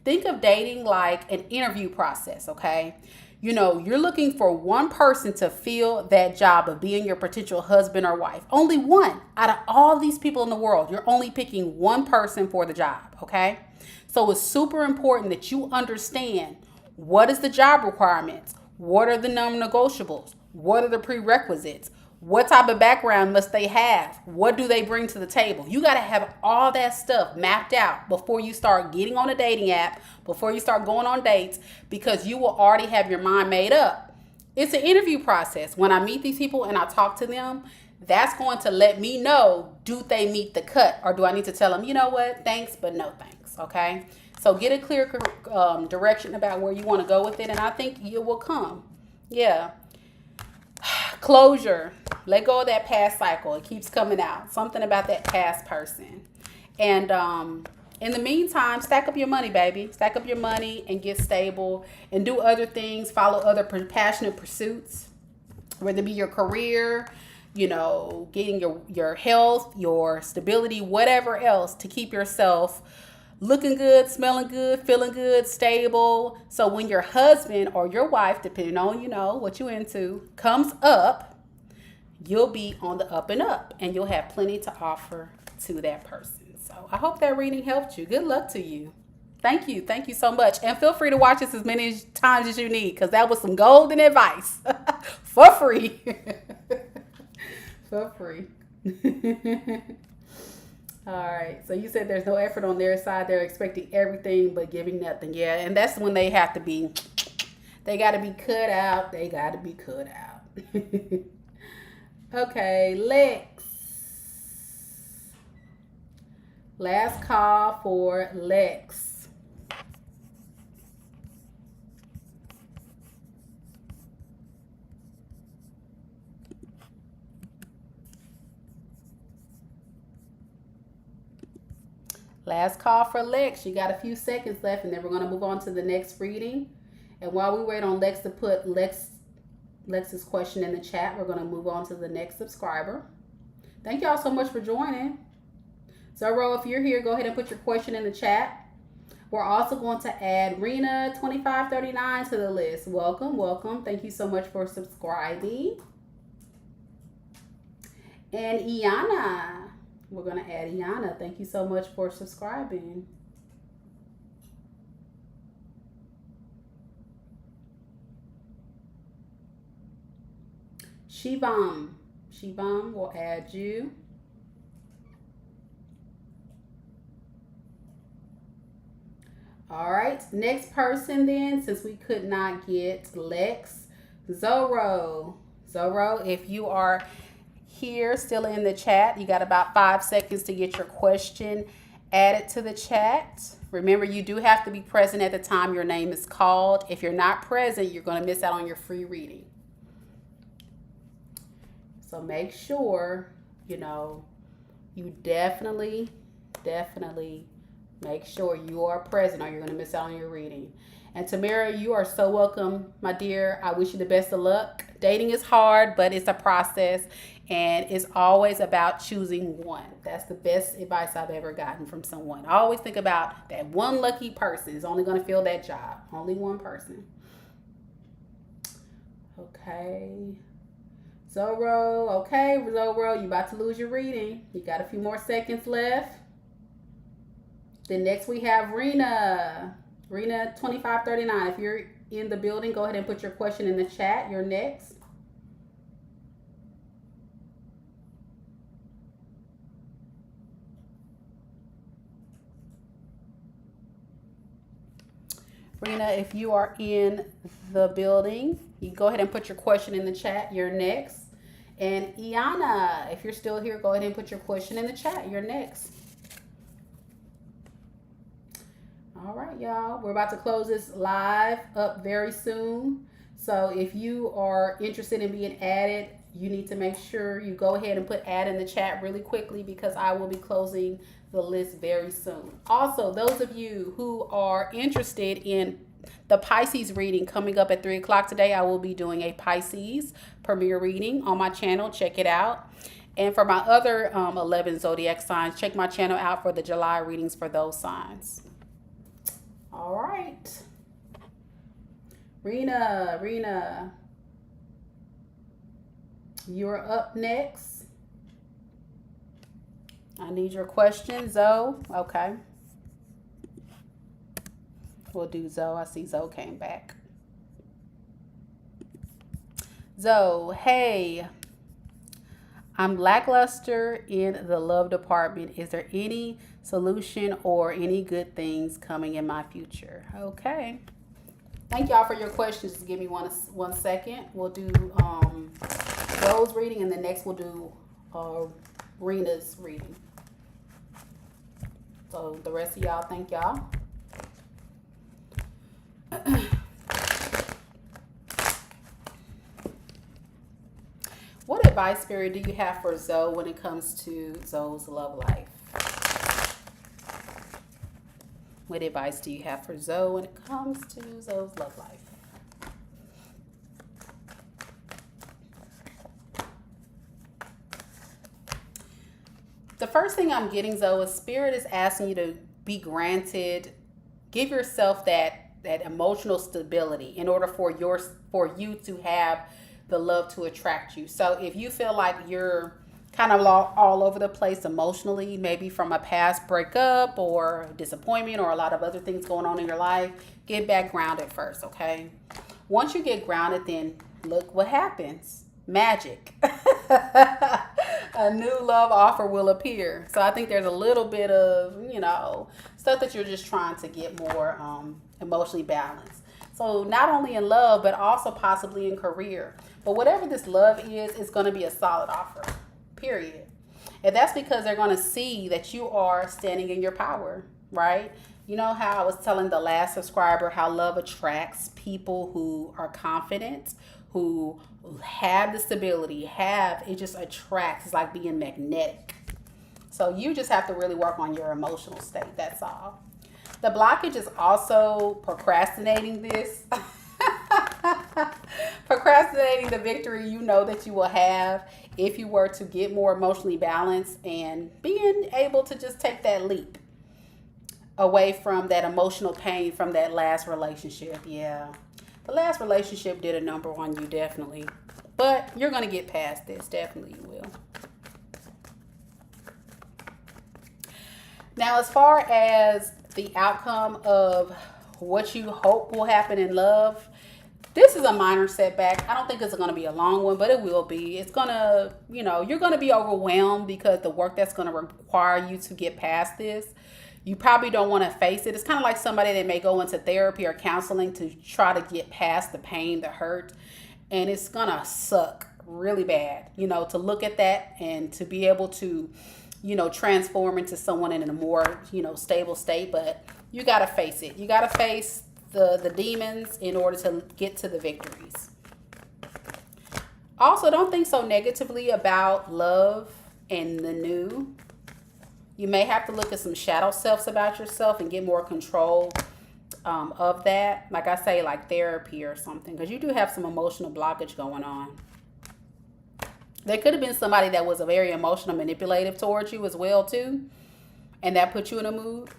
Speaker 2: Think of dating like an interview process, okay? You're looking for one person to fill that job of being your potential husband or wife. Only one. Out of all these people in the world, you're only picking one person for the job, okay? So it's super important that you understand what is the job requirements, what are the non-negotiables, what are the prerequisites, what type of background must they have, what do they bring to the table. You got to have all that stuff mapped out before you start getting on a dating app, before you start going on dates, because you will already have your mind made up. It's an interview process. When I meet these people and I talk to them, that's going to let me know, do they meet the cut, or do I need to tell them, you know what, thanks, but no thanks, okay? So get a clear direction about where you want to go with it, and I think it will come. Yeah. Closure. Let go of that past cycle. It keeps coming out. Something about that past person. And in the meantime, stack up your money, baby. Stack up your money and get stable and do other things. Follow other passionate pursuits, whether it be your career, getting your health, your stability, whatever else, to keep yourself looking good, smelling good, feeling good, stable. So when your husband or your wife, depending on, what you're into, comes up, you'll be on the up and up, and you'll have plenty to offer to that person. So I hope that reading helped you. Good luck to you. Thank you. Thank you so much. And feel free to watch this as many times as you need, because that was some golden advice for free. For free. All right. So you said there's no effort on their side. They're expecting everything but giving nothing. Yeah. And that's when they have to be, they got to be cut out. They got to be cut out. Okay. Lex. Last call for Lex. Last call for Lex. You got a few seconds left, and then we're going to move on to the next reading. And while we wait on Lex to put Lex's question in the chat, we're going to move on to the next subscriber. Thank y'all so much for joining. Zoro, if you're here, go ahead and put your question in the chat. We're also going to add Rena 2539 to the list. Welcome, welcome. Thank you so much for subscribing. And Iana. We're going to add Iana. Thank you so much for subscribing. Shivam. Shivam, will add you. All right. Next person then, since we could not get Lex. Zoro. Zoro, if you are here still in the chat, you got about 5 seconds to get your question added to the chat. Remember, you do have to be present at the time your name is called. If you're not present, you're going to miss out on your free reading. So make sure, you definitely make sure you are present, or you're going to miss out on your reading. And Tamara, you are so welcome, my dear. I wish you the best of luck. Dating is hard, but it's a process. And it's always about choosing one. That's the best advice I've ever gotten from someone. I always think about that one lucky person is only going to fill that job. Only one person. Okay. Zoro. Okay, Zoro, you about to lose your reading. You got a few more seconds left. Then next we have Rena. Rena 2539. If you're in the building, go ahead and put your question in the chat. You're next. Rena, if you are in the building, you go ahead and put your question in the chat. You're next. And Iana, if you're still here, go ahead and put your question in the chat. You're next. All right, y'all. We're about to close this live up very soon. So if you are interested in being added, you need to make sure you go ahead and put add in the chat really quickly, because I will be closing the list very soon. Also, those of you who are interested in the Pisces reading coming up at 3 o'clock today, I will be doing a Pisces premiere reading on my channel. Check it out. And for my other 11 zodiac signs, check my channel out for the July readings for those signs. All right. Rena, you're up next. I need your question, Zoe. Okay. We'll do Zoe. I see Zoe came back. Zoe, hey. I'm lackluster in the love department. Is there any solution or any good things coming in my future? Okay. Thank y'all for your questions. Just give me one second. We'll do Zoe's reading, and then next we'll do Rena's reading. So the rest of y'all, thank y'all. What advice, Spirit, do you have for Zoe when it comes to Zoe's love life? What advice do you have for Zoe when it comes to Zoe's love life? The first thing I'm getting, Zoe, is Spirit is asking you to be granted, give yourself that emotional stability in order for you to have the love to attract you. So if you feel like you're kind of all over the place emotionally, maybe from a past breakup or disappointment or a lot of other things going on in your life, get back grounded first, okay? Once you get grounded, then look what happens. Magic. A new love offer will appear. So I think there's a little bit of, stuff that you're just trying to get more emotionally balanced. So not only in love, but also possibly in career. But whatever this love is, it's going to be a solid offer, period. And that's because they're going to see that you are standing in your power, right? You know how I was telling the last subscriber how love attracts people who are confident, who have the stability, it just attracts. It's like being magnetic. So you just have to really work on your emotional state. That's all. The blockage is also procrastinating this. Procrastinating the victory you know that you will have if you were to get more emotionally balanced and being able to just take that leap away from that emotional pain from that last relationship. Yeah. The last relationship did a number on you, definitely. But you're going to get past this. Definitely you will. Now, as far as the outcome of what you hope will happen in love, this is a minor setback. I don't think it's going to be a long one, but it will be. It's going to, you're going to be overwhelmed because the work that's going to require you to get past this, you probably don't want to face it. It's kind of like somebody that may go into therapy or counseling to try to get past the pain, the hurt, and it's going to suck really bad, to look at that and to be able to, transform into someone in a more, stable state. But you got to face it. You got to face the demons in order to get to the victories. Also, don't think so negatively about love and the new. You may have to look at some shadow selves about yourself and get more control of that. Like I say, like therapy or something, because you do have some emotional blockage going on. There could have been somebody that was a very emotional, manipulative towards you as well too, and that put you in a mood.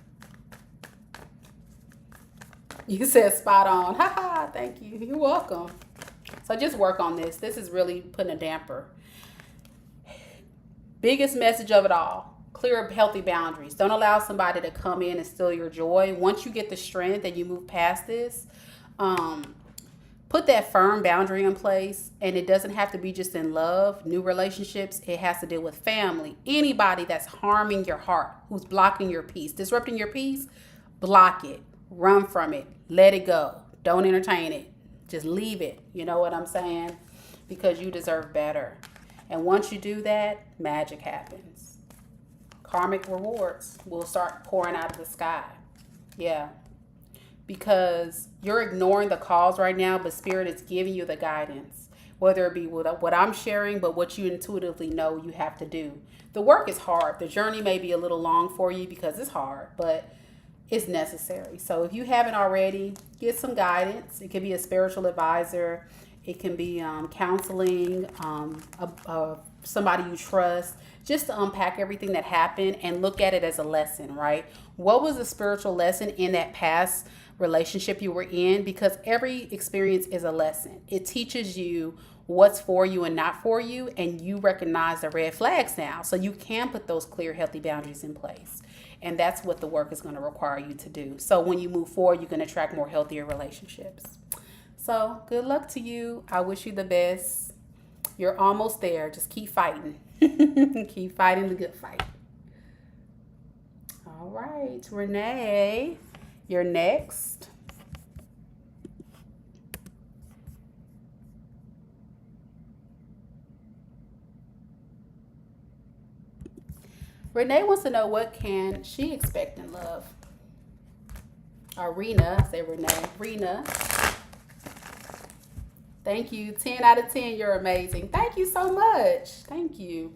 Speaker 2: You said spot on. Haha, thank you. You're welcome. So just work on this. This is really putting a damper. Biggest message of it all. Clear up healthy boundaries. Don't allow somebody to come in and steal your joy. Once you get the strength and you move past this, put that firm boundary in place. And it doesn't have to be just in love, new relationships. It has to deal with family. Anybody that's harming your heart, who's blocking your peace, disrupting your peace, block it. Run from it. Let it go. Don't entertain it. Just leave it. You know what I'm saying? Because you deserve better. And once you do that, magic happens. Karmic rewards will start pouring out of the sky. Yeah. Because you're ignoring the calls right now, but Spirit is giving you the guidance. Whether it be what I'm sharing, but what you intuitively know you have to do. The work is hard. The journey may be a little long for you because it's hard, but it's necessary. So if you haven't already, get some guidance. It can be a spiritual advisor. It can be counseling, somebody you trust, just to unpack everything that happened and look at it as a lesson, right? What was the spiritual lesson in that past relationship you were in? Because every experience is a lesson. It teaches you what's for you and not for you, and you recognize the red flags now. So you can put those clear, healthy boundaries in place. And that's what the work is going to require you to do. So when you move forward, you can attract more healthier relationships. So good luck to you. I wish you the best. You're almost there. Just keep fighting. Keep fighting the good fight. All right, Renee, you're next. Renee wants to know, what can she expect in love? Rena, say Renee. Rena. Thank you. 10 out of 10. You're amazing. Thank you so much. Thank you.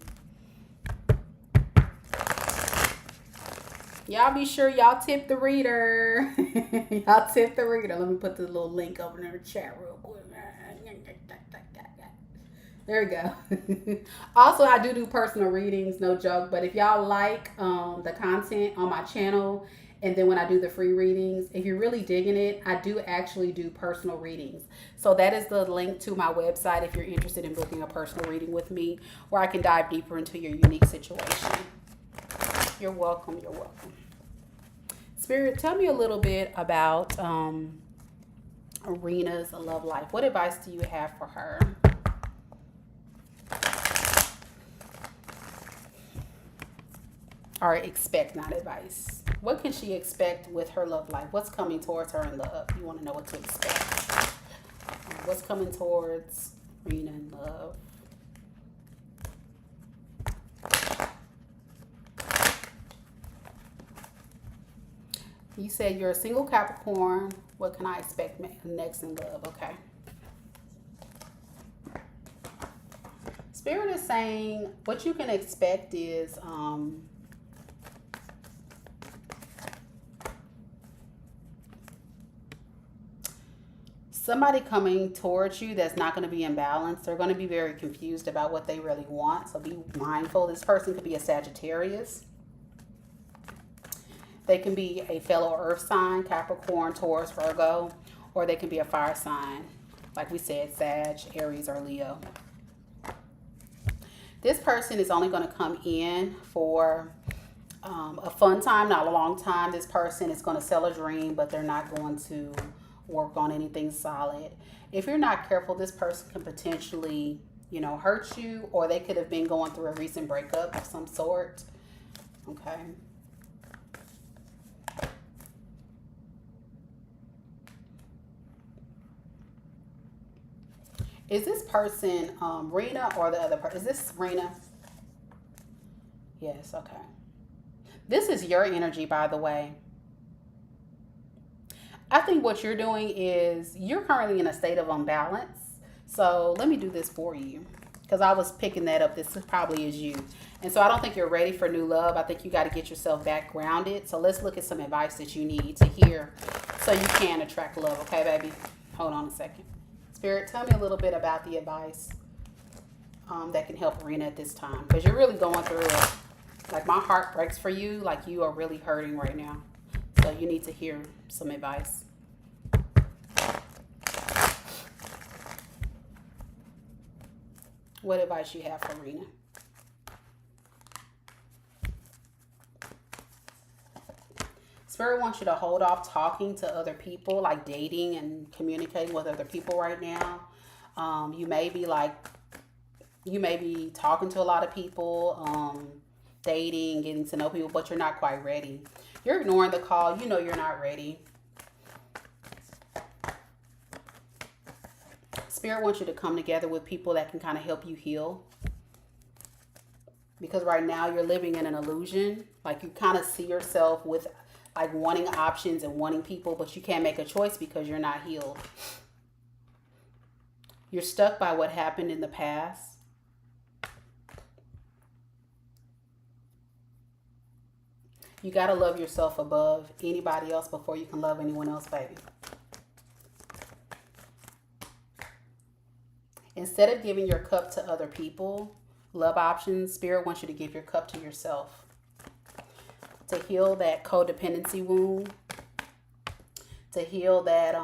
Speaker 2: Y'all be sure y'all tip the reader. Y'all tip the reader. Let me put the little link over in the chat real quick. There we go. Also, I do personal readings, no joke. But if y'all like the content on my channel, and then when I do the free readings, if you're really digging it, I do actually do personal readings. So that is the link to my website if you're interested in booking a personal reading with me, where I can dive deeper into your unique situation. You're welcome. You're welcome. Spirit, tell me a little bit about Arena's love life. What advice do you have for her? or expect, not advice. What can she expect with her love life? What's coming towards her in love? You want to know what to expect. What's coming towards Rena in love? You said you're a single Capricorn. What can I expect next in love? Okay. Spirit is saying what you can expect is somebody coming towards you that's not going to be in balance. They're going to be very confused about what they really want. So be mindful. This person could be a Sagittarius. They can be a fellow earth sign, Capricorn, Taurus, Virgo, or they can be a fire sign. Like we said, Sag, Aries, or Leo. This person is only going to come in for a fun time, not a long time. This person is going to sell a dream, but they're not going to work on anything solid. If you're not careful, this person can potentially, you know, hurt you, or they could have been going through a recent breakup of some sort. Okay. Is this person Rena or the other person? Is this Rena? Yes, okay. This is your energy, by the way. I think what you're doing is you're currently in a state of unbalance. So let me do this for you, because I was picking that up. This probably is you. And so I don't think you're ready for new love. I think you got to get yourself back grounded. So let's look at some advice that you need to hear so you can attract love. Okay, baby? Hold on a second. Spirit, tell me a little bit about the advice that can help Rena at this time, because you're really going through it. Like, my heart breaks for you. Like, you are really hurting right now. So you need to hear some advice. What advice you have for Rena? Spirit wants you to hold off talking to other people, like dating and communicating with other people right now. You may be talking to a lot of people, dating, getting to know people, but you're not quite ready. You're ignoring the call. You know you're not ready. Spirit wants you to come together with people that can kind of help you heal. Because right now you're living in an illusion. Like, you kind of see yourself with like wanting options and wanting people, but you can't make a choice because you're not healed. You're stuck by what happened in the past. You got to love yourself above anybody else before you can love anyone else, baby. Instead of giving your cup to other people, love options, Spirit wants you to give your cup to yourself. To heal that codependency wound, to heal that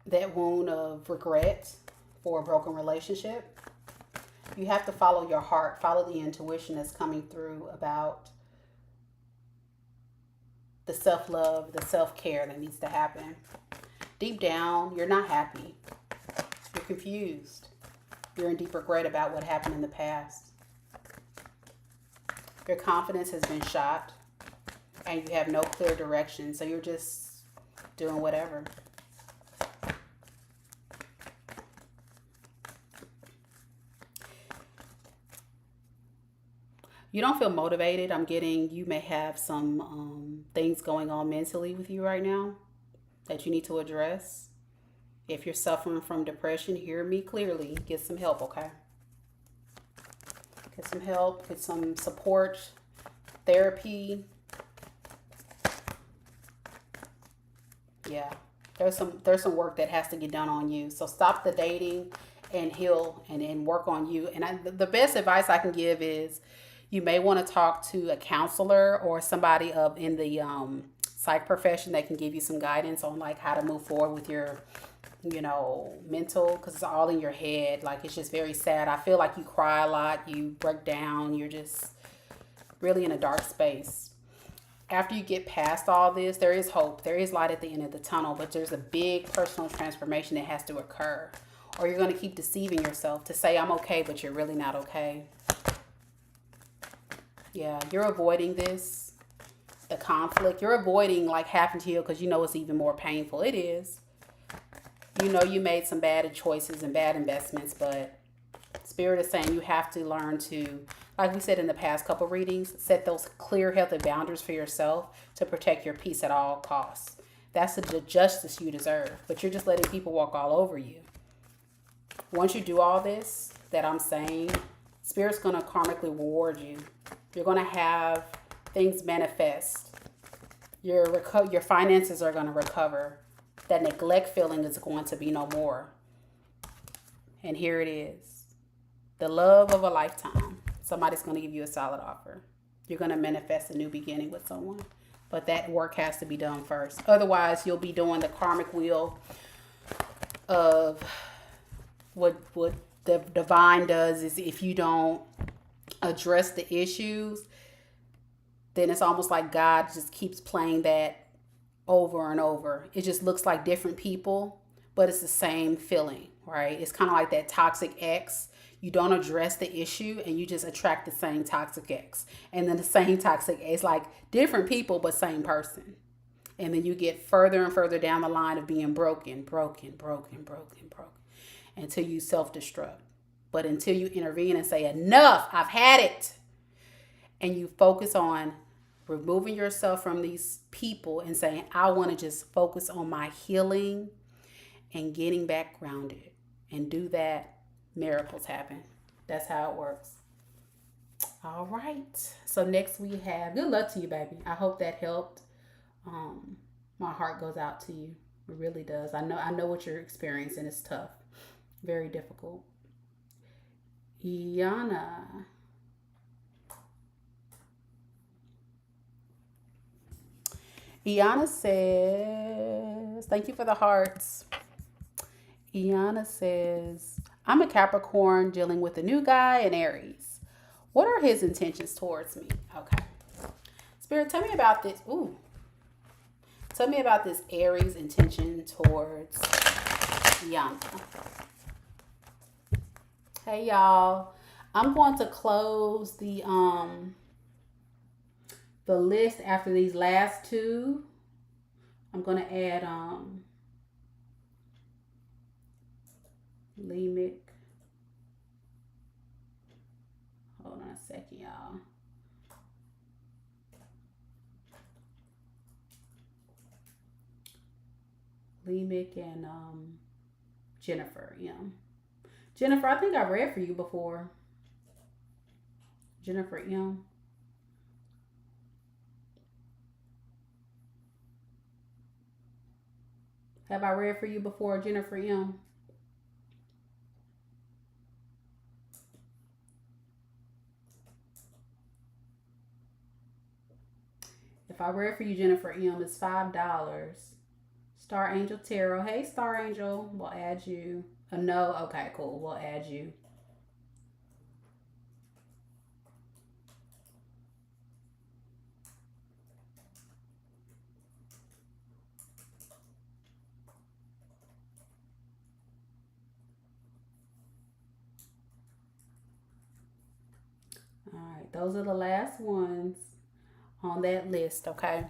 Speaker 2: that wound of regret for a broken relationship. You have to follow your heart, follow the intuition that's coming through about the self-love, the self-care that needs to happen. Deep down, you're not happy. You're confused. You're in deep regret about what happened in the past. Your confidence has been shot and you have no clear direction. So you're just doing whatever. You don't feel motivated. I'm getting you may have some things going on mentally with you right now that you need to address. If you're suffering from depression, hear me clearly. Get some help, okay? Get some help, get some support, therapy. Yeah, there's some work that has to get done on you. So stop the dating and heal and work on you. And the best advice I can give is you may want to talk to a counselor or somebody in the psych profession that can give you some guidance on like how to move forward with your mental, because it's all in your head. Like, it's just very sad. I feel like you cry a lot, you break down, you're just really in a dark space. After you get past all this, there is hope. There is light at the end of the tunnel, but there's a big personal transformation that has to occur. Or you're going to keep deceiving yourself to say I'm okay, but you're really not okay. Yeah, you're avoiding this, the conflict. You're avoiding like having to heal because you know it's even more painful. It is. You know you made some bad choices and bad investments, but Spirit is saying you have to learn to, like we said in the past couple readings, set those clear, healthy boundaries for yourself to protect your peace at all costs. That's the justice you deserve, but you're just letting people walk all over you. Once you do all this that I'm saying, Spirit's going to karmically reward you. You're going to have things manifest. Your finances are going to recover. That neglect feeling is going to be no more. And here it is. The love of a lifetime. Somebody's going to give you a solid offer. You're going to manifest a new beginning with someone. But that work has to be done first. Otherwise, you'll be doing the karmic wheel of what the divine does is if you don't address the issues, then it's almost like God just keeps playing that over and over. It just looks like different people, but it's the same feeling, right? It's kind of like that toxic ex. You don't address the issue and you just attract the same toxic ex. And then the same toxic ex, like different people, but same person. And then you get further and further down the line of being broken, until you self-destruct. But until you intervene and say, enough, I've had it. And you focus on removing yourself from these people and saying, I want to just focus on my healing and getting back grounded. And do that, miracles happen. That's how it works. All right. So next we have, good luck to you, baby. I hope that helped. My heart goes out to you. It really does. I know what you're experiencing. It's tough. Very difficult. Iana. Iana says, thank you for the hearts. Iana says, I'm a Capricorn dealing with a new guy in Aries. What are his intentions towards me? Okay. Spirit, tell me about this. Tell me about this Aries intention towards Iana. Hey, y'all. I'm going to close the list after these last two. I'm going to add Lemic. Hold on a second, y'all. Lemic and Jennifer, yeah. Jennifer, I think I've read for you before. Jennifer M. Have I read for you before, Jennifer M? If I read for you, Jennifer M, it's $5. Star Angel Tarot. Hey, Star Angel. We'll add you. No? Okay, cool. We'll add you. All right. Those are the last ones on that list, okay?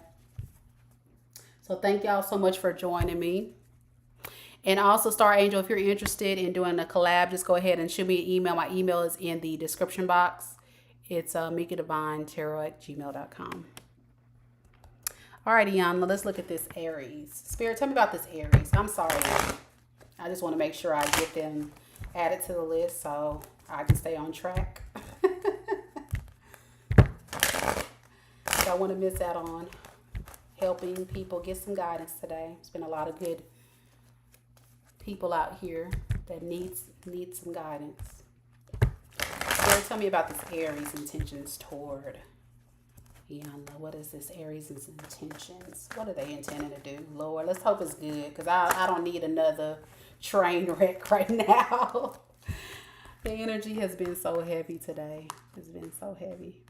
Speaker 2: So thank y'all so much for joining me. And also, Star Angel, if you're interested in doing a collab, just go ahead and shoot me an email. My email is in the description box. It's mikadivinetarot@gmail.com. All right, Iana, let's look at this Aries. Spirit, tell me about this Aries. I'm sorry. I just want to make sure I get them added to the list so I can stay on track. So I want to miss out on helping people get some guidance today. There's been a lot of good people out here that need some guidance. Spirit, tell me about this Aries intentions toward Iana. What is this Aries' intentions? What are they intending to do? Lord, let's hope it's good because I don't need another train wreck right now. The energy has been so heavy today. It's been so heavy.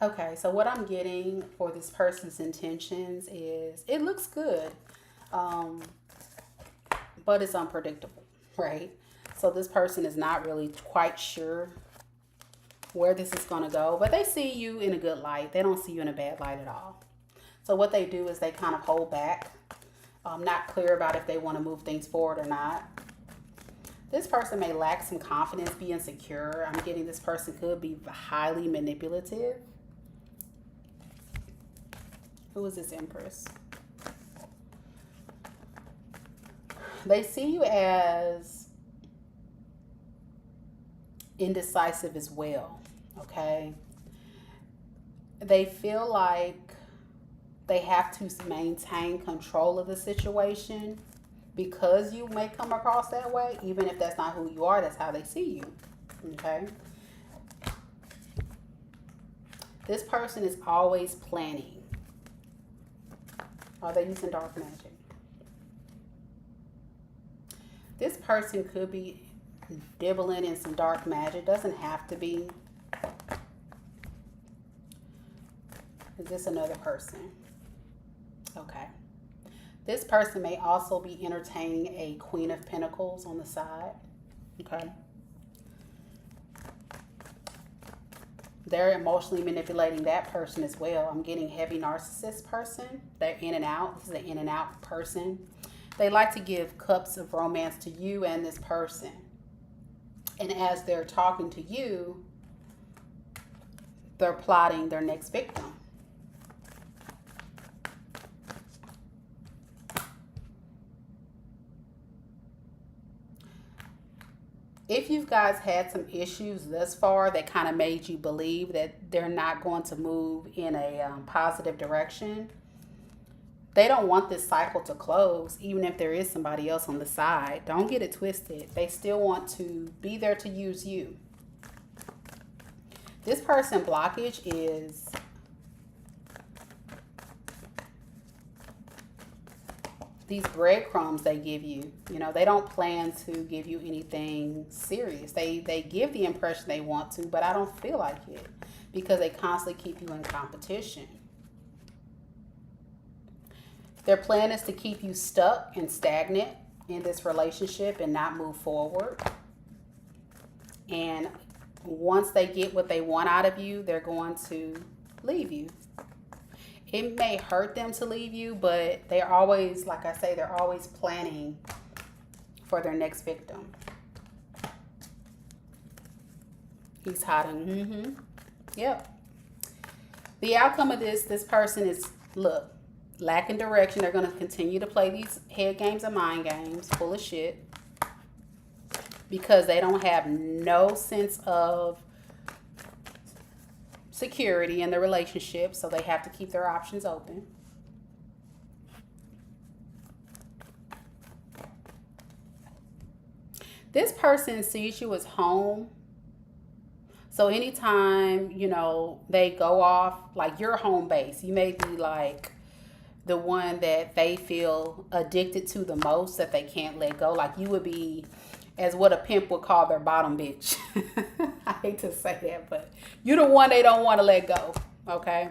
Speaker 2: Okay, so what I'm getting for this person's intentions is, it looks good. Um, but it's unpredictable, right? So this person is not really quite sure where this is going to go, but they see you in a good light. They don't see you in a bad light at all. So what they do is they kind of hold back, not clear about if they want to move things forward or not. This person may lack some confidence, be insecure. I'm getting this person could be highly manipulative. Who is this Empress? They see you as indecisive as well, okay? They feel like they have to maintain control of the situation because you may come across that way. Even if that's not who you are, that's how they see you, okay? This person is always planning. Are they using dark magic? This person could be dibbling in some dark magic. Doesn't have to be. Is this another person? Okay. This person may also be entertaining a Queen of Pentacles on the side. Okay. They're emotionally manipulating that person as well. I'm getting heavy narcissist person. They're in and out. This is an in and out person. They like to give cups of romance to you and this person. And as they're talking to you, they're plotting their next victim. If you guys had some issues thus far that kind of made you believe that they're not going to move in a positive direction, they don't want this cycle to close, even if there is somebody else on the side. Don't get it twisted. They still want to be there to use you. This person blockage is these breadcrumbs they give you. You know, they don't plan to give you anything serious. They give the impression they want to, but I don't feel like it because they constantly keep you in competition. Their plan is to keep you stuck and stagnant in this relationship and not move forward. And once they get what they want out of you, they're going to leave you. It may hurt them to leave you, but they're always, like I say, they're always planning for their next victim. He's hiding. Yep. The outcome of this person is, look, lacking direction. They're going to continue to play these head games and mind games, full of shit, because they don't have no sense of security in the relationship, so they have to keep their options open. This person sees you as home. So anytime, you know, they go off, like your home base, you may be like the one that they feel addicted to the most, that they can't let go. Like you would be, as what a pimp would call their bottom bitch. I hate to say that, but you're the one they don't want to let go, okay?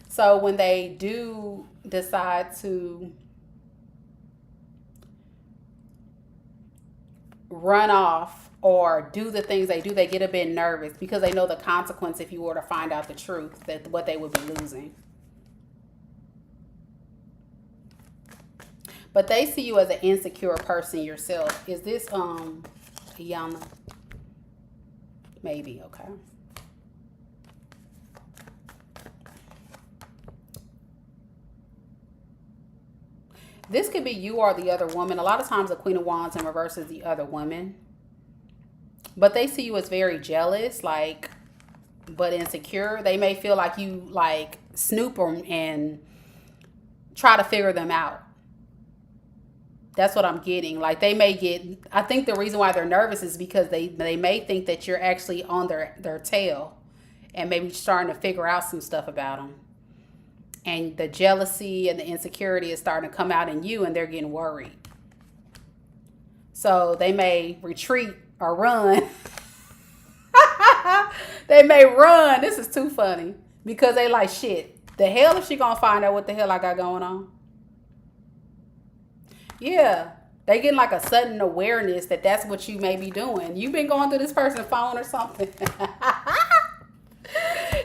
Speaker 2: So when they do decide to run off or do the things they do, they get a bit nervous because they know the consequence if you were to find out the truth, that what they would be losing. But they see you as an insecure person yourself. Is this Yana? Maybe, okay. This could be you or the other woman. A lot of times the Queen of Wands in reverse is the other woman. But they see you as very jealous, like, but insecure. They may feel like you, like, snoop them and try to figure them out. That's what I'm getting. Like they may get, I think the reason why they're nervous is because they may think that you're actually on their tail and maybe starting to figure out some stuff about them. And the jealousy and the insecurity is starting to come out in you and they're getting worried. So they may retreat or run. They may run. This is too funny because they like, shit, the hell is she gonna find out what the hell I got going on? Yeah. They get like a sudden awareness that that's what you may be doing. You've been going through this person's phone or something.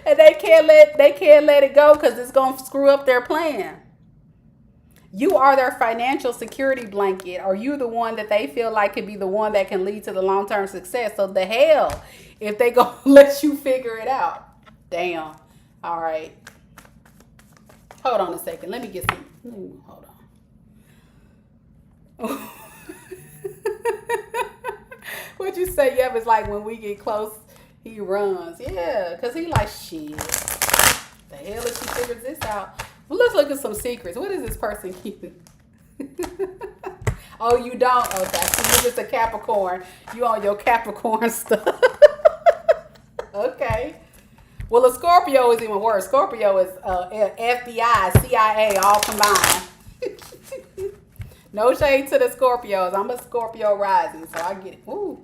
Speaker 2: And they can't let it go because it's gonna screw up their plan. You are their financial security blanket, or you the one that they feel like could be the one that can lead to the long-term success. So the hell if they go let you figure it out. Damn. All right. Hold on a second. Let me get some. Hold on. What'd you say? Yep, it's like when we get close, he runs. Yeah, because he like, shit. The hell if she figures this out? Well, let's look at some secrets. What is this person keeping? Oh, you don't? Okay, so you're just a Capricorn. You on your Capricorn stuff. Okay. Well, a Scorpio is even worse. Scorpio is FBI, CIA, all combined. No shade to the Scorpios. I'm a Scorpio rising, so I get it. Ooh.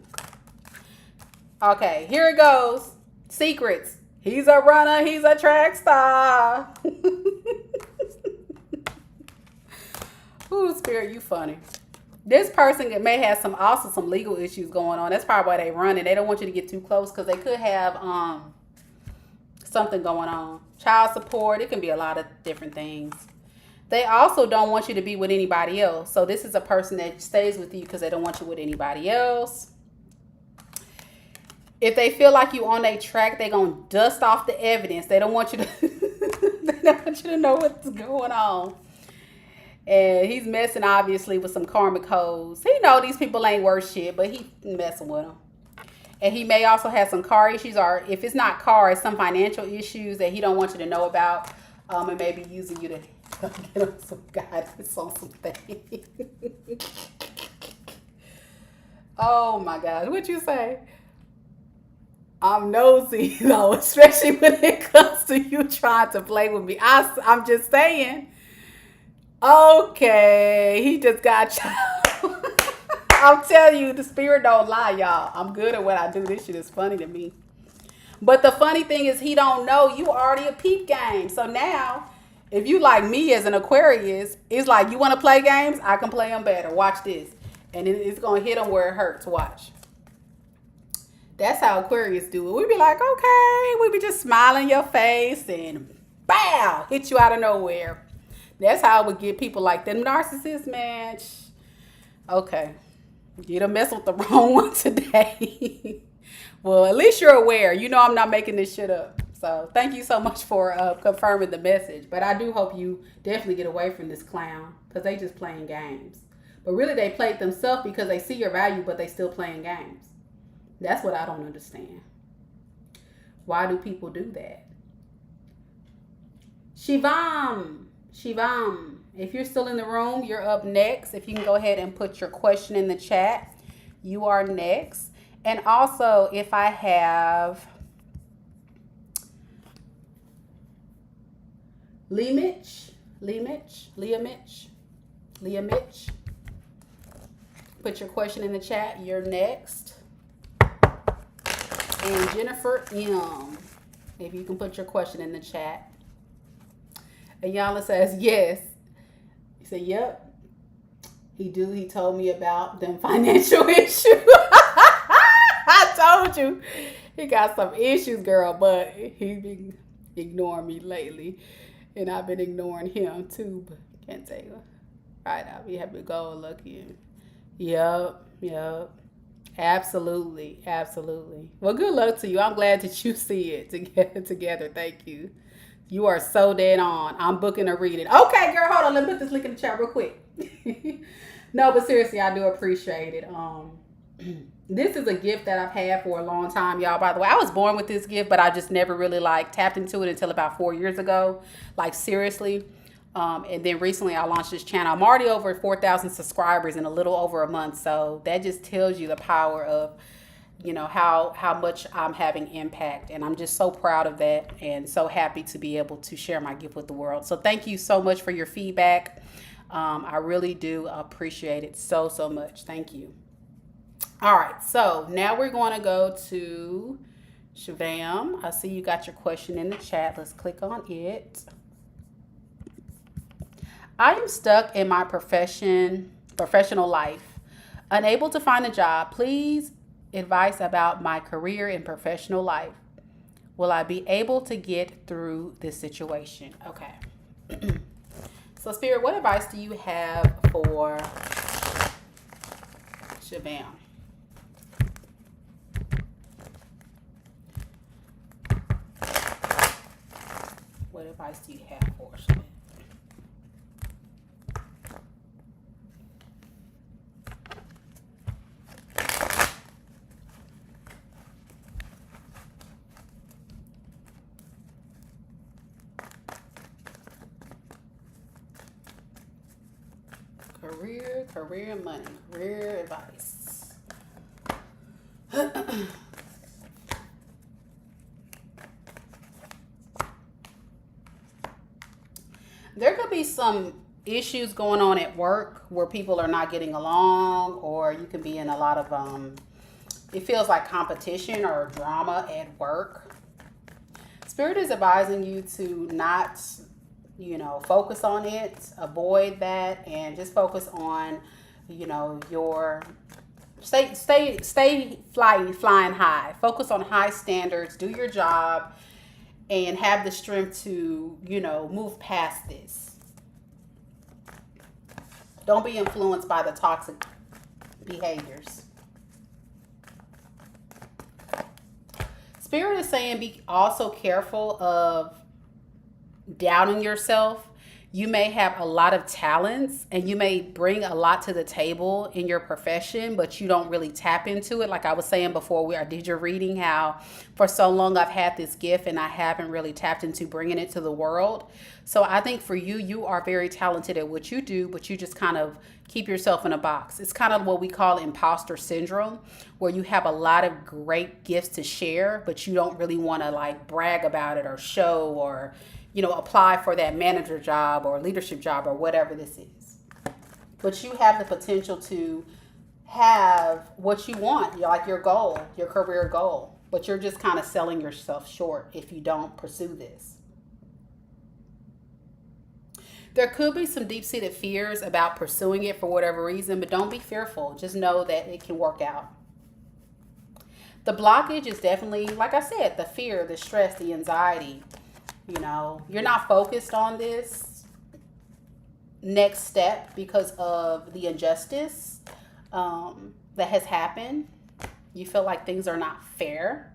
Speaker 2: Okay, here it goes. Secrets. He's a runner. He's a track star. Ooh, Spirit, you funny. This person may have some legal issues going on. That's probably why they run, and they don't want you to get too close because they could have something going on. Child support. It can be a lot of different things. They also don't want you to be with anybody else. So this is a person that stays with you because they don't want you with anybody else. If they feel like you on a track, they're going to dust off the evidence. They don't want you to they don't want you to know what's going on. And he's messing obviously with some karmic hoes. He know these people ain't worth shit, but he messing with them. And he may also have some car issues, or if it's not car, it's some financial issues that he don't want you to know about. And maybe using you to get him some guidance on some things. Oh my God. What'd you say? I'm nosy though, especially when it comes to you trying to play with me. I'm just saying. Okay, he just got child. I'm telling you, the spirit don't lie, y'all. I'm good at what I do. This shit is funny to me. But the funny thing is he don't know you already a peep game. So now, if you like me as an Aquarius, it's like you want to play games, I can play them better. Watch this. And it's going to hit them where it hurts. Watch. That's how Aquarius do it. We be like, okay. We be just smiling in your face and bow, hit you out of nowhere. That's how I would get people like them narcissists, man. Okay. You done mess with the wrong one today. Well, at least you're aware. You know I'm not making this shit up. So thank you so much for confirming the message. But I do hope you definitely get away from this clown because they just playing games. But really they played themselves because they see your value, but they still playing games. That's what I don't understand. Why do people do that? Shivam, if you're still in the room, you're up next. If you can go ahead and put your question in the chat, you are next. And also, if I have Leah Mitch, put your question in the chat, you're next. And Jennifer M, if you can put your question in the chat. And Yana says, yes. He said, yep. He told me about them financial issues. I told you. He got some issues, girl, but he been ignoring me lately. And I've been ignoring him too, but can't tell you. Right, I'll be happy to go and look in. Yep. Absolutely. Well, good luck to you. I'm glad that you see it together. Thank you. You are so dead on. I'm booking a reading. Okay, girl, hold on. Let me put this link in the chat real quick. No, but seriously, I do appreciate it. This is a gift that I've had for a long time, y'all. By the way, I was born with this gift, but I just never really tapped into it until about 4 years ago. Seriously. And then recently I launched this channel. I'm already over 4,000 subscribers in a little over a month. So that just tells you the power of, how much I'm having impact. And I'm just so proud of that and so happy to be able to share my gift with the world. So thank you so much for your feedback. I really do appreciate it so much. Thank you. All right. So now we're going to go to Shivam. I see you got your question in the chat. Let's click on it. I am stuck in my profession Professional life. Unable to find a job. Please advice about my career and professional life. Will I be able to get through this situation? Okay. So, Spirit, what advice do you have for Shabam? What advice do you have for Shabam? Career money, career advice. There could be some issues going on at work where people are not getting along, or you could be in a lot of it feels like competition or drama at work. Spirit is advising you to not, focus on it, avoid that, and just focus on, your stay flying high. Focus on high standards, do your job, and have the strength to, move past this. Don't be influenced by the toxic behaviors. Spirit is saying be also careful of doubting yourself. You may have a lot of talents and you may bring a lot to the table in your profession, but you don't really tap into it. Like I was saying before I did your reading, how for so long I've had this gift and I haven't really tapped into bringing it to the world. So I think for you, you are very talented at what you do, but you just kind of keep yourself in a box. It's kind of what we call imposter syndrome, where you have a lot of great gifts to share, but you don't really want to like brag about it or show or apply for that manager job or leadership job or whatever this is. But you have the potential to have what you want, like your goal, your career goal. But you're just kind of selling yourself short if you don't pursue this. There could be some deep-seated fears about pursuing it for whatever reason, but don't be fearful. Just know that it can work out. The blockage is definitely, like I said, the fear, the stress, the anxiety. You're not focused on this next step because of the injustice that has happened. You feel like things are not fair.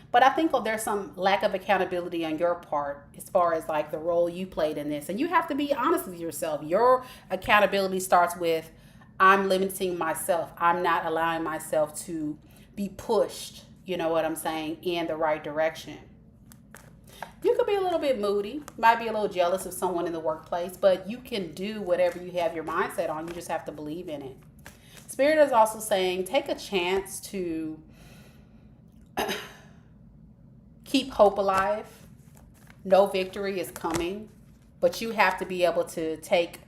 Speaker 2: But I think there's some lack of accountability on your part as far as like the role you played in this. And you have to be honest with yourself. Your accountability starts with, I'm limiting myself. I'm not allowing myself to be pushed, you know what I'm saying, in the right direction. You could be a little bit moody, might be a little jealous of someone in the workplace, but you can do whatever you have your mindset on. You just have to believe in it. Spirit is also saying take a chance to keep hope alive. No victory is coming, but you have to be able to take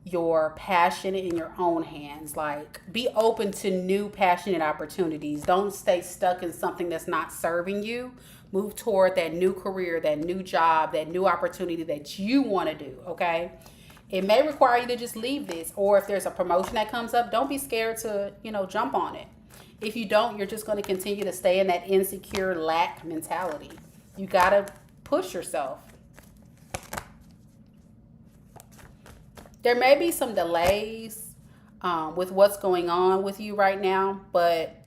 Speaker 2: your passion in your own hands. Like, be open to new passionate opportunities. Don't stay stuck in something that's not serving you. Move toward that new career, that new job, that new opportunity that you want to do, okay? It may require you to just leave this, or if there's a promotion that comes up, don't be scared to, jump on it. If you don't, you're just going to continue to stay in that insecure lack mentality. You got to push yourself. There may be some delays with what's going on with you right now, but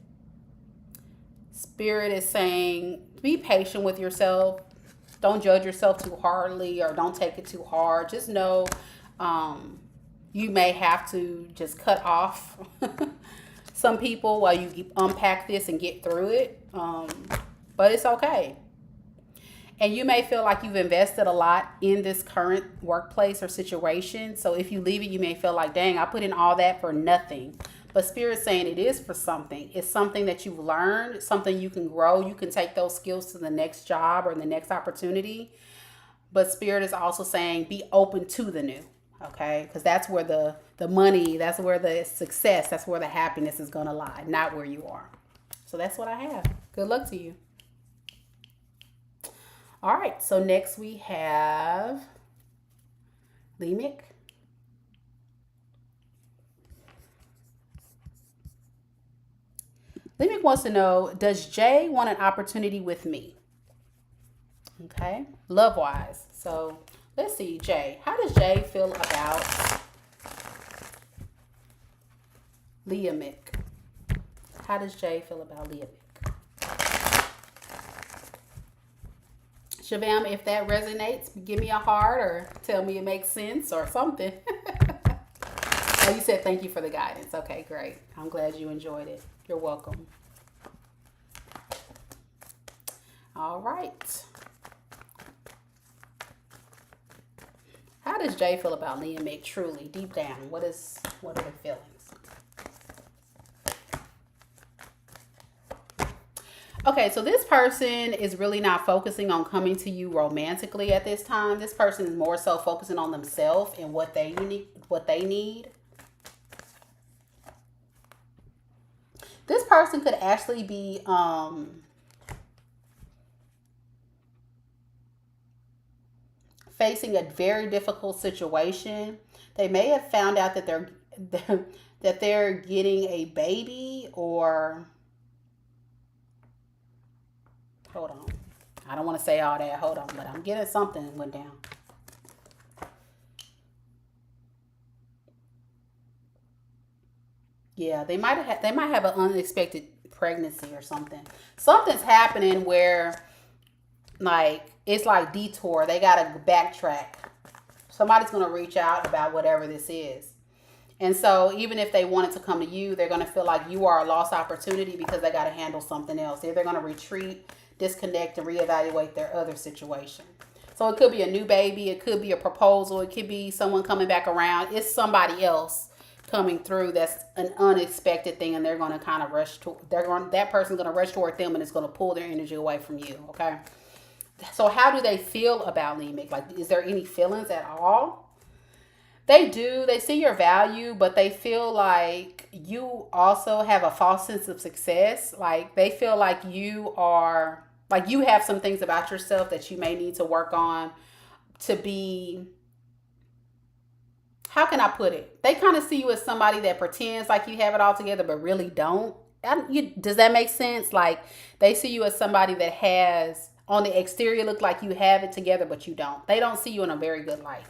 Speaker 2: Spirit is saying be patient with yourself. Don't judge yourself too hardly or don't take it too hard. Just know you may have to just cut off some people while you unpack this and get through it. But it's okay. And you may feel like you've invested a lot in this current workplace or situation. So if you leave it, you may feel like, dang, I put in all that for nothing. But Spirit's saying it is for something. It's something that you've learned, something you can grow. You can take those skills to the next job or the next opportunity. But Spirit is also saying be open to the new, okay? Because that's where the money, that's where the success, that's where the happiness is going to lie, not where you are. So that's what I have. Good luck to you. All right, so next we have Lemic. Leah wants to know, does Jay want an opportunity with me? Okay, love-wise. So let's see, Jay. How does Jay feel about Leah Mick? How does Jay feel about Leah Mick? Shavam, if that resonates, give me a heart or tell me it makes sense or something. Oh, you said thank you for the guidance. Okay, great. I'm glad you enjoyed it. You're welcome. All right. How does Jay feel about Leah Mick truly, deep down? What are their feelings? Okay, so this person is really not focusing on coming to you romantically at this time. This person is more so focusing on themselves and what they need. This person could actually be facing a very difficult situation. They may have found out that they're getting a baby, or hold on. I don't want to say all that. Hold on, but I'm getting something that went down. Yeah, they might have an unexpected pregnancy or something. Something's happening where like it's like detour. They gotta backtrack. Somebody's gonna reach out about whatever this is. And so even if they wanted to come to you, they're gonna feel like you are a lost opportunity because they gotta handle something else. They're gonna retreat, disconnect, and reevaluate their other situation. So it could be a new baby, it could be a proposal, it could be someone coming back around. It's somebody else coming through that's an unexpected thing, and they're going to kind of that person's going to rush toward them, and it's going to pull their energy away from you. Okay, so how do they feel about Leah Mick? Like, is there any feelings at all? They do. They see your value, but they feel like you also have a false sense of success. Like, they feel like you have some things about yourself that you may need to work on to be, how can I put it? They kind of see you as somebody that pretends like you have it all together, but really don't. Does that make sense? Like, they see you as somebody that has, on the exterior, look like you have it together, but you don't. They don't see you in a very good light.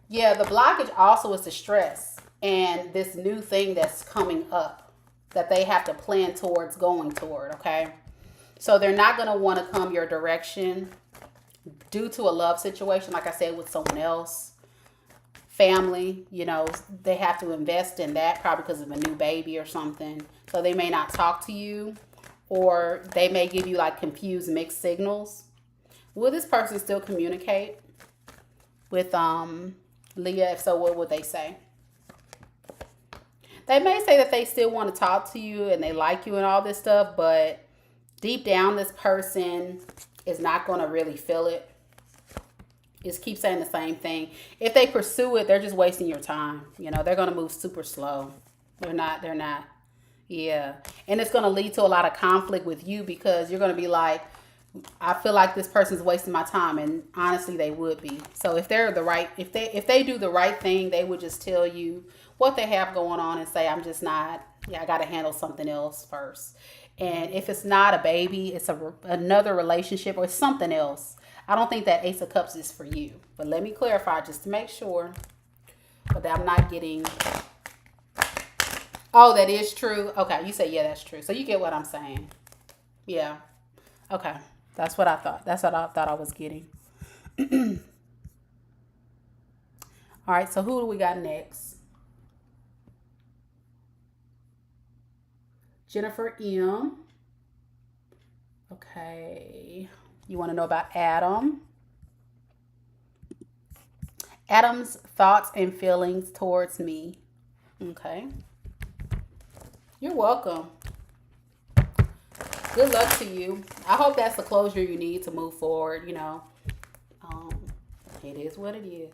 Speaker 2: Yeah, the blockage also is the stress and this new thing that's coming up that they have to plan towards going toward, okay? So they're not going to want to come your direction due to a love situation, like I said, with someone else. Family, they have to invest in that probably because of a new baby or something. So they may not talk to you, or they may give you like confused mixed signals. Will this person still communicate with Leah? If so, what would they say? They may say that they still want to talk to you and they like you and all this stuff, but deep down, this person is not going to really feel it. Just keep saying the same thing. If they pursue it, they're just wasting your time. They're going to move super slow. They're not. Yeah. And it's going to lead to a lot of conflict with you because you're going to be like, I feel like this person's wasting my time. And honestly, they would be. So if they do the right thing, they would just tell you what they have going on and say, I'm just not, I got to handle something else first. And if it's not a baby, it's another relationship or something else. I don't think that Ace of Cups is for you. But let me clarify just to make sure. But I'm not getting... Oh, that is true? Okay, you say, yeah, that's true. So you get what I'm saying. Yeah. Okay. That's what I thought. That's what I thought I was getting. All right, so who do we got next? Jennifer M. Okay. You want to know about Adam? Adam's thoughts and feelings towards me. Okay. You're welcome. Good luck to you. I hope that's the closure you need to move forward, It is what it is.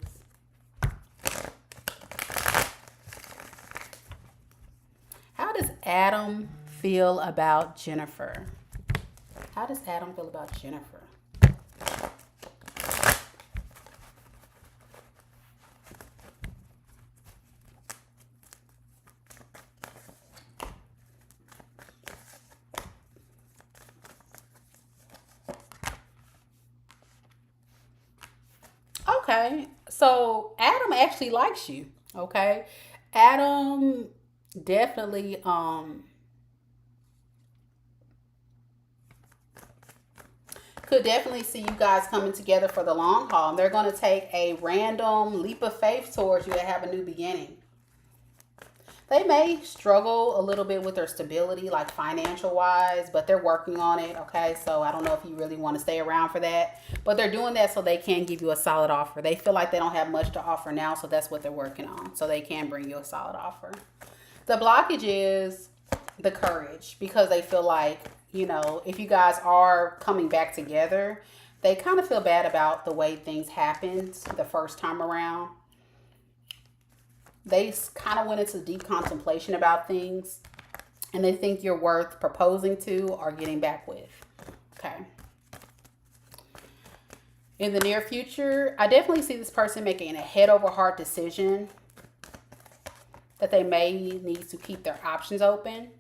Speaker 2: How does Adam feel about Jennifer? How does Adam feel about Jennifer? Okay. So Adam actually likes you. Okay. Adam definitely could definitely see you guys coming together for the long haul. And they're going to take a random leap of faith towards you and have a new beginning. They may struggle a little bit with their stability, like financial wise, but they're working on it. Okay. So I don't know if you really want to stay around for that, but they're doing that so they can give you a solid offer. They feel like they don't have much to offer now. So that's what they're working on. So they can bring you a solid offer. The blockage is the courage, because they feel like, you know, if you guys are coming back together, they kind of feel bad about the way things happened the first time around. They kind of went into deep contemplation about things, and they think you're worth proposing to or getting back with. Okay. In the near future, I definitely see this person making a head over heart decision that they may need to keep their options open,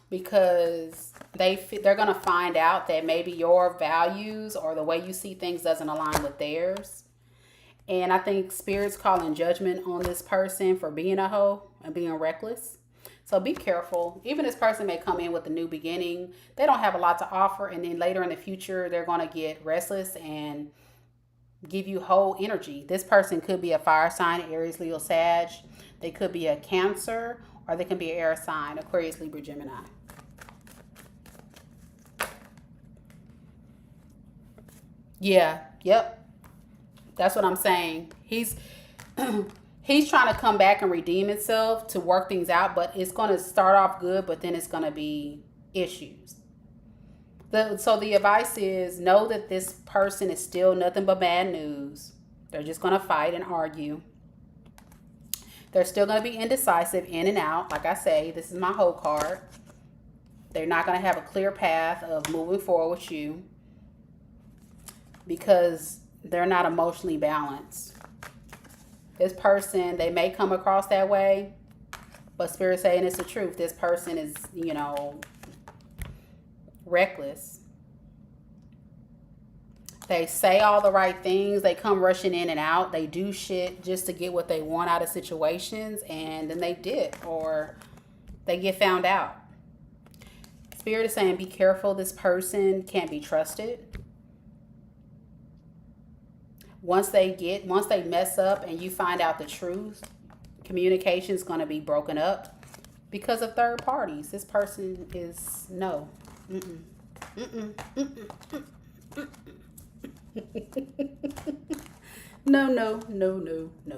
Speaker 2: because they're going to find out that maybe your values or the way you see things doesn't align with theirs. And I think Spirit's calling judgment on this person for being a hoe and being reckless. So be careful. Even this person may come in with a new beginning. They don't have a lot to offer. And then later in the future, they're going to get restless and give you whole energy. This person could be a fire sign, Aries, Leo, Sag. They could be a Cancer, or they can be an air sign, Aquarius, Libra, Gemini. Yeah, yep. That's what I'm saying. He's he's trying to come back and redeem himself to work things out, but it's going to start off good, but then it's going to be issues. So the advice is, know that this person is still nothing but bad news. They're just going to fight and argue. They're still going to be indecisive, in and out. Like I say, this is my whole card. They're not going to have a clear path of moving forward with you, because they're not emotionally balanced. This person, they may come across that way, but Spirit saying it's the truth. This person is, you know, reckless. They say all the right things. They come rushing in and out. They do shit just to get what they want out of situations, and then they dip or they get found out. Spirit is saying be careful. This person can't be trusted. Once they mess up and you find out the truth, communication is going to be broken up because of third parties. This person is no. Mm-mm. Mm-mm. Mm-mm. Mm-mm. No.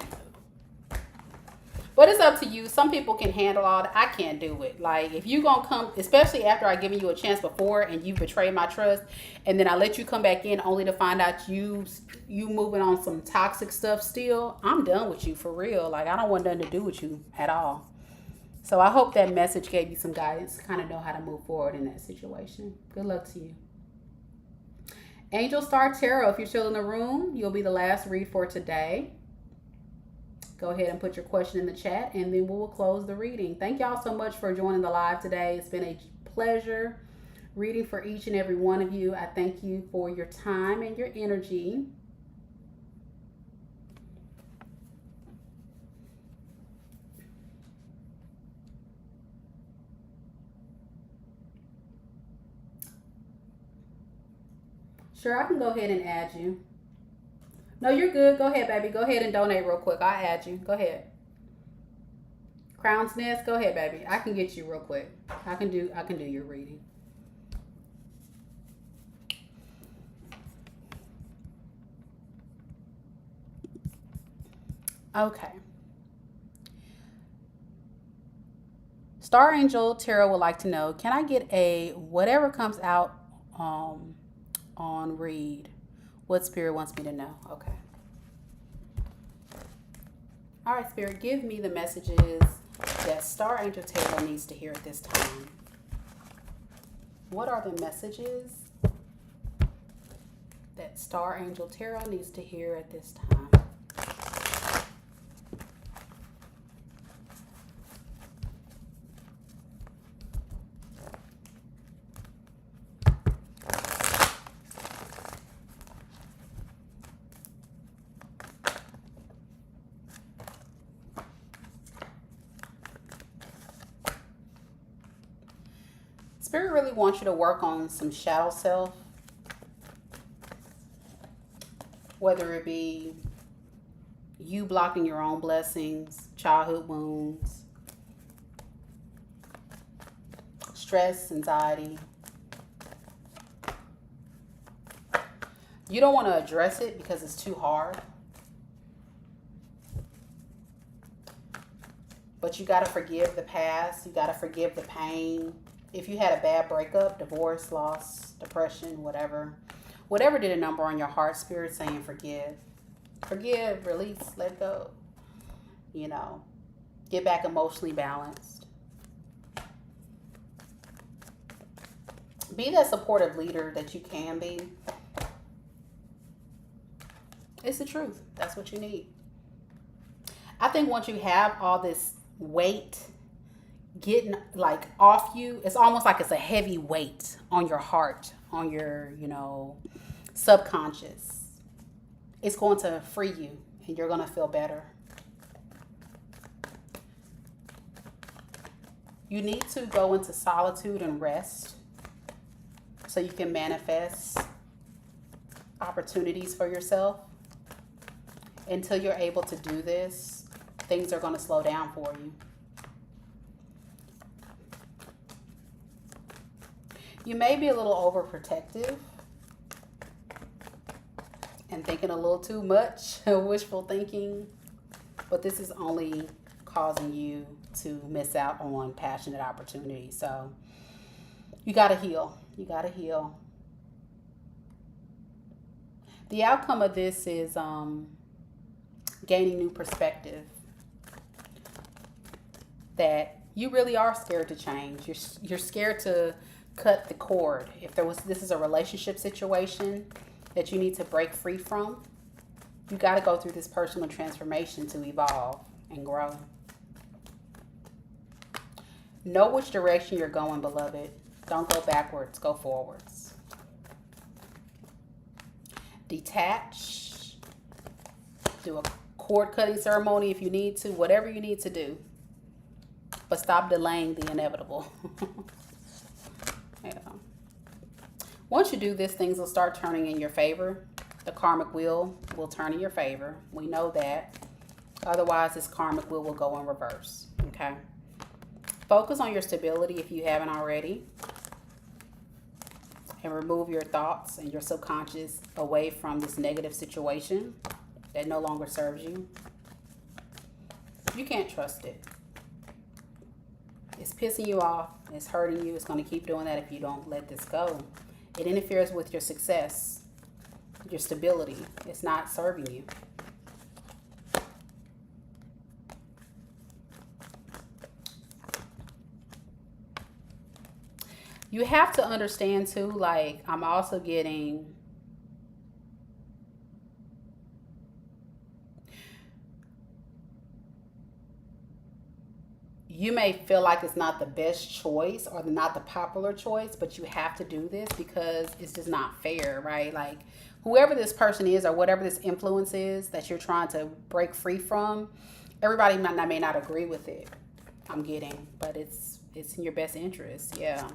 Speaker 2: But it's up to you. Some people can handle all that. I can't do it. Like, if you gonna come, especially after I given you a chance before and you betrayed my trust, and then I let you come back in only to find out you moving on some toxic stuff still, I'm done with you for real. Like, I don't want nothing to do with you at all. So I hope that message gave you some guidance to kind of know how to move forward in that situation. Good luck to you. Angel Star Tarot, if you're still in the room, you'll be the last read for today. Go ahead and put your question in the chat, and then we will close the reading. Thank y'all so much for joining the live today. It's been a pleasure reading for each and every one of you. I thank you for your time and your energy. Sure, I can go ahead and add you. No, you're good. Go ahead, baby. Go ahead and donate real quick. I'll add you. Go ahead. Crown's Nest. Go ahead, baby. I can get you real quick. I can do your reading. Okay. Star Angel Tarot would like to know, can I get a whatever comes out on read? What Spirit wants me to know. Okay. All right, Spirit, give me the messages that Star Angel Tarot needs to hear at this time. What are the messages that Star Angel Tarot needs to hear at this time? Spirit really wants you to work on some shadow self, whether it be you blocking your own blessings, childhood wounds, stress, anxiety. You don't want to address it because it's too hard. But you got to forgive the past. You got to forgive the pain. If you had a bad breakup, divorce, loss, depression, whatever did a number on your heart, Spirit saying forgive. Forgive, release, let go. You know, get back emotionally balanced. Be that supportive leader that you can be. It's the truth. That's what you need. I think once you have all this weight getting like off you, it's almost like it's a heavy weight on your heart, on your, subconscious. It's going to free you and you're going to feel better. You need to go into solitude and rest so you can manifest opportunities for yourself. Until you're able to do this, things are going to slow down for you. You may be a little overprotective and thinking a little too much, wishful thinking, but this is only causing you to miss out on passionate opportunities. So you got to heal. You got to heal. The outcome of this is gaining new perspective, that you really are scared to change. You're scared to cut the cord. If this is a relationship situation that you need to break free from, you got to go through this personal transformation to evolve and grow. Know which direction you're going, beloved. Don't go backwards, go forwards. Detach. Do a cord cutting ceremony if you need to, whatever you need to do. But stop delaying the inevitable. Yeah. Once you do this, things will start turning in your favor. The karmic wheel will turn in your favor. We know that. Otherwise, this karmic wheel will go in reverse. Okay. Focus on your stability if you haven't already. And remove your thoughts and your subconscious away from this negative situation that no longer serves you. You can't trust it. It's pissing you off. It's hurting you. It's going to keep doing that if you don't let this go. It interferes with your success, your stability. It's not serving you. You have to understand too, like I'm also getting you may feel like it's not the best choice or not the popular choice, but you have to do this because it's just not fair, right? Like whoever this person is or whatever this influence is that you're trying to break free from, everybody may not agree with it. I'm getting, but it's in your best interest. Yeah.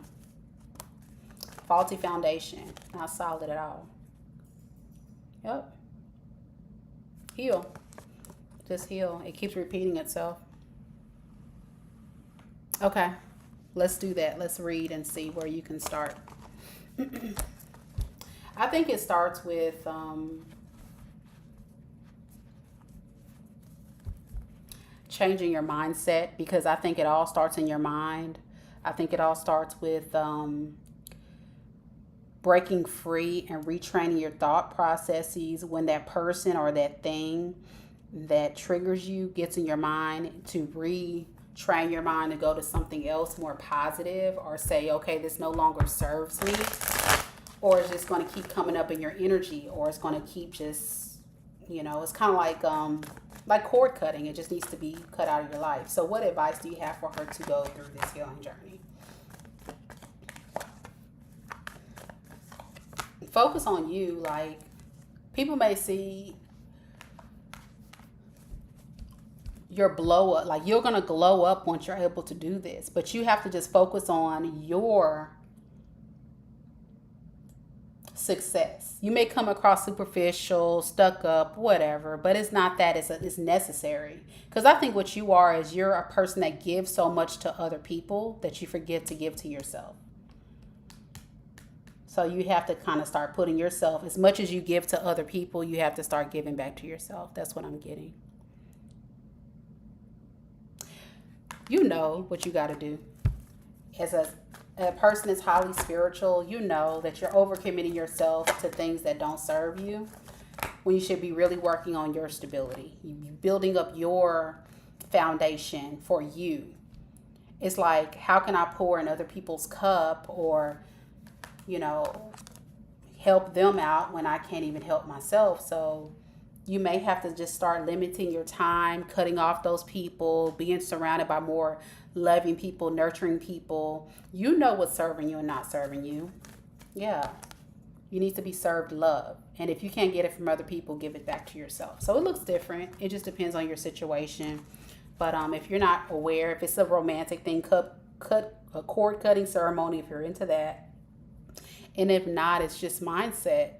Speaker 2: Faulty foundation, not solid at all. Yep. Heal. Just heal. It keeps repeating itself. Okay, let's do that. Let's read and see where you can start. I think it starts with changing your mindset, because I think it all starts in your mind. I think it all starts with breaking free and retraining your thought processes when that person or that thing that triggers you gets in your mind, to retrain your mind to go to something else more positive, or say, okay, this no longer serves me, or it's just going to keep coming up in your energy, or it's going to keep just, it's kind of like cord cutting. It just needs to be cut out of your life. So what advice do you have for her to go through this healing journey? Focus on you. Like, people may see your blow up, like you're going to glow up once you're able to do this, but you have to just focus on your success. You may come across superficial, stuck up, whatever, but it's not that. It's necessary. Because I think what you are is you're a person that gives so much to other people that you forget to give to yourself. So you have to kind of start putting yourself, as much as you give to other people, you have to start giving back to yourself. That's what I'm getting. You know what you got to do. As a person that's highly spiritual, you know that you're overcommitting yourself to things that don't serve you, when you should be really working on your stability. You building up your foundation for you. It's like, how can I pour in other people's cup, or help them out when I can't even help myself? So you may have to just start limiting your time, cutting off those people, being surrounded by more loving people, nurturing people. You know what's serving you and not serving you. Yeah. You need to be served love. And if you can't get it from other people, give it back to yourself. So it looks different. It just depends on your situation. But if you're not aware, if it's a romantic thing, cut a cord cutting ceremony if you're into that. And if not, it's just mindset.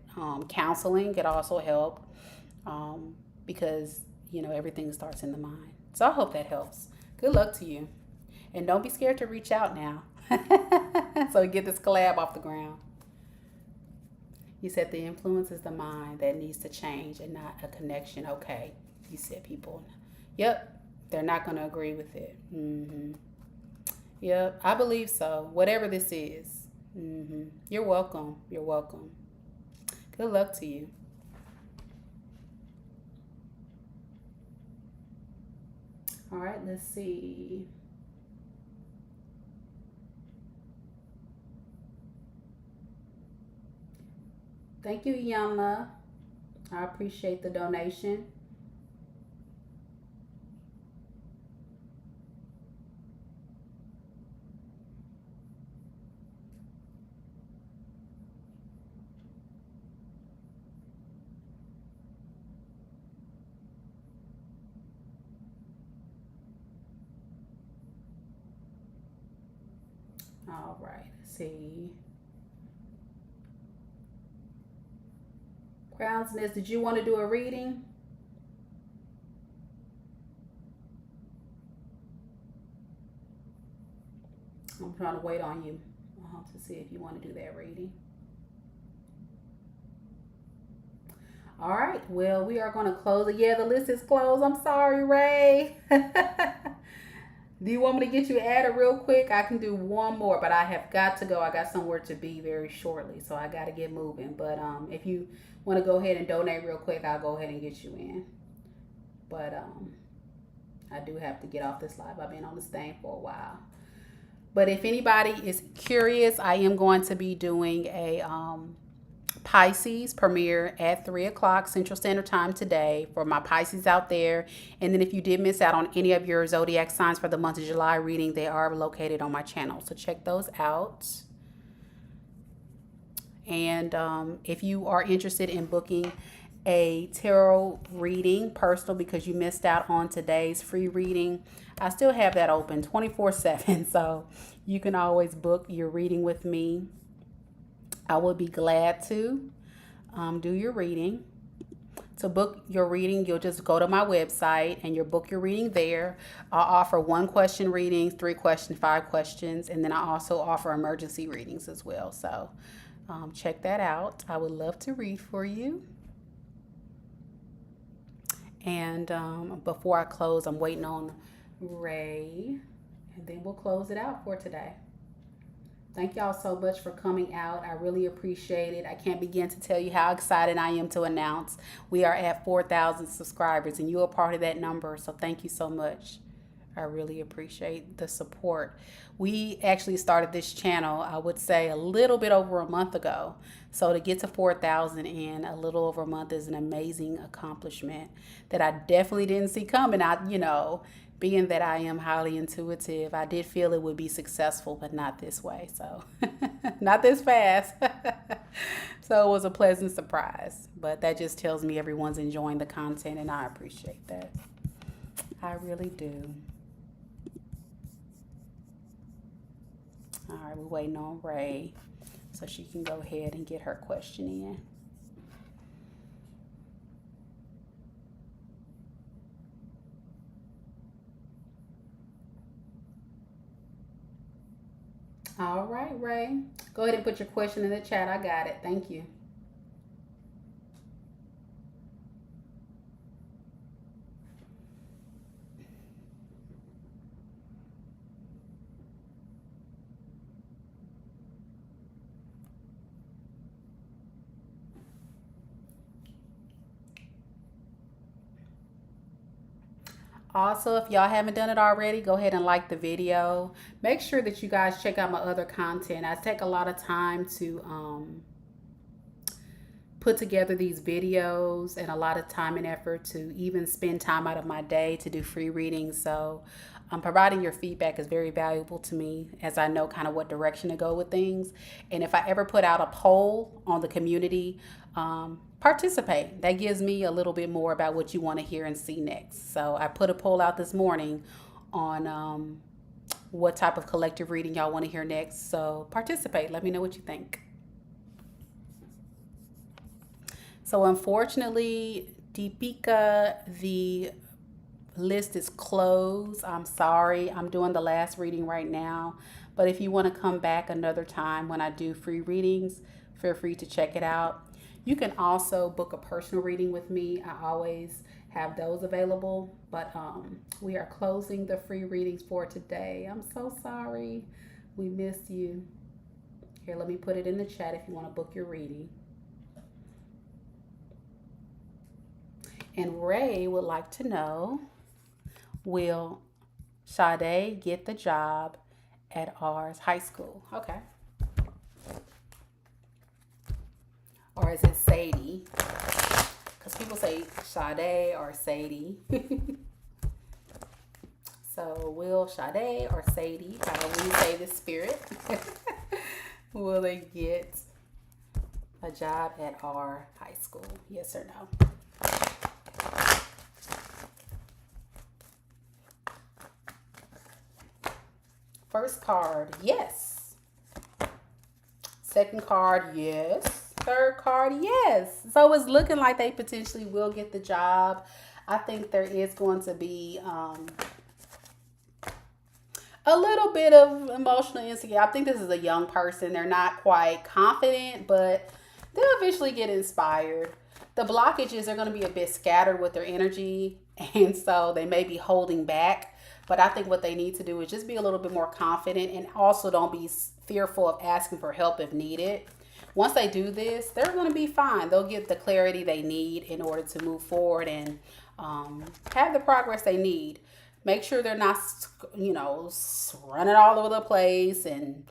Speaker 2: Counseling could also help, because everything starts in the mind. So I hope that helps. Good luck to you, and don't be scared to reach out now. So we get this collab off the ground. You said the influence is the mind that needs to change and not a connection. Okay, you said people. Yep, they're not going to agree with it. Yep, I believe so. Whatever this is. You're welcome. You're welcome. Good luck to you. All right, let's see. Thank you, Yama. I appreciate the donation. All right, let's see. Crowns Nest, did you want to do a reading? I'm trying to wait on you to see if you want to do that reading. All right, well, we are going to close it. Yeah, the list is closed. I'm sorry, Ray. Do you want me to get you added real quick? I can do one more, but I have got to go. I got somewhere to be very shortly, so I got to get moving. But if you want to go ahead and donate real quick, I'll go ahead and get you in. But I do have to get off this live. I've been on this thing for a while. But if anybody is curious, I am going to be doing a Pisces premiere at 3 o'clock Central Standard Time today for my Pisces out there. And then if you did miss out on any of your zodiac signs for the month of July reading, they are located on my channel. So check those out. And if you are interested in booking a tarot reading personal because you missed out on today's free reading, I still have that open 24/7. So you can always book your reading with me. I would be glad to do your reading. To book your reading, you'll just go to my website and you'll book your reading there. I'll offer 1-question readings, 3-question, 5 questions, and then I also offer emergency readings as well. So check that out. I would love to read for you. And before I close, I'm waiting on Ray, and then we'll close it out for today. Thank y'all so much for coming out. I really appreciate it. I can't begin to tell you how excited I am to announce we are at 4,000 subscribers, and you're a part of that number. So thank you so much. I really appreciate the support. We actually started this channel, I would say, a little bit over a month ago. So to get to 4,000 in a little over a month is an amazing accomplishment that I definitely didn't see coming. Being that I am highly intuitive, I did feel it would be successful, but not this way. So not this fast. So it was a pleasant surprise, but that just tells me everyone's enjoying the content, and I appreciate that. I really do. All right, we're waiting on Ray. so she can go ahead and get her question in. All right, Ray. Go ahead and put your question in the chat. I got it. Thank you. Also, if y'all haven't done it already, go ahead and like the video. Make sure that you guys check out my other content. I take a lot of time to put together these videos, and a lot of time and effort to even spend time out of my day to do free readings. So providing your feedback is very valuable to me, as I know kind of what direction to go with things. And if I ever put out a poll on the community, participate. That gives me a little bit more about what you want to hear and see next. So I put a poll out this morning on what type of collective reading y'all want to hear next. So participate. Let me know what you think. So unfortunately, Deepika, the list is closed. I'm sorry. I'm doing the last reading right now. But if you want to come back another time when I do free readings, feel free to check it out. You can also book a personal reading with me. I always have those available. But we are closing the free readings for today. I'm so sorry. We missed you. Here, let me put it in the chat if you want to book your reading. And Ray would like to know, will Sade get the job at ours high school? Okay. Or is it Sadie? Because people say Sade or Sadie. So will Sade or Sadie, however you say this spirit, will they get a job at our high school? Yes or no? First card, yes. Second card, yes. Third card, yes. So it's looking like they potentially will get the job. I think there is going to be a little bit of emotional insecurity. I think this is a young person. They're not quite confident, but they'll eventually get inspired. The blockages are going to be a bit scattered with their energy, and so they may be holding back. But I think what they need to do is just be a little bit more confident, and also don't be fearful of asking for help if needed. Once they do this, they're going to be fine. They'll get the clarity they need in order to move forward and have the progress they need. Make sure they're not, running all over the place and,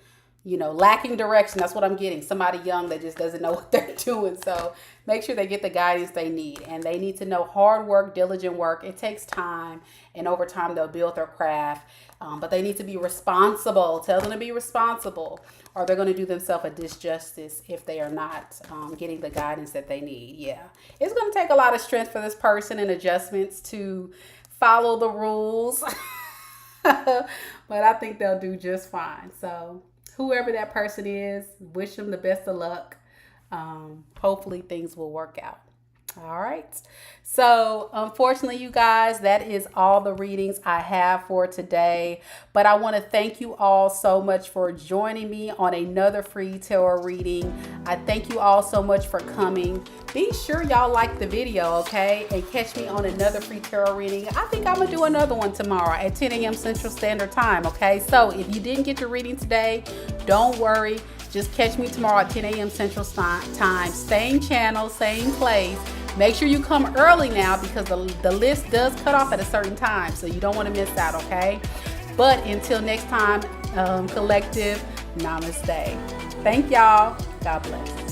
Speaker 2: lacking direction. That's what I'm getting. Somebody young that just doesn't know what they're doing. So make sure they get the guidance they need. And they need to know hard work, diligent work. It takes time. And over time, they'll build their craft. But they need to be responsible. Tell them to be responsible, or they're going to do themselves a disjustice if they are not getting the guidance that they need. Yeah. It's going to take a lot of strength for this person and adjustments to follow the rules. But I think they'll do just fine. So whoever that person is, wish them the best of luck. Hopefully things will work out. All right. So unfortunately, you guys, that is all the readings I have for today. But I want to thank you all so much for joining me on another free tarot reading. I thank you all so much for coming. Be sure y'all like the video, okay? And catch me on another free tarot reading. I think I'm going to do another one tomorrow at 10 a.m. Central Standard Time, okay? So if you didn't get your reading today, don't worry. Just catch me tomorrow at 10 a.m. Central Time. Same channel, same place. Make sure you come early now, because the list does cut off at a certain time. So you don't want to miss out, okay? But until next time, collective, namaste. Thank y'all. God bless.